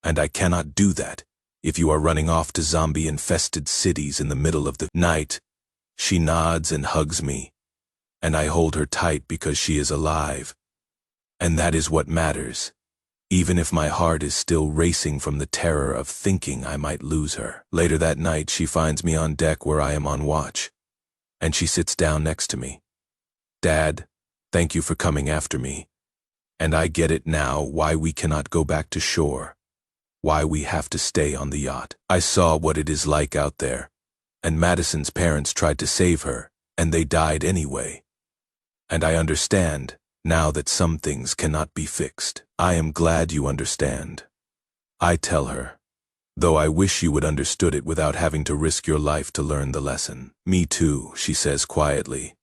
And I cannot do that if you are running off to zombie-infested cities in the middle of the night. She nods and hugs me, and I hold her tight because she is alive. And that is what matters, even if my heart is still racing from the terror of thinking I might lose her. Later that night, she finds me on deck where I am on watch, and she sits down next to me. Dad, thank you for coming after me. And I get it now why we cannot go back to shore, why we have to stay on the yacht. I saw what it is like out there. And Madison's parents tried to save her, and they died anyway. And I understand, now that some things cannot be fixed. I am glad you understand. I tell her, though I wish you would understood it without having to risk your life to learn the lesson. Me too, she says quietly,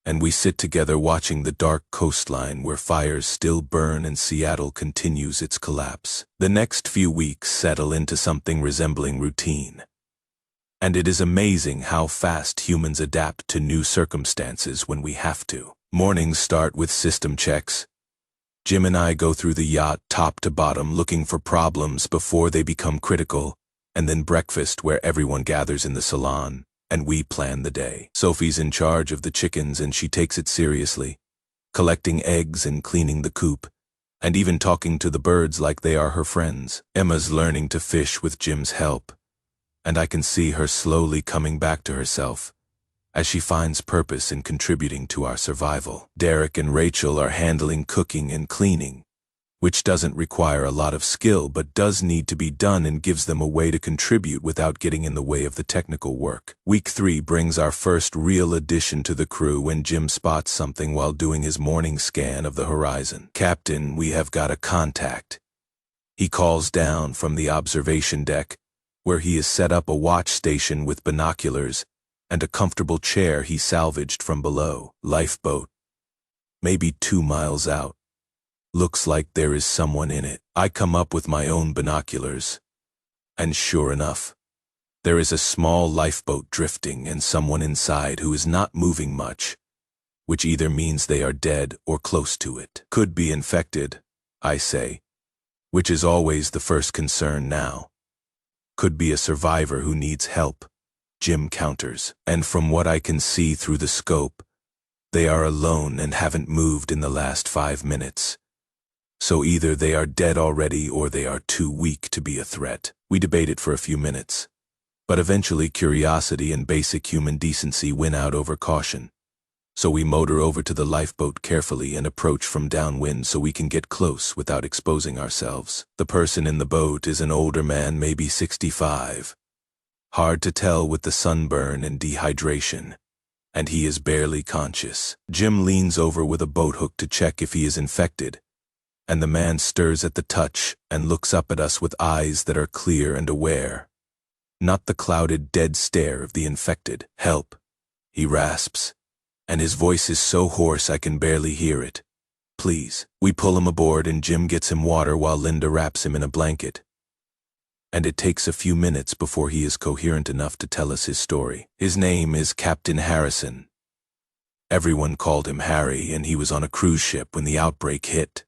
and we sit together watching the dark coastline where fires still burn and Seattle continues its collapse. The next few weeks settle into something resembling routine. And it is amazing how fast humans adapt to new circumstances when we have to. Mornings start with system checks. Jim and I go through the yacht top to bottom looking for problems before they become critical, and then breakfast where everyone gathers in the salon, and we plan the day. Sophie's in charge of the chickens and she takes it seriously, collecting eggs and cleaning the coop, and even talking to the birds like they are her friends. Emma's learning to fish with Jim's help, and I can see her slowly coming back to herself as she finds purpose in contributing to our survival. Derek and Rachel are handling cooking and cleaning, which doesn't require a lot of skill but does need to be done and gives them a way to contribute without getting in the way of the technical work. Week 3 brings our first real addition to the crew when Jim spots something while doing his morning scan of the horizon. Captain, we have got a contact. He calls down from the observation deck, where he has set up a watch station with binoculars and a comfortable chair he salvaged from below. Lifeboat. Maybe 2 miles out. Looks like there is someone in it. I come up with my own binoculars. And sure enough, there is a small lifeboat drifting and someone inside who is not moving much, which either means they are dead or close to it. Could be infected, I say, which is always the first concern now. Could be a survivor who needs help, Jim counters. And from what I can see through the scope, they are alone and haven't moved in the last 5 minutes. So either they are dead already or they are too weak to be a threat. We debate it for a few minutes, but eventually curiosity and basic human decency win out over caution. So we motor over to the lifeboat carefully and approach from downwind so we can get close without exposing ourselves. The person in the boat is an older man, maybe 65. Hard to tell with the sunburn and dehydration, and he is barely conscious. Jim leans over with a boat hook to check if he is infected, and the man stirs at the touch and looks up at us with eyes that are clear and aware. Not the clouded, dead stare of the infected. Help, he rasps, and his voice is so hoarse I can barely hear it. Please. We pull him aboard and Jim gets him water while Linda wraps him in a blanket. And it takes a few minutes before he is coherent enough to tell us his story. His name is Captain Harrison. Everyone called him Harry, and he was on a cruise ship when the outbreak hit.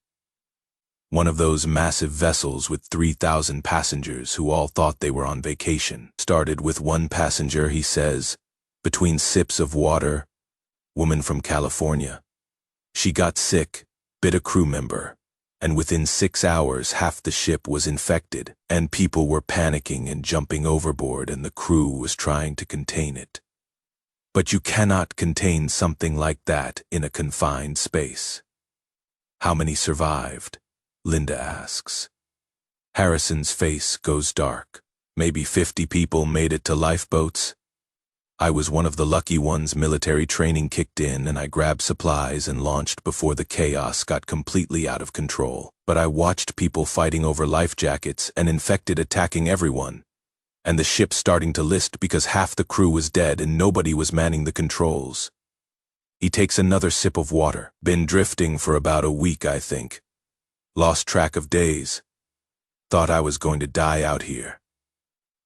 One of those massive vessels with 3,000 passengers who all thought they were on vacation. Started with one passenger, he says, between sips of water, woman from California. She got sick, bit a crew member, and within 6 hours half the ship was infected, and people were panicking and jumping overboard, and the crew was trying to contain it. But you cannot contain something like that in a confined space. How many survived? Linda asks. Harrison's face goes dark. Maybe 50 people made it to lifeboats. I was one of the lucky ones. Military training kicked in and I grabbed supplies and launched before the chaos got completely out of control. But I watched people fighting over life jackets and infected attacking everyone, and the ship starting to list because half the crew was dead and nobody was manning the controls. He takes another sip of water. Been drifting for about a week, I think. Lost track of days. Thought I was going to die out here.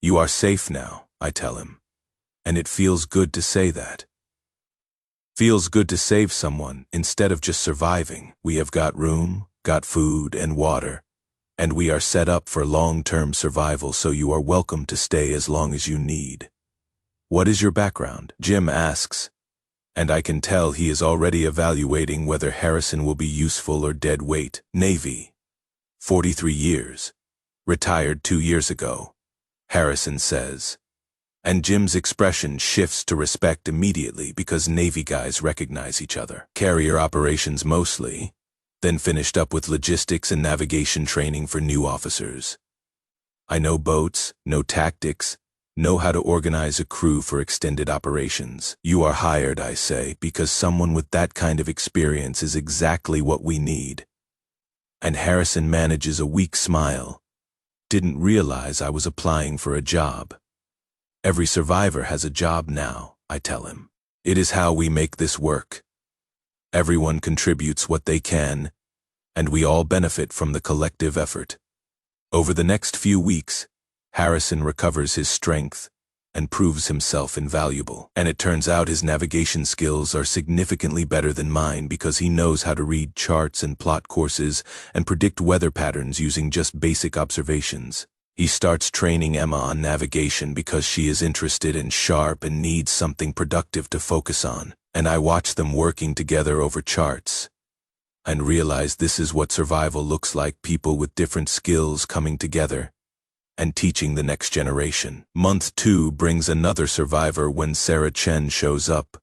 You are safe now, I tell him. And it feels good to say that. Feels good to save someone instead of just surviving. We have got room, got food and water, and we are set up for long-term survival, so you are welcome to stay as long as you need. What is your background? Jim asks, and I can tell he is already evaluating whether Harrison will be useful or dead weight. Navy. 43 years. Retired 2 years ago, Harrison says. And Jim's expression shifts to respect immediately because Navy guys recognize each other. Carrier operations mostly, then finished up with logistics and navigation training for new officers. I know boats, know tactics, know how to organize a crew for extended operations. You are hired, I say, because someone with that kind of experience is exactly what we need. And Harrison manages a weak smile. Didn't realize I was applying for a job. Every survivor has a job now, I tell him. It is how we make this work. Everyone contributes what they can, and we all benefit from the collective effort. Over the next few weeks, Harrison recovers his strength and proves himself invaluable. And it turns out his navigation skills are significantly better than mine because he knows how to read charts and plot courses and predict weather patterns using just basic observations. He starts training Emma on navigation because she is interested and sharp and needs something productive to focus on. And I watch them working together over charts and realize this is what survival looks like, people with different skills coming together and teaching the next generation. Month 2 brings another survivor when Sarah Chen shows up,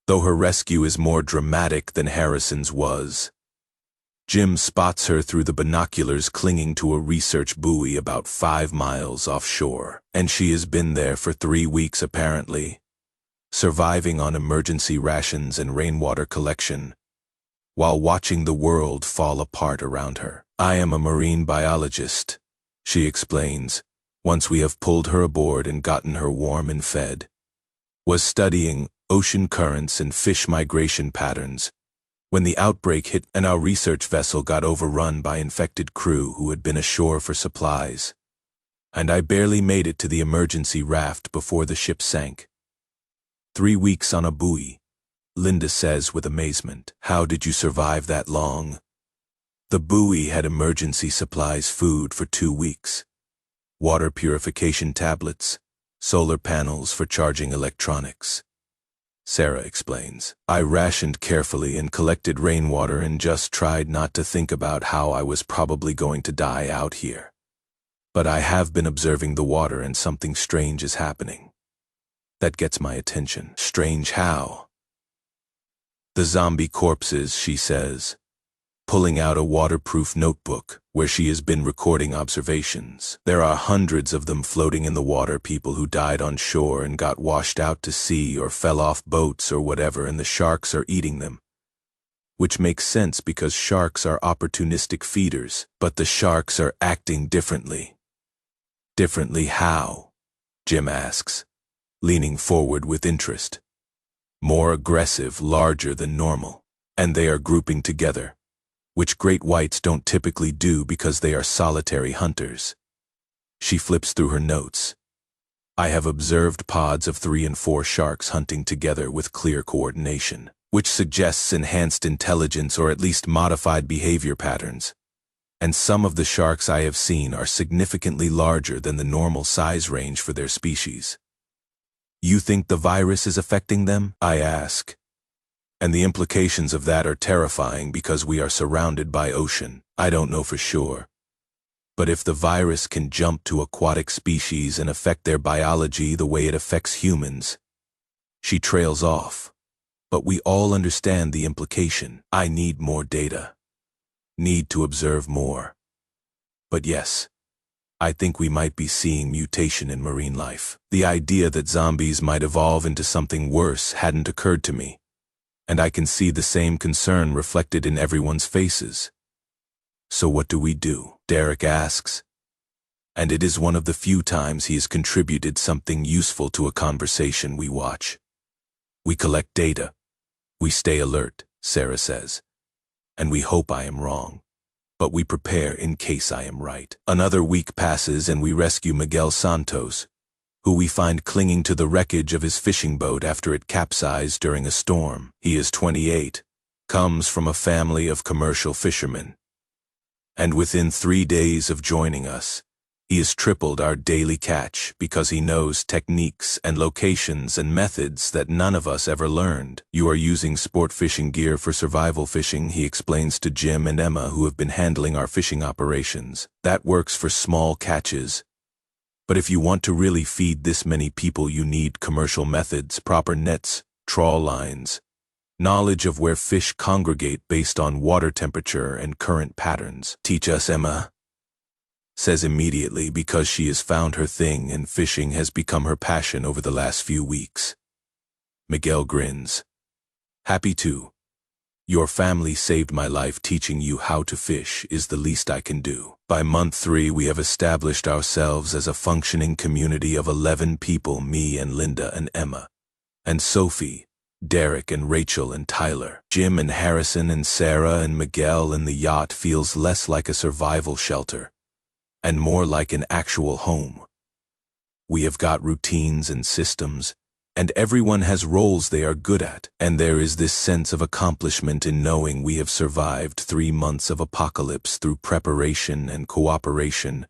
though her rescue is more dramatic than Harrison's was. Jim spots her through the binoculars clinging to a research buoy about 5 miles offshore, and she has been there for 3 weeks apparently, surviving on emergency rations and rainwater collection, while watching the world fall apart around her. I am a marine biologist, she explains, once we have pulled her aboard and gotten her warm and fed. Was studying ocean currents and fish migration patterns, When the outbreak hit and our research vessel got overrun by infected crew who had been ashore for supplies, and I barely made it to the emergency raft before the ship sank. 3 weeks on a buoy, Linda says with amazement. How did you survive that long? The buoy had emergency supplies food for 2 weeks. Water purification tablets, solar panels for charging electronics. Sarah explains. I rationed carefully and collected rainwater and just tried not to think about how I was probably going to die out here. But I have been observing the water and something strange is happening. That gets my attention. Strange how? The zombie corpses, she says, pulling out a waterproof notebook where she has been recording observations. There are hundreds of them floating in the water, people who died on shore and got washed out to sea or fell off boats or whatever, and the sharks are eating them. Which makes sense because sharks are opportunistic feeders, but the sharks are acting differently. Differently how? Jim asks, leaning forward with interest. More aggressive, larger than normal, and they are grouping together, which great whites don't typically do because they are solitary hunters. She flips through her notes. I have observed pods of 3 and 4 sharks hunting together with clear coordination, which suggests enhanced intelligence or at least modified behavior patterns. And some of the sharks I have seen are significantly larger than the normal size range for their species. You think the virus is affecting them? I ask. And the implications of that are terrifying because we are surrounded by ocean. I don't know for sure. But if the virus can jump to aquatic species and affect their biology the way it affects humans, she trails off. But we all understand the implication. I need more data. Need to observe more. But yes, I think we might be seeing mutation in marine life. The idea that zombies might evolve into something worse hadn't occurred to me, and I can see the same concern reflected in everyone's faces. So what do? Derek asks. And it is one of the few times he has contributed something useful to a conversation we watch. We collect data. We stay alert, Sarah says. And we hope I am wrong. But we prepare in case I am right. Another week passes and we rescue Miguel Santos, who we find clinging to the wreckage of his fishing boat after it capsized during a storm. He is 28, comes from a family of commercial fishermen. And within 3 days of joining us, he has tripled our daily catch because he knows techniques and locations and methods that none of us ever learned. You are using sport fishing gear for survival fishing, he explains to Jim and Emma, who have been handling our fishing operations. That works for small catches. But if you want to really feed this many people, you need commercial methods, proper nets, trawl lines, knowledge of where fish congregate based on water temperature and current patterns. Teach us, Emma, says immediately because she has found her thing and fishing has become her passion over the last few weeks. Miguel grins. Happy to. Your family saved my life. Teaching you how to fish is the least I can do. By month 3, we have established ourselves as a functioning community of 11 people, me and Linda and Emma, and Sophie, Derek and Rachel and Tyler. Jim and Harrison and Sarah and Miguel in the yacht feels less like a survival shelter and more like an actual home. We have got routines and systems, and everyone has roles they are good at, and there is this sense of accomplishment in knowing we have survived 3 months of apocalypse through preparation and cooperation,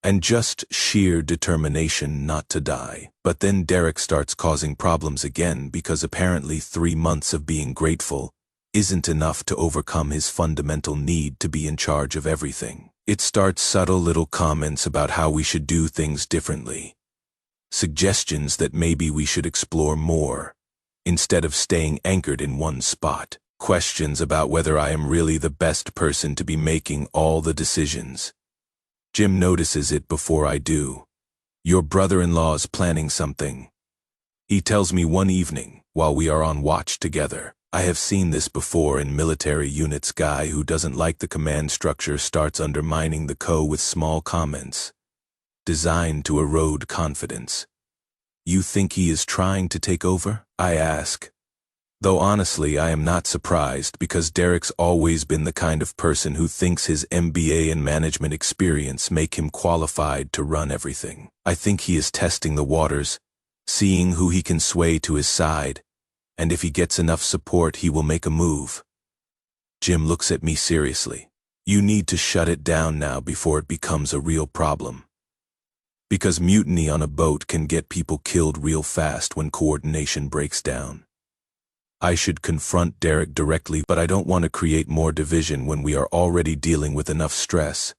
and just sheer determination not to die. But then Derek starts causing problems again because apparently 3 months of being grateful isn't enough to overcome his fundamental need to be in charge of everything. It starts subtle little comments about how we should do things differently. Suggestions that maybe we should explore more, instead of staying anchored in one spot. Questions about whether I am really the best person to be making all the decisions. Jim notices it before I do. Your brother-in-law's planning something. He tells me one evening, while we are on watch together. I have seen this before in military units. Guy who doesn't like the command structure starts undermining the co with small comments, designed to erode confidence. You think he is trying to take over? I ask. Though honestly, I am not surprised because Derek's always been the kind of person who thinks his MBA and management experience make him qualified to run everything. I think he is testing the waters, seeing who he can sway to his side, and if he gets enough support, he will make a move. Jim looks at me seriously. You need to shut it down now before it becomes a real problem. Because mutiny on a boat can get people killed real fast when coordination breaks down. I should confront Derek directly, but I don't want to create more division when we are already dealing with enough stress.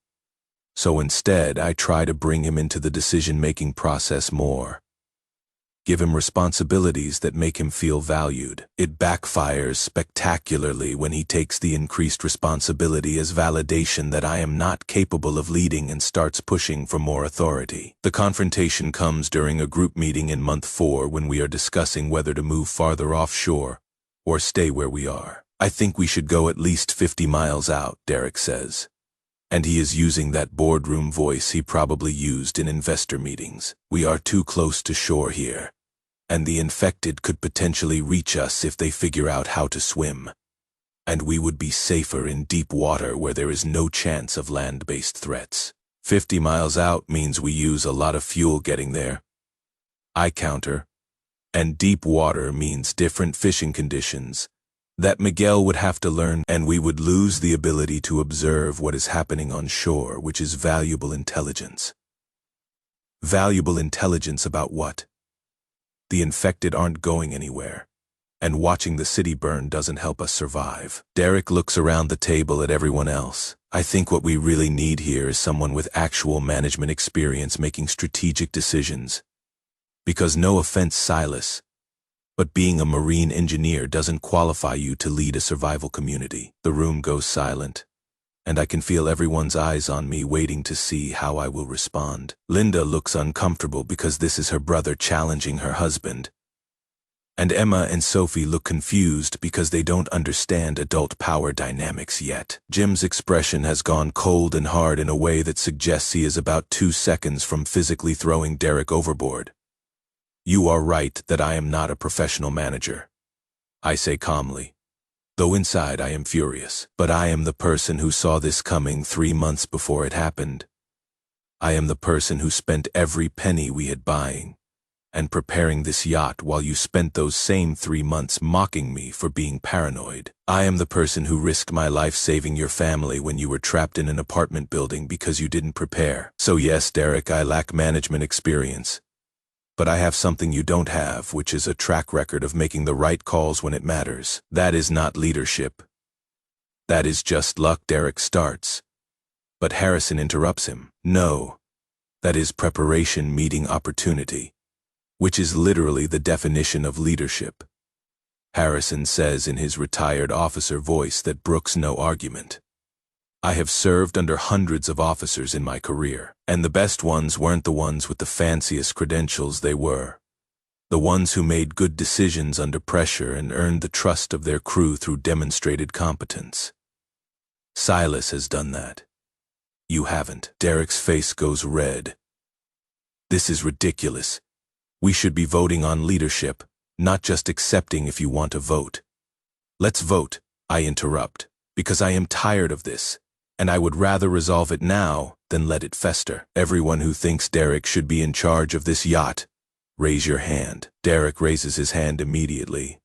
So instead, I try to bring him into the decision-making process more. Give him responsibilities that make him feel valued. It backfires spectacularly when he takes the increased responsibility as validation that I am not capable of leading and starts pushing for more authority. The confrontation comes during a group meeting in month 4 when we are discussing whether to move farther offshore or stay where we are. I think we should go at least 50 miles out, Derek says. And he is using that boardroom voice he probably used in investor meetings. We are too close to shore here, and the infected could potentially reach us if they figure out how to swim. And we would be safer in deep water where there is no chance of land-based threats. 50 miles out means we use a lot of fuel getting there. I counter. And deep water means different fishing conditions that Miguel would have to learn, and we would lose the ability to observe what is happening on shore, which is valuable intelligence. Valuable intelligence about what? The infected aren't going anywhere, and watching the city burn doesn't help us survive. Derek looks around the table at everyone else. I think what we really need here is someone with actual management experience making strategic decisions. Because no offense, Silas, but being a marine engineer doesn't qualify you to lead a survival community. The room goes silent, and I can feel everyone's eyes on me waiting to see how I will respond. Linda looks uncomfortable because this is her brother challenging her husband. And Emma and Sophie look confused because they don't understand adult power dynamics yet. Jim's expression has gone cold and hard in a way that suggests he is about 2 seconds from physically throwing Derek overboard. You are right that I am not a professional manager, I say calmly, though inside I am furious. But I am the person who saw this coming 3 months before it happened. I am the person who spent every penny we had buying and preparing this yacht while you spent those same 3 months mocking me for being paranoid. I am the person who risked my life saving your family when you were trapped in an apartment building because you didn't prepare. So yes, Derek, I lack management experience. But I have something you don't have, which is a track record of making the right calls when it matters. That is not leadership. That is just luck. Derek starts, but Harrison interrupts him. No, that is preparation meeting opportunity, which is literally the definition of leadership. Harrison says in his retired officer voice that brooks no argument. I have served under hundreds of officers in my career, and the best ones weren't the ones with the fanciest credentials. They were the ones who made good decisions under pressure and earned the trust of their crew through demonstrated competence. Silas has done that. You haven't. Derek's face goes red. This is ridiculous. We should be voting on leadership, not just accepting if you want to vote. Let's vote, I interrupt, because I am tired of this. And I would rather resolve it now than let it fester. Everyone who thinks Derek should be in charge of this yacht, raise your hand. Derek raises his hand immediately,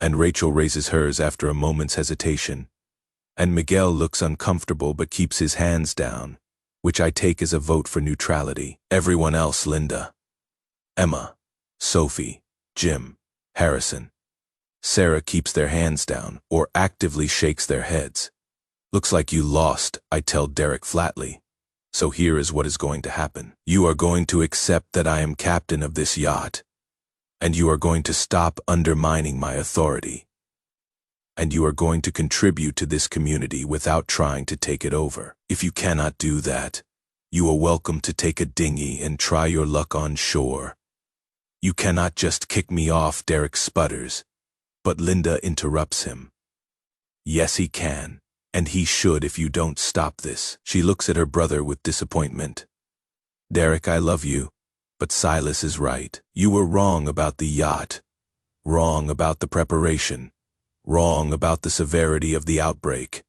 and Rachel raises hers after a moment's hesitation. And Miguel looks uncomfortable but keeps his hands down, which I take as a vote for neutrality. Everyone else, Linda, Emma, Sophie, Jim, Harrison, Sarah keeps their hands down or actively shakes their heads. Looks like you lost, I tell Derek flatly. So here is what is going to happen. You are going to accept that I am captain of this yacht, and you are going to stop undermining my authority. And you are going to contribute to this community without trying to take it over. If you cannot do that, you are welcome to take a dinghy and try your luck on shore. You cannot just kick me off, Derek sputters, but Linda interrupts him. Yes, he can. And he should if you don't stop this. She looks at her brother with disappointment. Derek, I love you, but Silas is right. You were wrong about the yacht, wrong about the preparation, wrong about the severity of the outbreak.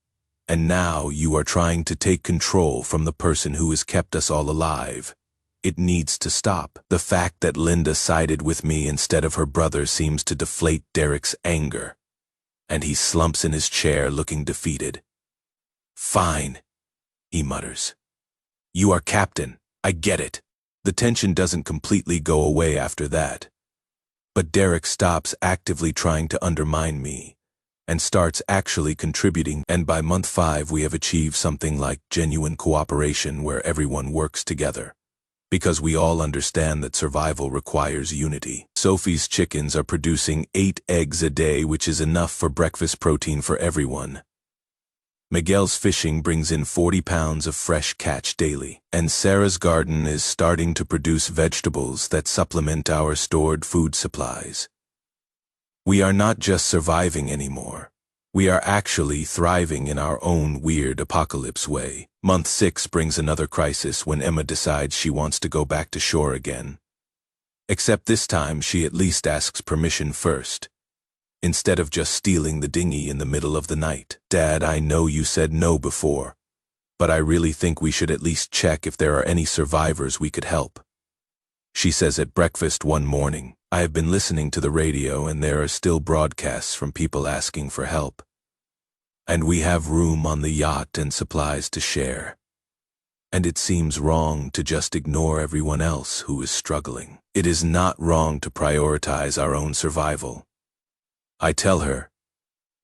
And now you are trying to take control from the person who has kept us all alive. It needs to stop. The fact that Linda sided with me instead of her brother seems to deflate Derek's anger, and he slumps in his chair looking defeated. Fine, he mutters. You are captain, I get it. The tension doesn't completely go away after that. But Derek stops actively trying to undermine me and starts actually contributing, and by month 5 we have achieved something like genuine cooperation where everyone works together. Because we all understand that survival requires unity. Sophie's chickens are producing 8 eggs a day, which is enough for breakfast protein for everyone. Miguel's fishing brings in 40 pounds of fresh catch daily, and Sarah's garden is starting to produce vegetables that supplement our stored food supplies. We are not just surviving anymore. We are actually thriving in our own weird apocalypse way. Month 6 brings another crisis when Emma decides she wants to go back to shore again. Except this time she at least asks permission first, instead of just stealing the dinghy in the middle of the night. Dad, I know you said no before, but I really think we should at least check if there are any survivors we could help. She says at breakfast one morning. I have been listening to the radio and there are still broadcasts from people asking for help. And we have room on the yacht and supplies to share. And it seems wrong to just ignore everyone else who is struggling. It is not wrong to prioritize our own survival. I tell her,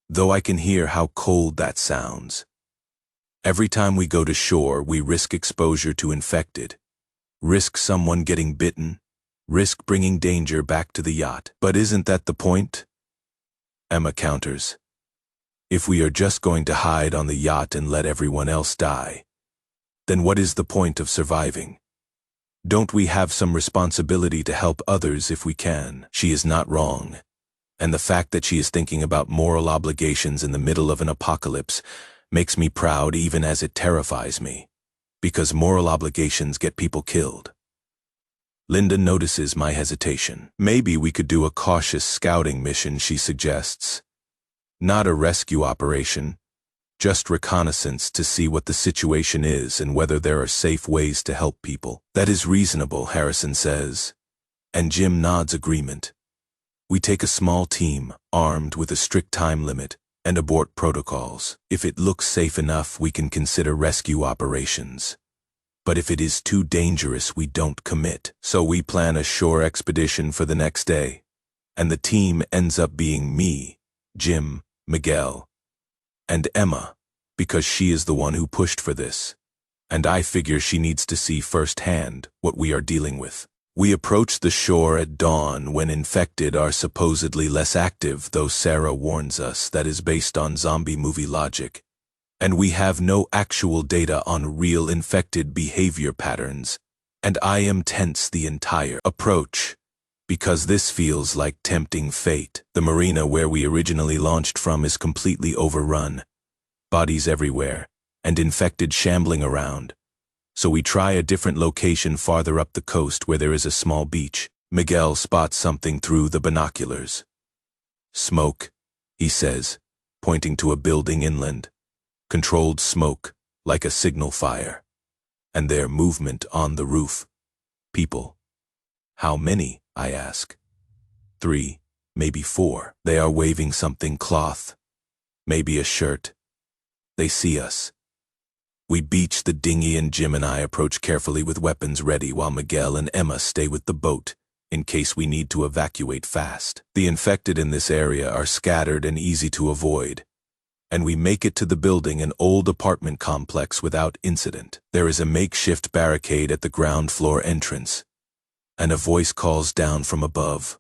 though I can hear how cold that sounds. Every time we go to shore, we risk exposure to infected, risk someone getting bitten, risk bringing danger back to the yacht. But isn't that the point? Emma counters. If we are just going to hide on the yacht and let everyone else die, then what is the point of surviving? Don't we have some responsibility to help others if we can? She is not wrong. And the fact that she is thinking about moral obligations in the middle of an apocalypse makes me proud even as it terrifies me, because moral obligations get people killed. Linda notices my hesitation. Maybe we could do a cautious scouting mission, she suggests. Not a rescue operation, just reconnaissance to see what the situation is and whether there are safe ways to help people. That is reasonable, Harrison says, and Jim nods agreement. We take a small team, armed with a strict time limit, and abort protocols. If it looks safe enough, we can consider rescue operations. But if it is too dangerous, we don't commit. So we plan a shore expedition for the next day, and the team ends up being me, Jim, Miguel, and Emma, because she is the one who pushed for this, and I figure she needs to see firsthand what we are dealing with. We approach the shore at dawn when infected are supposedly less active, though Sarah warns us that is based on zombie movie logic, and we have no actual data on real infected behavior patterns, and I am tense the entire approach, because this feels like tempting fate. The marina where we originally launched from is completely overrun, bodies everywhere, and infected shambling around. So we try a different location farther up the coast where there is a small beach. Miguel spots something through the binoculars. Smoke, he says, pointing to a building inland. Controlled smoke, like a signal fire. And their movement on the roof. People. How many? I ask. 3, maybe 4. They are waving something cloth. Maybe a shirt. They see us. We beach the dinghy and Jim and I approach carefully with weapons ready while Miguel and Emma stay with the boat in case we need to evacuate fast. The infected in this area are scattered and easy to avoid, and we make it to the building, an old apartment complex, without incident. There is a makeshift barricade at the ground floor entrance, and a voice calls down from above.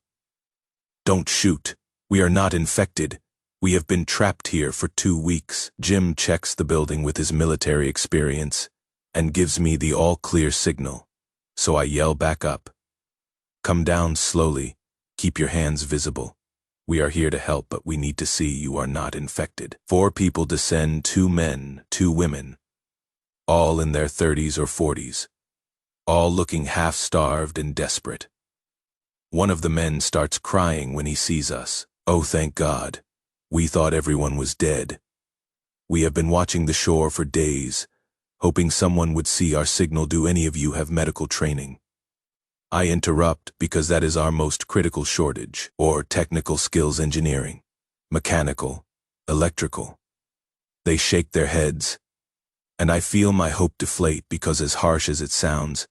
Don't shoot. We are not infected. We have been trapped here for 2 weeks. Jim checks the building with his military experience and gives me the all-clear signal, so I yell back up. Come down slowly. Keep your hands visible. We are here to help, but we need to see you are not infected. 4 people descend, 2 men, 2 women, all in their 30s or 40s, all looking half-starved and desperate. One of the men starts crying when he sees us. Oh, thank God. We thought everyone was dead. We have been watching the shore for days, hoping someone would see our signal. Do any of you have medical training? I interrupt because that is our most critical shortage, or technical skills engineering, mechanical, electrical. They shake their heads, and I feel my hope deflate because, as harsh as it sounds,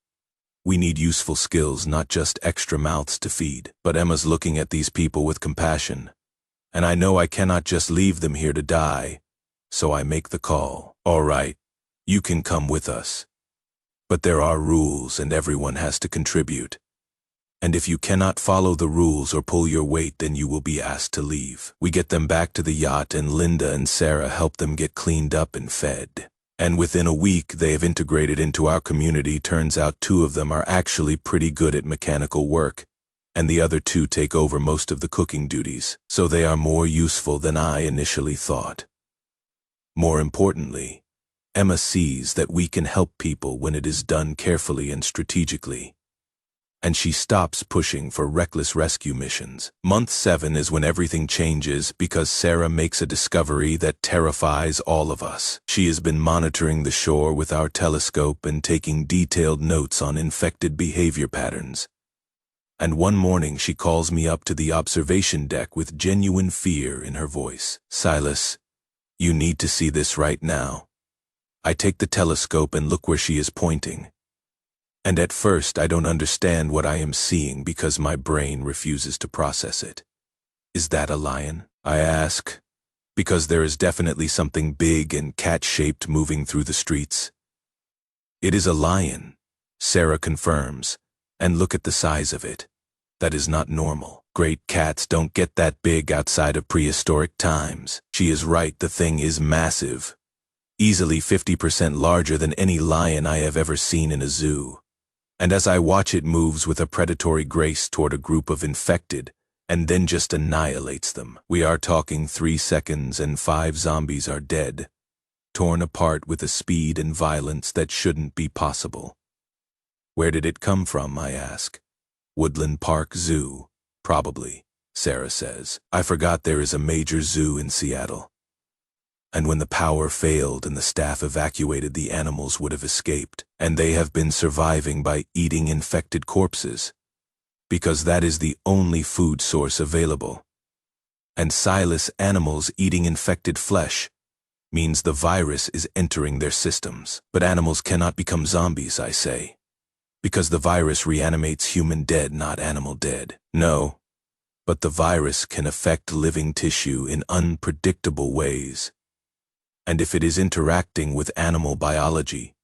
we need useful skills, not just extra mouths to feed. But Emma's looking at these people with compassion, and I know I cannot just leave them here to die, so I make the call. All right, you can come with us. But there are rules and everyone has to contribute. And if you cannot follow the rules or pull your weight, then you will be asked to leave. We get them back to the yacht, and Linda and Sarah help them get cleaned up and fed. And within a week, they have integrated into our community. Turns out 2 of them are actually pretty good at mechanical work, and the other 2 take over most of the cooking duties, so they are more useful than I initially thought. More importantly, Emma sees that we can help people when it is done carefully and strategically, and she stops pushing for reckless rescue missions. Month 7 is when everything changes because Sarah makes a discovery that terrifies all of us. She has been monitoring the shore with our telescope and taking detailed notes on infected behavior patterns. And one morning she calls me up to the observation deck with genuine fear in her voice. "Silas, you need to see this right now." I take the telescope and look where she is pointing. And at first I don't understand what I am seeing because my brain refuses to process it. "Is that a lion?" I ask, because there is definitely something big and cat-shaped moving through the streets. "It is a lion," Sarah confirms, "and look at the size of it. That is not normal. Great cats don't get that big outside of prehistoric times." She is right, the thing is massive. Easily 50% larger than any lion I have ever seen in a zoo. And as I watch, it moves with a predatory grace toward a group of infected, and then just annihilates them. We are talking 3 seconds and 5 zombies are dead, torn apart with a speed and violence that shouldn't be possible. "Where did it come from?" I ask. "Woodland Park Zoo, probably," Sarah says. "I forgot there is a major zoo in Seattle. And when the power failed and the staff evacuated, the animals would have escaped, and they have been surviving by eating infected corpses, because that is the only food source available. And Silas, animals eating infected flesh means the virus is entering their systems. But animals cannot become zombies," I say, "because the virus reanimates human dead, not animal dead." "No, but the virus can affect living tissue in unpredictable ways. And if it is interacting with animal biology,"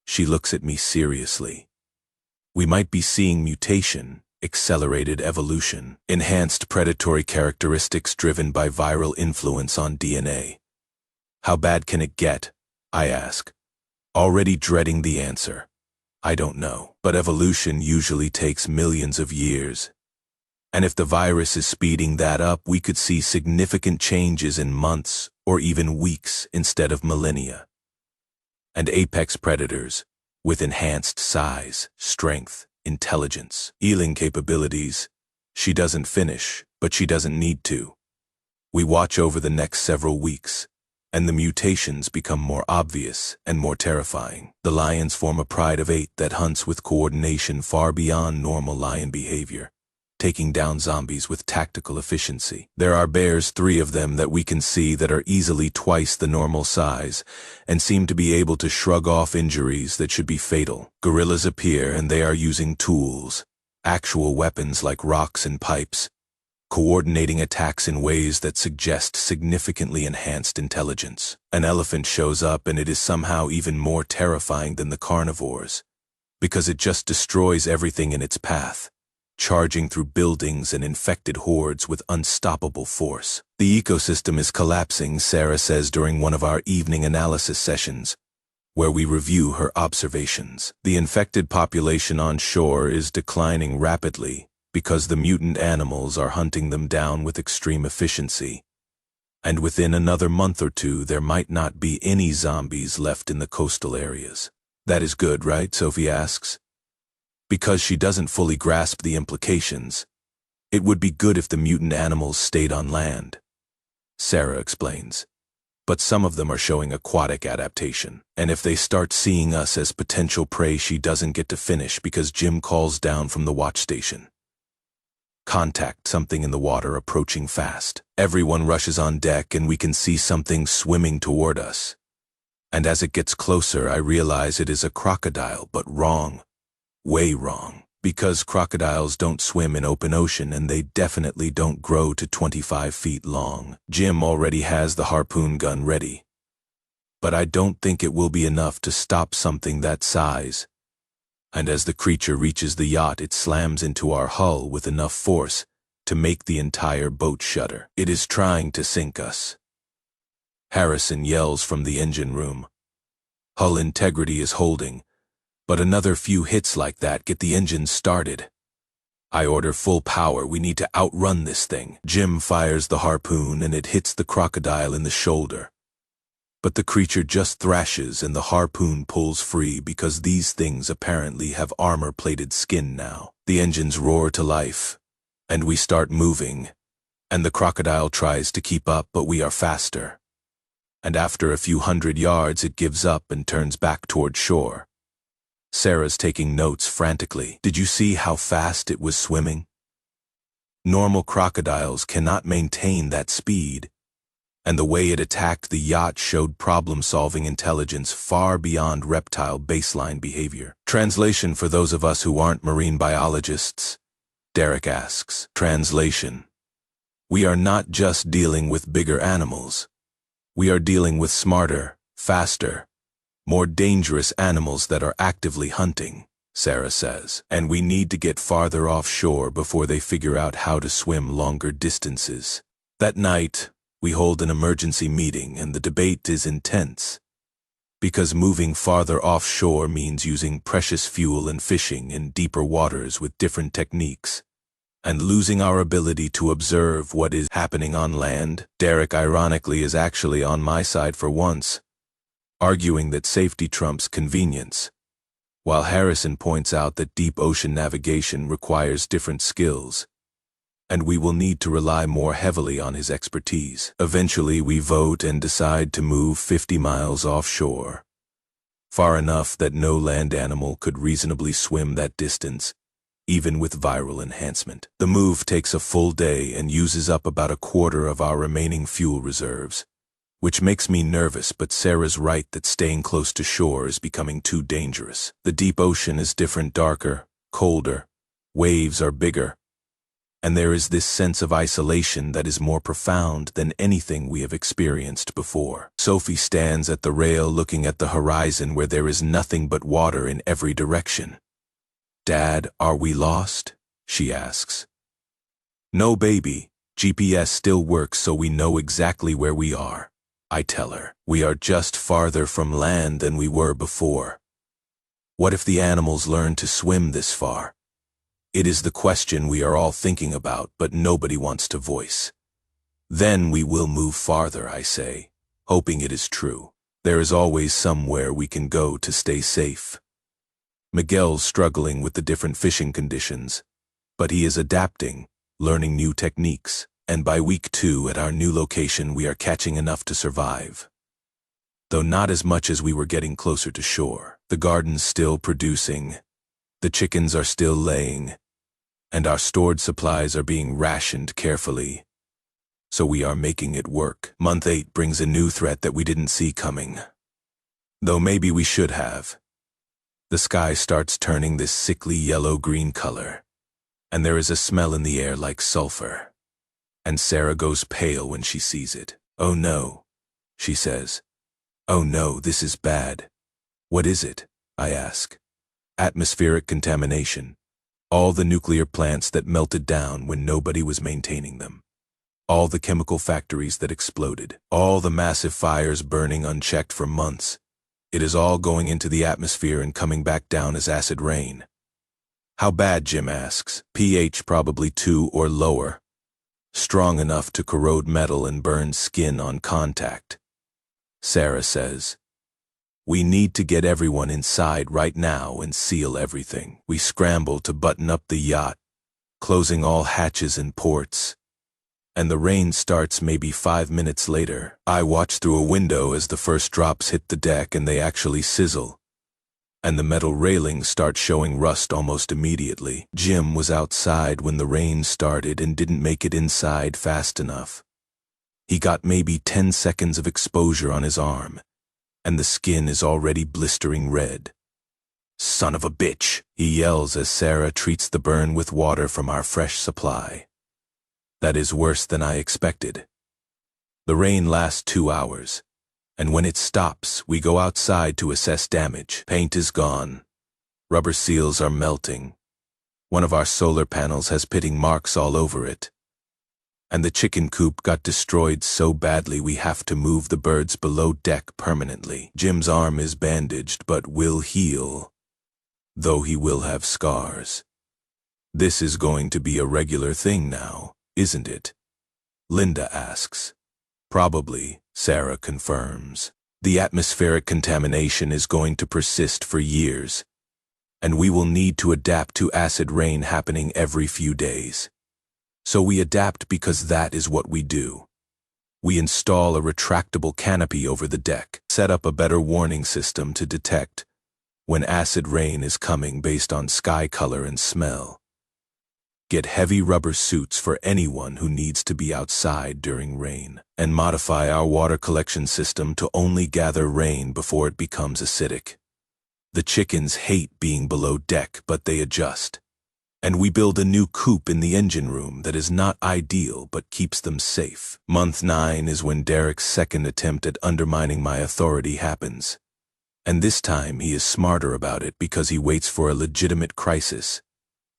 she looks at me seriously, "we might be seeing mutation, accelerated evolution, enhanced predatory characteristics driven by viral influence on DNA." "How bad can it get?" I ask, already dreading the answer. I don't know, but evolution usually takes millions of years. And if the virus is speeding that up, we could see significant changes in months or even weeks instead of millennia. And apex predators, with enhanced size, strength, intelligence, healing capabilities. She doesn't finish, but she doesn't need to. We watch over the next several weeks, and the mutations become more obvious and more terrifying. The lions form a pride of 8 that hunts with coordination far beyond normal lion behavior, taking down zombies with tactical efficiency. There are bears, 3 of them that we can see, that are easily twice the normal size and seem to be able to shrug off injuries that should be fatal. Gorillas appear, and they are using tools, actual weapons like rocks and pipes, coordinating attacks in ways that suggest significantly enhanced intelligence. An elephant shows up, and it is somehow even more terrifying than the carnivores, because it just destroys everything in its path, charging through buildings and infected hordes with unstoppable force. "The ecosystem is collapsing," Sarah says during one of our evening analysis sessions, where we review her observations. "The infected population on shore is declining rapidly because the mutant animals are hunting them down with extreme efficiency. And within another month or 2, there might not be any zombies left in the coastal areas." "That is good, right?" Sophie asks, because she doesn't fully grasp the implications. "It would be good if the mutant animals stayed on land." Sarah explains. But some of them are showing aquatic adaptation. And if they start seeing us as potential prey, she doesn't get to finish because Jim calls down from the watch station. Contact, something in the water approaching fast. Everyone rushes on deck and we can see something swimming toward us. And as it gets closer, I realize it is a crocodile, but wrong. Way wrong. Because crocodiles don't swim in open ocean and they definitely don't grow to 25 feet long. Jim already has the harpoon gun ready. But I don't think it will be enough to stop something that size. And as the creature reaches the yacht, it slams into our hull with enough force to make the entire boat shudder. It is trying to sink us. Harrison yells from the engine room. Hull integrity is holding, but another few hits like that get the engines started. I order full power. We need to outrun this thing. Jim fires the harpoon and it hits the crocodile in the shoulder. But the creature just thrashes and the harpoon pulls free because these things apparently have armor-plated skin now. The engines roar to life, and we start moving, and the crocodile tries to keep up, but we are faster. And after a few hundred yards, it gives up and turns back toward shore. Sarah's taking notes frantically. Did you see how fast it was swimming? Normal crocodiles cannot maintain that speed, and the way it attacked the yacht showed problem-solving intelligence far beyond reptile baseline behavior. Translation for those of us who aren't marine biologists, Derek asks. Translation. We are not just dealing with bigger animals. We are dealing with smarter, faster, more dangerous animals that are actively hunting, Sarah says. And we need to get farther offshore before they figure out how to swim longer distances. That night, we hold an emergency meeting and the debate is intense. Because moving farther offshore means using precious fuel and fishing in deeper waters with different techniques, and losing our ability to observe what is happening on land. Derek, ironically, is actually on my side for once, arguing that safety trumps convenience, while Harrison points out that deep ocean navigation requires different skills, and we will need to rely more heavily on his expertise. Eventually, we vote and decide to move 50 miles offshore, far enough that no land animal could reasonably swim that distance, even with viral enhancement. The move takes a full day and uses up about a quarter of our remaining fuel reserves, which makes me nervous, but Sarah's right that staying close to shore is becoming too dangerous. The deep ocean is different, darker, colder, waves are bigger, and there is this sense of isolation that is more profound than anything we have experienced before. Sophie stands at the rail looking at the horizon where there is nothing but water in every direction. Dad, are we lost? She asks. No, baby. GPS still works so we know exactly where we are. I tell her. We are just farther from land than we were before. What if the animals learn to swim this far? It is the question we are all thinking about, but nobody wants to voice. Then we will move farther, I say, hoping it is true. There is always somewhere we can go to stay safe. Miguel's struggling with the different fishing conditions, but he is adapting, learning new techniques, and by week 2 at our new location we are catching enough to survive. Though not as much as we were getting closer to shore. The garden's still producing, the chickens are still laying, and our stored supplies are being rationed carefully. So we are making it work. Month 8 brings a new threat that we didn't see coming. Though maybe we should have. The sky starts turning this sickly yellow-green color, and there is a smell in the air like sulfur. And Sarah goes pale when she sees it. Oh no, she says. Oh no, this is bad. What is it? I ask. Atmospheric contamination. All the nuclear plants that melted down when nobody was maintaining them. All the chemical factories that exploded. All the massive fires burning unchecked for months. It is all going into the atmosphere and coming back down as acid rain. How bad, Jim asks. pH probably 2 or lower. Strong enough to corrode metal and burn skin on contact. Sarah says, we need to get everyone inside right now and seal everything. We scramble to button up the yacht, closing all hatches and ports. and the rain starts maybe 5 minutes later. I watch through a window as the first drops hit the deck and they actually sizzle, and the metal railings start showing rust almost immediately. Jim was outside when the rain started and didn't make it inside fast enough. He got maybe 10 seconds of exposure on his arm, and the skin is already blistering red. "Son of a bitch," he yells as Sarah treats the burn with water from our fresh supply. That is worse than I expected. The rain lasts 2 hours, and when it stops, we go outside to assess damage. Paint is gone. Rubber seals are melting. One of our solar panels has pitting marks all over it. And the chicken coop got destroyed so badly we have to move the birds below deck permanently. Jim's arm is bandaged but will heal, though he will have scars. This is going to be a regular thing now, isn't it? Linda asks. Probably, Sarah confirms. The atmospheric contamination is going to persist for years, and we will need to adapt to acid rain happening every few days. So we adapt because that is what we do. We install a retractable canopy over the deck, set up a better warning system to detect when acid rain is coming based on sky color and smell. Get heavy rubber suits for anyone who needs to be outside during rain, and modify our water collection system to only gather rain before it becomes acidic. The chickens hate being below deck, but they adjust. And we build a new coop in the engine room that is not ideal but keeps them safe. Month 9 is when Derek's second attempt at undermining my authority happens. And this time he is smarter about it because he waits for a legitimate crisis,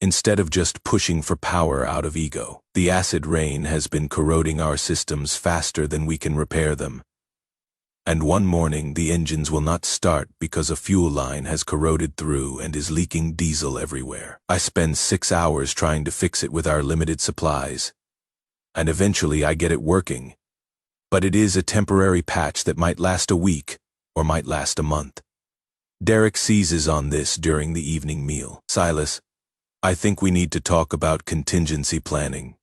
instead of just pushing for power out of ego. The acid rain has been corroding our systems faster than we can repair them. And one morning the engines will not start because a fuel line has corroded through and is leaking diesel everywhere. I spend 6 hours trying to fix it with our limited supplies, and eventually I get it working. But it is a temporary patch that might last a week or might last a month. Derek seizes on this during the evening meal. "Silas, I think we need to talk about contingency planning,"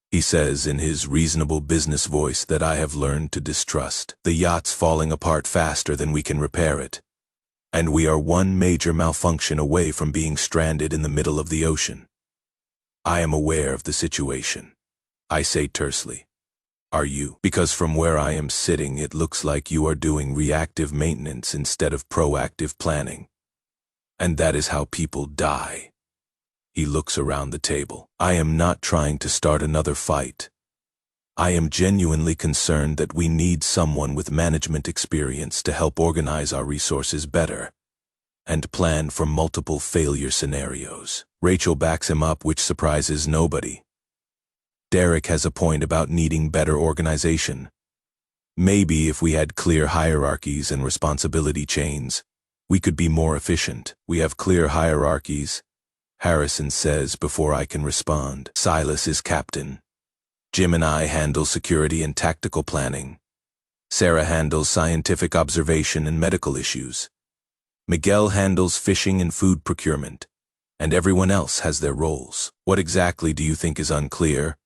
he says in his reasonable business voice that I have learned to distrust. The yacht's falling apart faster than we can repair it, and we are one major malfunction away from being stranded in the middle of the ocean. I am aware of the situation, I say tersely. Are you? Because from where I am sitting, it looks like you are doing reactive maintenance instead of proactive planning. And that is how people die. He looks around the table. I am not trying to start another fight. I am genuinely concerned that we need someone with management experience to help organize our resources better and plan for multiple failure scenarios. Rachel backs him up, which surprises nobody. Derek has a point about needing better organization. Maybe if we had clear hierarchies and responsibility chains, we could be more efficient. We have clear hierarchies, Harrison says before I can respond. Silas is captain. Jim and I handle security and tactical planning. Sarah handles scientific observation and medical issues. Miguel handles fishing and food procurement. And everyone else has their roles. What exactly do you think is unclear?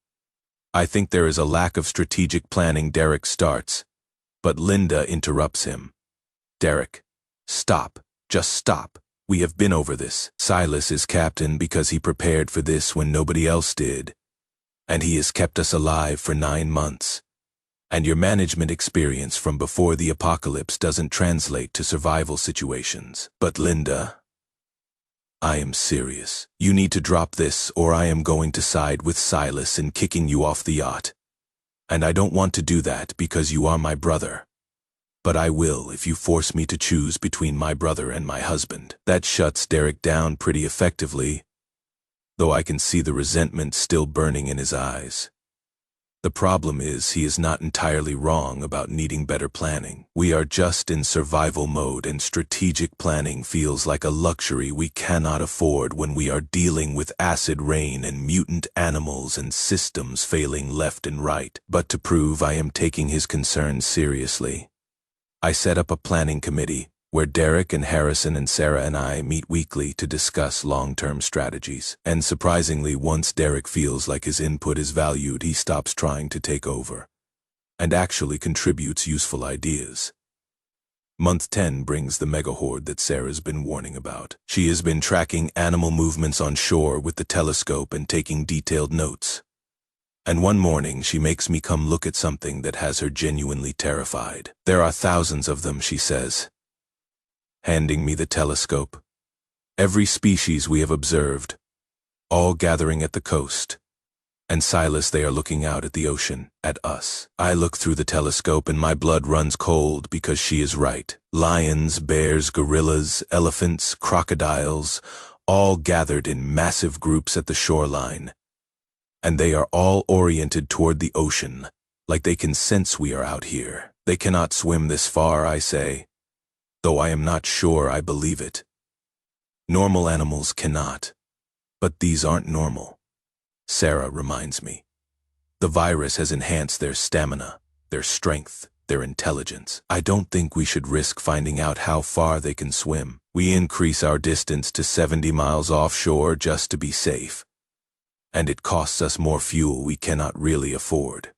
I think there is a lack of strategic planning. Derek starts, but Linda interrupts him. Derek, stop. Just stop. We have been over this. Silas is captain because he prepared for this when nobody else did, and he has kept us alive for 9 months. And your management experience from before the apocalypse doesn't translate to survival situations. But Linda, I am serious. You need to drop this or I am going to side with Silas in kicking you off the yacht. And I don't want to do that because you are my brother. But I will if you force me to choose between my brother and my husband. That shuts Derek down pretty effectively, though I can see the resentment still burning in his eyes. The problem is he is not entirely wrong about needing better planning. We are just in survival mode, and strategic planning feels like a luxury we cannot afford when we are dealing with acid rain and mutant animals and systems failing left and right. But to prove I am taking his concerns seriously, I set up a planning committee where Derek and Harrison and Sarah and I meet weekly to discuss long-term strategies. And surprisingly, once Derek feels like his input is valued, he stops trying to take over and actually contributes useful ideas. Month 10 brings the mega horde that Sarah's been warning about. She has been tracking animal movements on shore with the telescope and taking detailed notes. And one morning, she makes me come look at something that has her genuinely terrified. There are thousands of them, she says, handing me the telescope. Every species we have observed, all gathering at the coast. And Silas, they are looking out at the ocean, at us. I look through the telescope and my blood runs cold because she is right. Lions, bears, gorillas, elephants, crocodiles, all gathered in massive groups at the shoreline. And they are all oriented toward the ocean, like they can sense we are out here. They cannot swim this far, I say, though I am not sure I believe it. Normal animals cannot, but these aren't normal. Sarah reminds me. The virus has enhanced their stamina, their strength, their intelligence. I don't think we should risk finding out how far they can swim. We increase our distance to 70 miles offshore just to be safe. And it costs us more fuel we cannot really afford.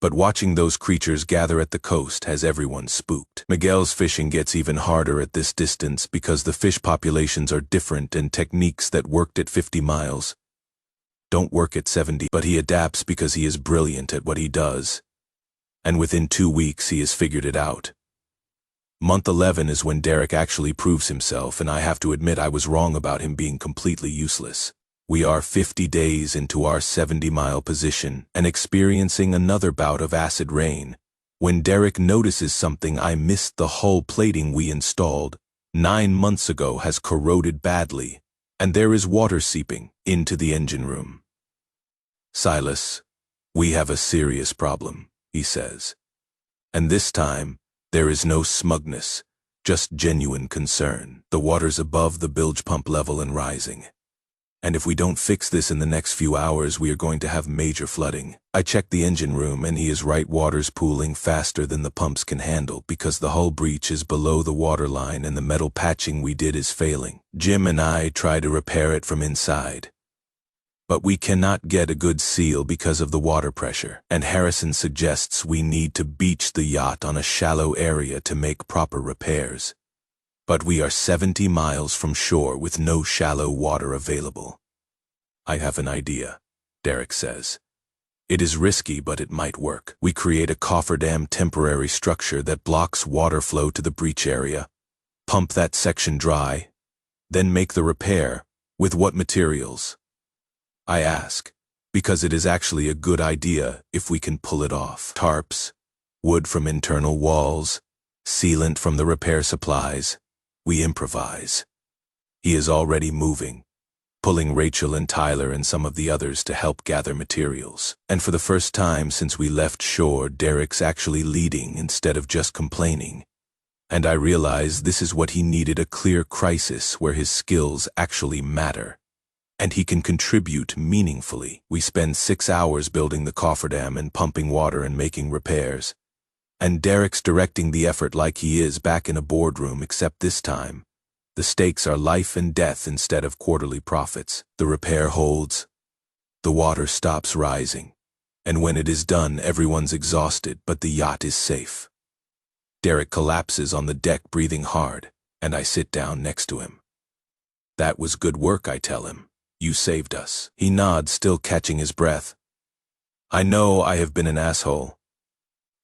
But watching those creatures gather at the coast has everyone spooked. Miguel's fishing gets even harder at this distance because the fish populations are different and techniques that worked at 50 miles don't work at 70, but he adapts because he is brilliant at what he does. And within 2 weeks, he has figured it out. Month 11 is when Derek actually proves himself, and I have to admit I was wrong about him being completely useless. We are 50 days into our 70-mile position and experiencing another bout of acid rain, when Derek notices something I missed. The hull plating we installed 9 months ago has corroded badly, and there is water seeping into the engine room. Silas, we have a serious problem, he says. And this time, there is no smugness, just genuine concern. The water's above the bilge pump level and rising. And if we don't fix this in the next few hours, we are going to have major flooding. I checked the engine room and he is right, water's pooling faster than the pumps can handle because the hull breach is below the water line and the metal patching we did is failing. Jim and I try to repair it from inside. But we cannot get a good seal because of the water pressure, and Harrison suggests we need to beach the yacht on a shallow area to make proper repairs. But we are 70 miles from shore with no shallow water available. I have an idea, Derek says. It is risky, but it might work. We create a cofferdam temporary structure that blocks water flow to the breach area, pump that section dry, then make the repair. With what materials? I ask, because it is actually a good idea if we can pull it off. Tarps, wood from internal walls, sealant from the repair supplies. We improvise. He is already moving, pulling Rachel and Tyler and some of the others to help gather materials. And for the first time since we left shore, Derek's actually leading instead of just complaining. And I realize this is what he needed, a clear crisis where his skills actually matter. And he can contribute meaningfully. We spend 6 hours building the cofferdam and pumping water and making repairs. And Derek's directing the effort like he is back in a boardroom, except this time, the stakes are life and death instead of quarterly profits. The repair holds. The water stops rising. And when it is done, everyone's exhausted, but the yacht is safe. Derek collapses on the deck, breathing hard, and I sit down next to him. That was good work, I tell him. You saved us. He nods, still catching his breath. I know I have been an asshole.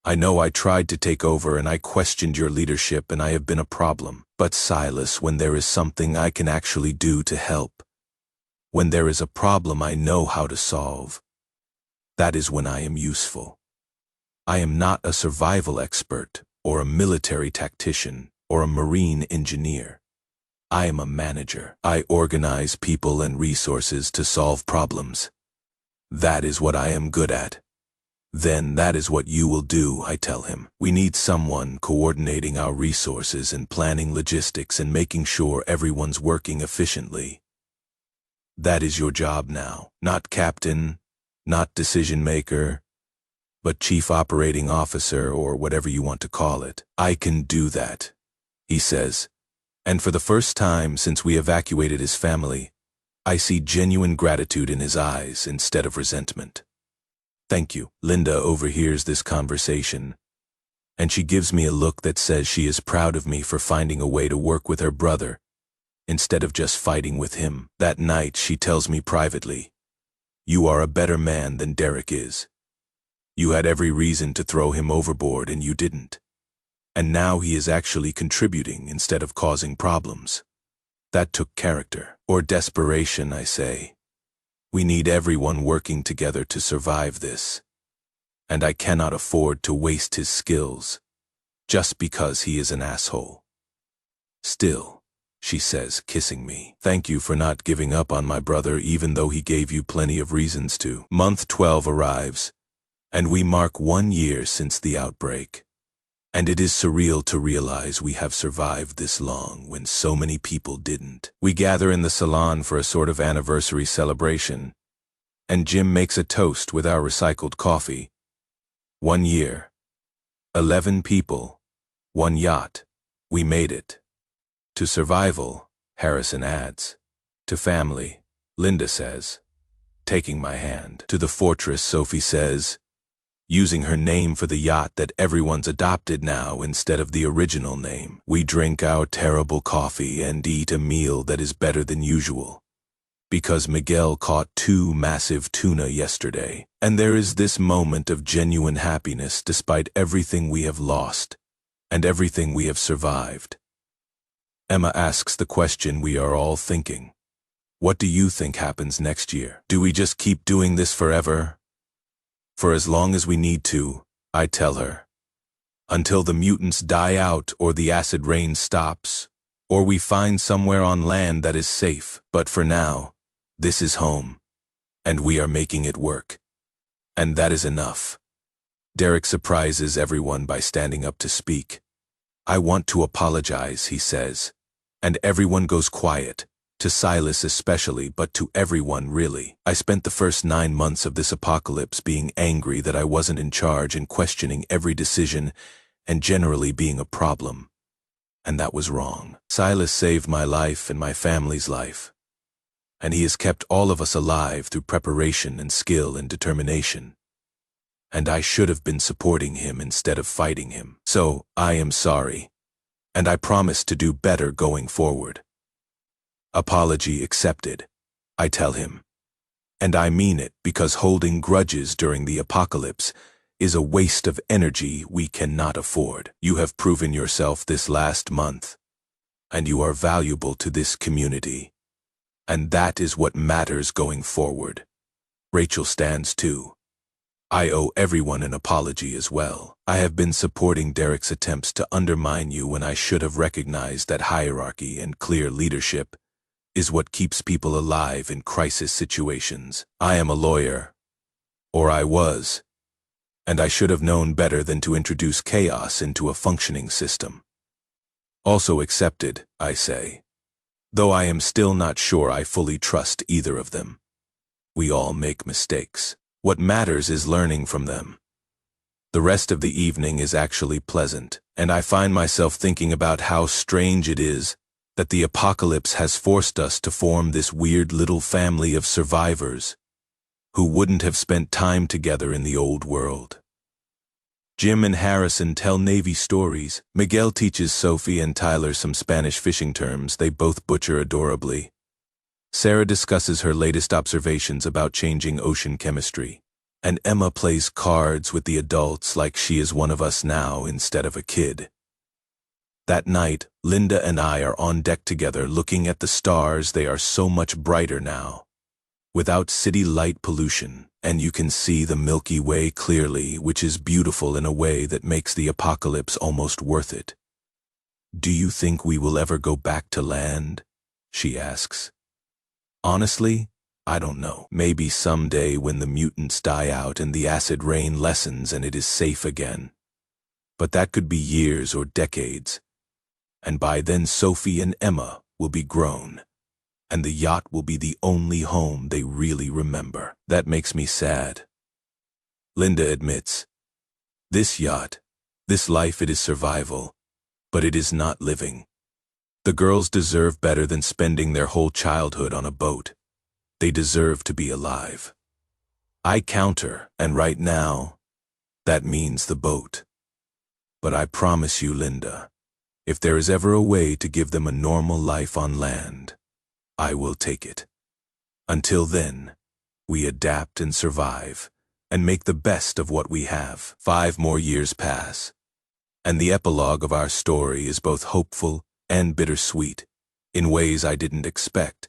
I know I tried to take over and I questioned your leadership and I have been a problem. But Silas, when there is something I can actually do to help, when there is a problem I know how to solve, that is when I am useful. I am not a survival expert or a military tactician or a marine engineer. I am a manager. I organize people and resources to solve problems. That is what I am good at. Then that is what you will do, I tell him. We need someone coordinating our resources and planning logistics and making sure everyone's working efficiently. That is your job now. Not captain, not decision maker, but chief operating officer or whatever you want to call it. I can do that. he says. And for the first time since we evacuated his family, I see genuine gratitude in his eyes instead of resentment. Thank you. Linda overhears this conversation, and she gives me a look that says she is proud of me for finding a way to work with her brother instead of just fighting with him. That night, she tells me privately, "You are a better man than Derek is. You had every reason to throw him overboard and you didn't. And now he is actually contributing instead of causing problems. That took character, or desperation, I say. We need everyone working together to survive this. And I cannot afford to waste his skills just because he is an asshole." "Still," she says, kissing me, "thank you for not giving up on my brother even though he gave you plenty of reasons to." Month 12 arrives, and we mark 1 year since the outbreak. And it is surreal to realize we have survived this long when so many people didn't. We gather in the salon for a sort of anniversary celebration, and Jim makes a toast with our recycled coffee. 1 year, 11 people, 1 yacht. We made it. To survival, Harrison adds. To family, Linda says, taking my hand. To the fortress, Sophie says, using her name for the yacht that everyone's adopted now instead of the original name. We drink our terrible coffee and eat a meal that is better than usual, because Miguel caught 2 massive tuna yesterday, and there is this moment of genuine happiness despite everything we have lost and everything we have survived. Emma asks the question we are all thinking. What do you think happens next year? Do we just keep doing this forever? For as long as we need to, I tell her. Until the mutants die out or the acid rain stops, or we find somewhere on land that is safe. But for now, this is home, and we are making it work. And that is enough. Derek surprises everyone by standing up to speak. "I want to apologize," he says, and everyone goes quiet. To Silas especially, but to everyone really. I spent the first 9 months of this apocalypse being angry that I wasn't in charge and questioning every decision and generally being a problem. And that was wrong. Silas saved my life and my family's life. And he has kept all of us alive through preparation and skill and determination. And I should have been supporting him instead of fighting him. So, I am sorry. And I promise to do better going forward. Apology accepted, I tell him. And I mean it, because holding grudges during the apocalypse is a waste of energy we cannot afford. You have proven yourself this last month, and you are valuable to this community. And that is what matters going forward. Rachel stands too. I owe everyone an apology as well. I have been supporting Derek's attempts to undermine you when I should have recognized that hierarchy and clear leadership is what keeps people alive in crisis situations. I am a lawyer, or I was, and I should have known better than to introduce chaos into a functioning system. Also accepted, I say, though I am still not sure I fully trust either of them. We all make mistakes. What matters is learning from them. The rest of the evening is actually pleasant, and I find myself thinking about how strange it is that the apocalypse has forced us to form this weird little family of survivors who wouldn't have spent time together in the old world. Jim and Harrison tell Navy stories. Miguel teaches Sophie and Tyler some Spanish fishing terms they both butcher adorably. Sarah discusses her latest observations about changing ocean chemistry, and Emma plays cards with the adults like she is one of us now instead of a kid. That night, Linda and I are on deck together looking at the stars. They are so much brighter now, without city light pollution, and you can see the Milky Way clearly, which is beautiful in a way that makes the apocalypse almost worth it. "Do you think we will ever go back to land?" she asks. Honestly, I don't know. Maybe someday when the mutants die out and the acid rain lessens and it is safe again. But that could be years or decades. And by then Sophie and Emma will be grown, and the yacht will be the only home they really remember. That makes me sad. Linda admits, this yacht, this life, it is survival, but it is not living. The girls deserve better than spending their whole childhood on a boat. They deserve to be alive. I counter, and right now, that means the boat. But I promise you, Linda, if there is ever a way to give them a normal life on land, I will take it. Until then, we adapt and survive, and make the best of what we have. 5 more years pass, and the epilogue of our story is both hopeful and bittersweet, in ways I didn't expect.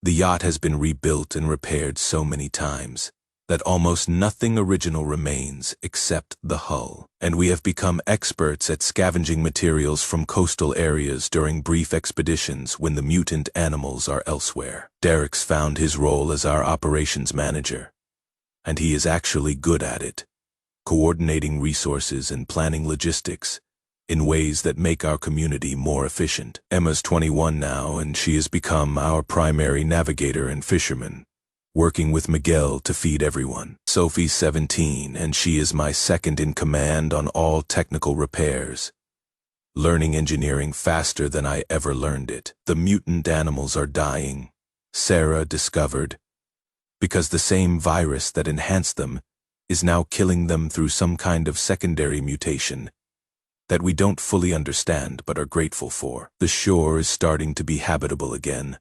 The yacht has been rebuilt and repaired so many times that almost nothing original remains except the hull, and we have become experts at scavenging materials from coastal areas during brief expeditions when the mutant animals are elsewhere. Derek's found his role as our operations manager, and he is actually good at it, coordinating resources and planning logistics in ways that make our community more efficient. Emma's 21 now, and she has become our primary navigator and fisherman, working with Miguel to feed everyone. Sophie's 17, and she is my second in command on all technical repairs, learning engineering faster than I ever learned it. The mutant animals are dying, Sarah discovered, because the same virus that enhanced them is now killing them through some kind of secondary mutation that we don't fully understand but are grateful for. The shore is starting to be habitable again,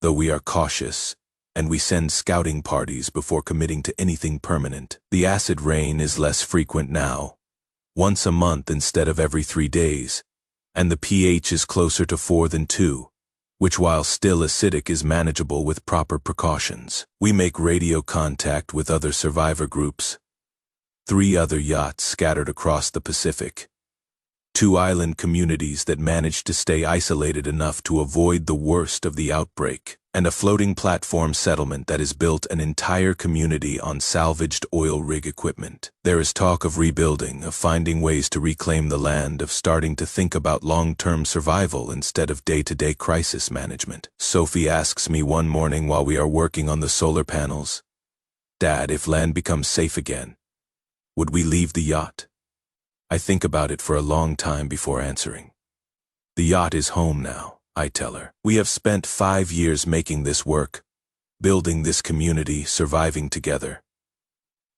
though we are cautious, and we send scouting parties before committing to anything permanent. The acid rain is less frequent now, once a month instead of every 3 days, and the pH is closer to 4 than 2, which while still acidic is manageable with proper precautions. We make radio contact with other survivor groups. 3 other yachts scattered across the Pacific. 2 island communities that managed to stay isolated enough to avoid the worst of the outbreak, and a floating platform settlement that has built an entire community on salvaged oil rig equipment. There is talk of rebuilding, of finding ways to reclaim the land, of starting to think about long-term survival instead of day-to-day crisis management. Sophie asks me one morning while we are working on the solar panels, "Dad, if land becomes safe again, would we leave the yacht?" I think about it for a long time before answering. The yacht is home now, I tell her. We have spent 5 years making this work, building this community, surviving together.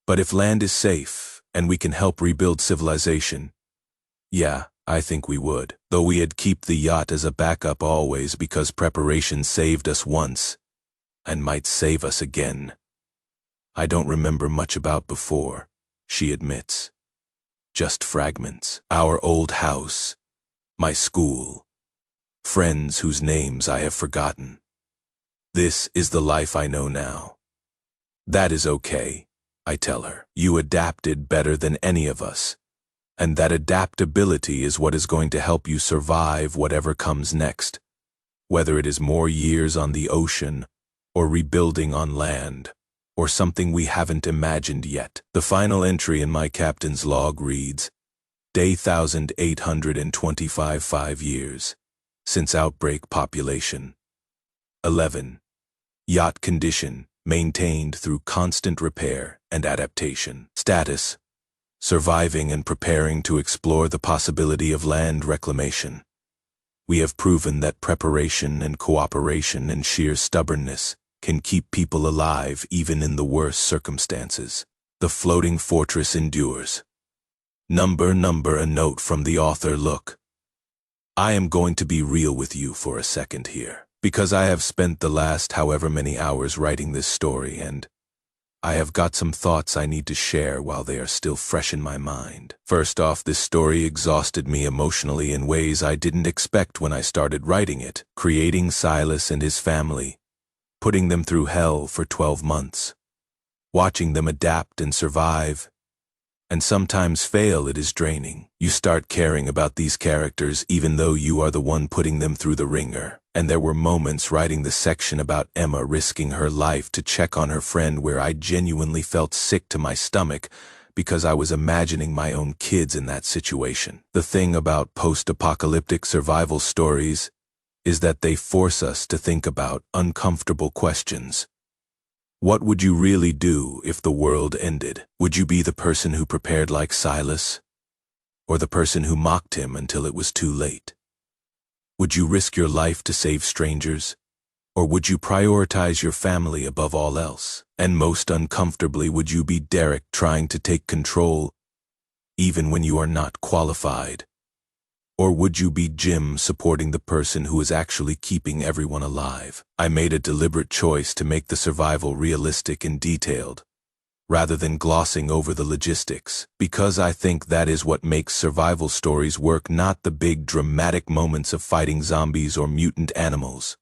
But if land is safe, and we can help rebuild civilization, yeah, I think we would. Though we'd keep the yacht as a backup always because preparation saved us once, and might save us again. I don't remember much about before, she admits. Just fragments. Our old house, my school, friends whose names I have forgotten. This is the life I know now. That is okay, I tell her. You adapted better than any of us, and that adaptability is what is going to help you survive whatever comes next, whether it is more years on the ocean or rebuilding on land, or something we haven't imagined yet. The final entry in my captain's log reads, Day 1825 5 years, since outbreak population. 11. Yacht condition, maintained through constant repair and adaptation. Status, surviving and preparing to explore the possibility of land reclamation. We have proven that preparation and cooperation and sheer stubbornness can keep people alive even in the worst circumstances. The floating fortress endures. Number, a note from the author. Look, I am going to be real with you for a second here, because I have spent the last however many hours writing this story, and I have got some thoughts I need to share while they are still fresh in my mind. First off, this story exhausted me emotionally in ways I didn't expect when I started writing it. Creating Silas and his family, putting them through hell for 12 months, watching them adapt and survive, and sometimes fail, it is draining. You start caring about these characters even though you are the one putting them through the ringer. And there were moments writing the section about Emma risking her life to check on her friend where I genuinely felt sick to my stomach because I was imagining my own kids in that situation. The thing about post-apocalyptic survival stories is that they force us to think about uncomfortable questions. What would you really do if the world ended? Would you be the person who prepared like Silas? or the person who mocked him until it was too late? Would you risk your life to save strangers? Or would you prioritize your family above all else? And most uncomfortably, would you be Derek trying to take control even when you are not qualified? Or would you be Jim supporting the person who is actually keeping everyone alive? I made a deliberate choice to make the survival realistic and detailed, rather than glossing over the logistics, because I think that is what makes survival stories work, not the big dramatic moments of fighting zombies or mutant animals,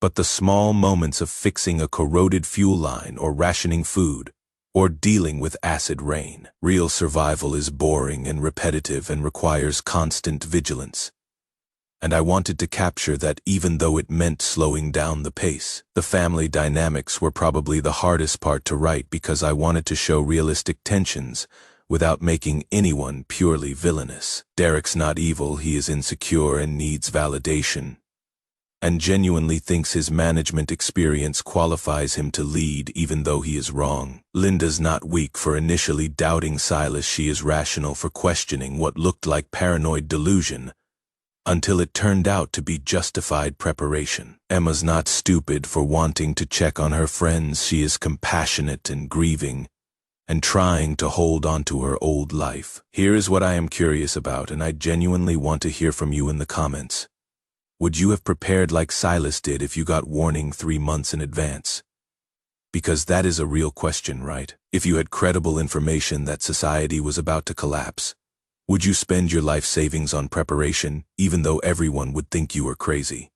but the small moments of fixing a corroded fuel line or rationing food, or dealing with acid rain. Real survival is boring and repetitive and requires constant vigilance. And I wanted to capture that, even though it meant slowing down the pace. The family dynamics were probably the hardest part to write, because I wanted to show realistic tensions without making anyone purely villainous. Derek's not evil, he is insecure and needs validation, and genuinely thinks his management experience qualifies him to lead even though he is wrong. Linda's not weak for initially doubting Silas, she is rational for questioning what looked like paranoid delusion until it turned out to be justified preparation. Emma's not stupid for wanting to check on her friends, she is compassionate and grieving and trying to hold on to her old life. Here is what I am curious about, and I genuinely want to hear from you in the comments. Would you have prepared like Silas did if you got warning 3 months in advance? Because that is a real question, right? If you had credible information that society was about to collapse, would you spend your life savings on preparation, even though everyone would think you were crazy?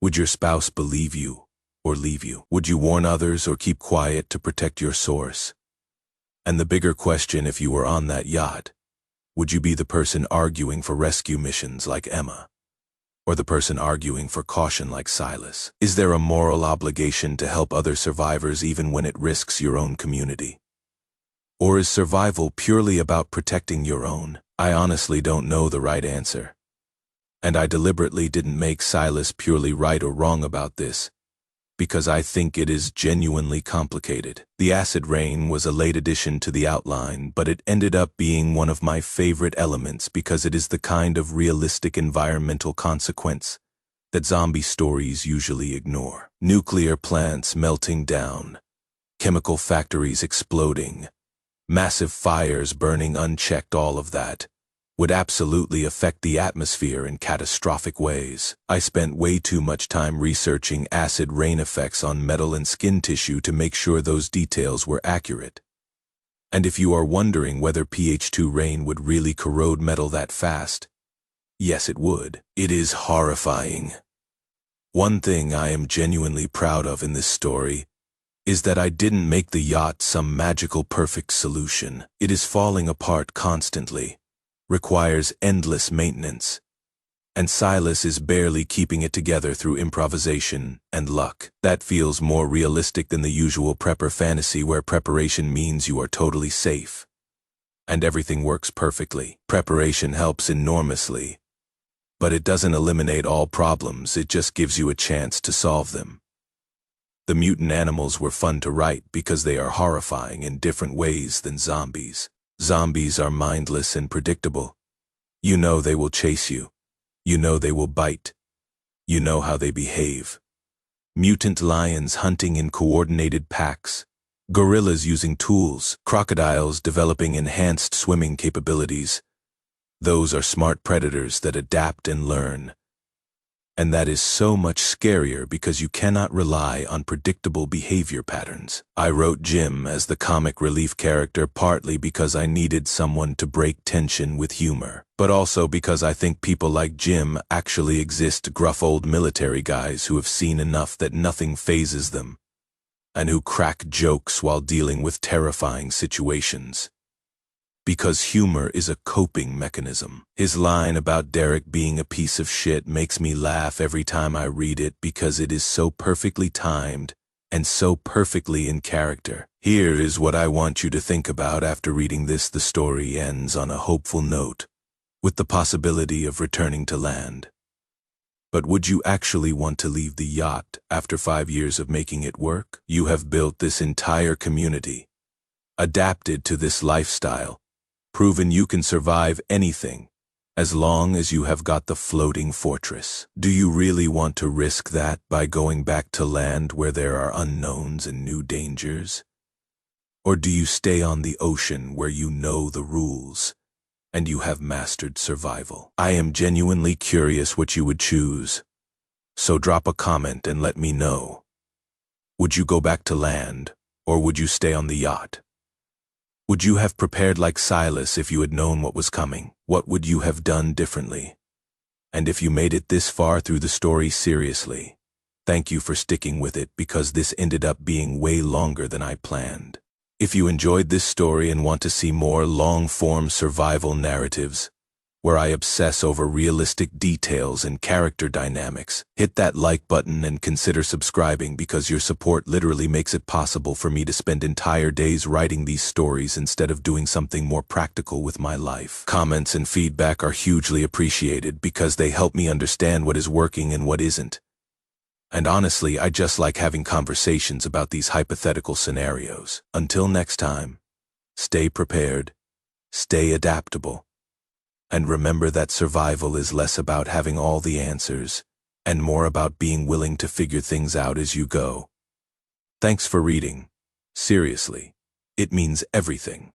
Would your spouse believe you or leave you? Would you warn others or keep quiet to protect your source? And the bigger question, if you were on that yacht, would you be the person arguing for rescue missions like Emma? Or the person arguing for caution like Silas? Is there a moral obligation to help other survivors even when it risks your own community? Or is survival purely about protecting your own? I honestly don't know the right answer. And I deliberately didn't make Silas purely right or wrong about this, because I think it is genuinely complicated. The acid rain was a late addition to the outline, but it ended up being one of my favorite elements because it is the kind of realistic environmental consequence that zombie stories usually ignore. Nuclear plants melting down, chemical factories exploding, massive fires burning unchecked, all of that would absolutely affect the atmosphere in catastrophic ways. I spent way too much time researching acid rain effects on metal and skin tissue to make sure those details were accurate. And if you are wondering whether pH2 rain would really corrode metal that fast, yes, it would. It is horrifying. One thing I am genuinely proud of in this story is that I didn't make the yacht some magical perfect solution. It is falling apart constantly, requires endless maintenance, and Silas is barely keeping it together through improvisation and luck. That feels more realistic than the usual prepper fantasy where preparation means you are totally safe and everything works perfectly. Preparation helps enormously, but it doesn't eliminate all problems, it just gives you a chance to solve them. The mutant animals were fun to write because they are horrifying in different ways than zombies. Zombies are mindless and predictable. You know they will chase you. You know they will bite. You know how they behave. Mutant lions hunting in coordinated packs. Gorillas using tools. Crocodiles developing enhanced swimming capabilities. Those are smart predators that adapt and learn. And that is so much scarier because you cannot rely on predictable behavior patterns. I wrote Jim as the comic relief character partly because I needed someone to break tension with humor, but also because I think people like Jim actually exist, gruff old military guys who have seen enough that nothing phases them, and who crack jokes while dealing with terrifying situations. Because humor is a coping mechanism. His line about Derek being a piece of shit makes me laugh every time I read it because it is so perfectly timed and so perfectly in character. Here is what I want you to think about after reading this. The story ends on a hopeful note, with the possibility of returning to land. But would you actually want to leave the yacht after 5 years of making it work? You have built this entire community, adapted to this lifestyle, proven you can survive anything, as long as you have got the floating fortress. Do you really want to risk that by going back to land where there are unknowns and new dangers? Or do you stay on the ocean where you know the rules and you have mastered survival? I am genuinely curious what you would choose, so drop a comment and let me know. Would you go back to land, or would you stay on the yacht? Would you have prepared like Silas if you had known what was coming? What would you have done differently? And if you made it this far through the story, seriously, thank you for sticking with it, because this ended up being way longer than I planned. If you enjoyed this story and want to see more long-form survival narratives, where I obsess over realistic details and character dynamics, hit that like button and consider subscribing, because your support literally makes it possible for me to spend entire days writing these stories instead of doing something more practical with my life. Comments and feedback are hugely appreciated because they help me understand what is working and what isn't. And honestly, I just like having conversations about these hypothetical scenarios. Until next time, stay prepared, stay adaptable, and remember that survival is less about having all the answers and more about being willing to figure things out as you go. Thanks for reading. Seriously, it means everything.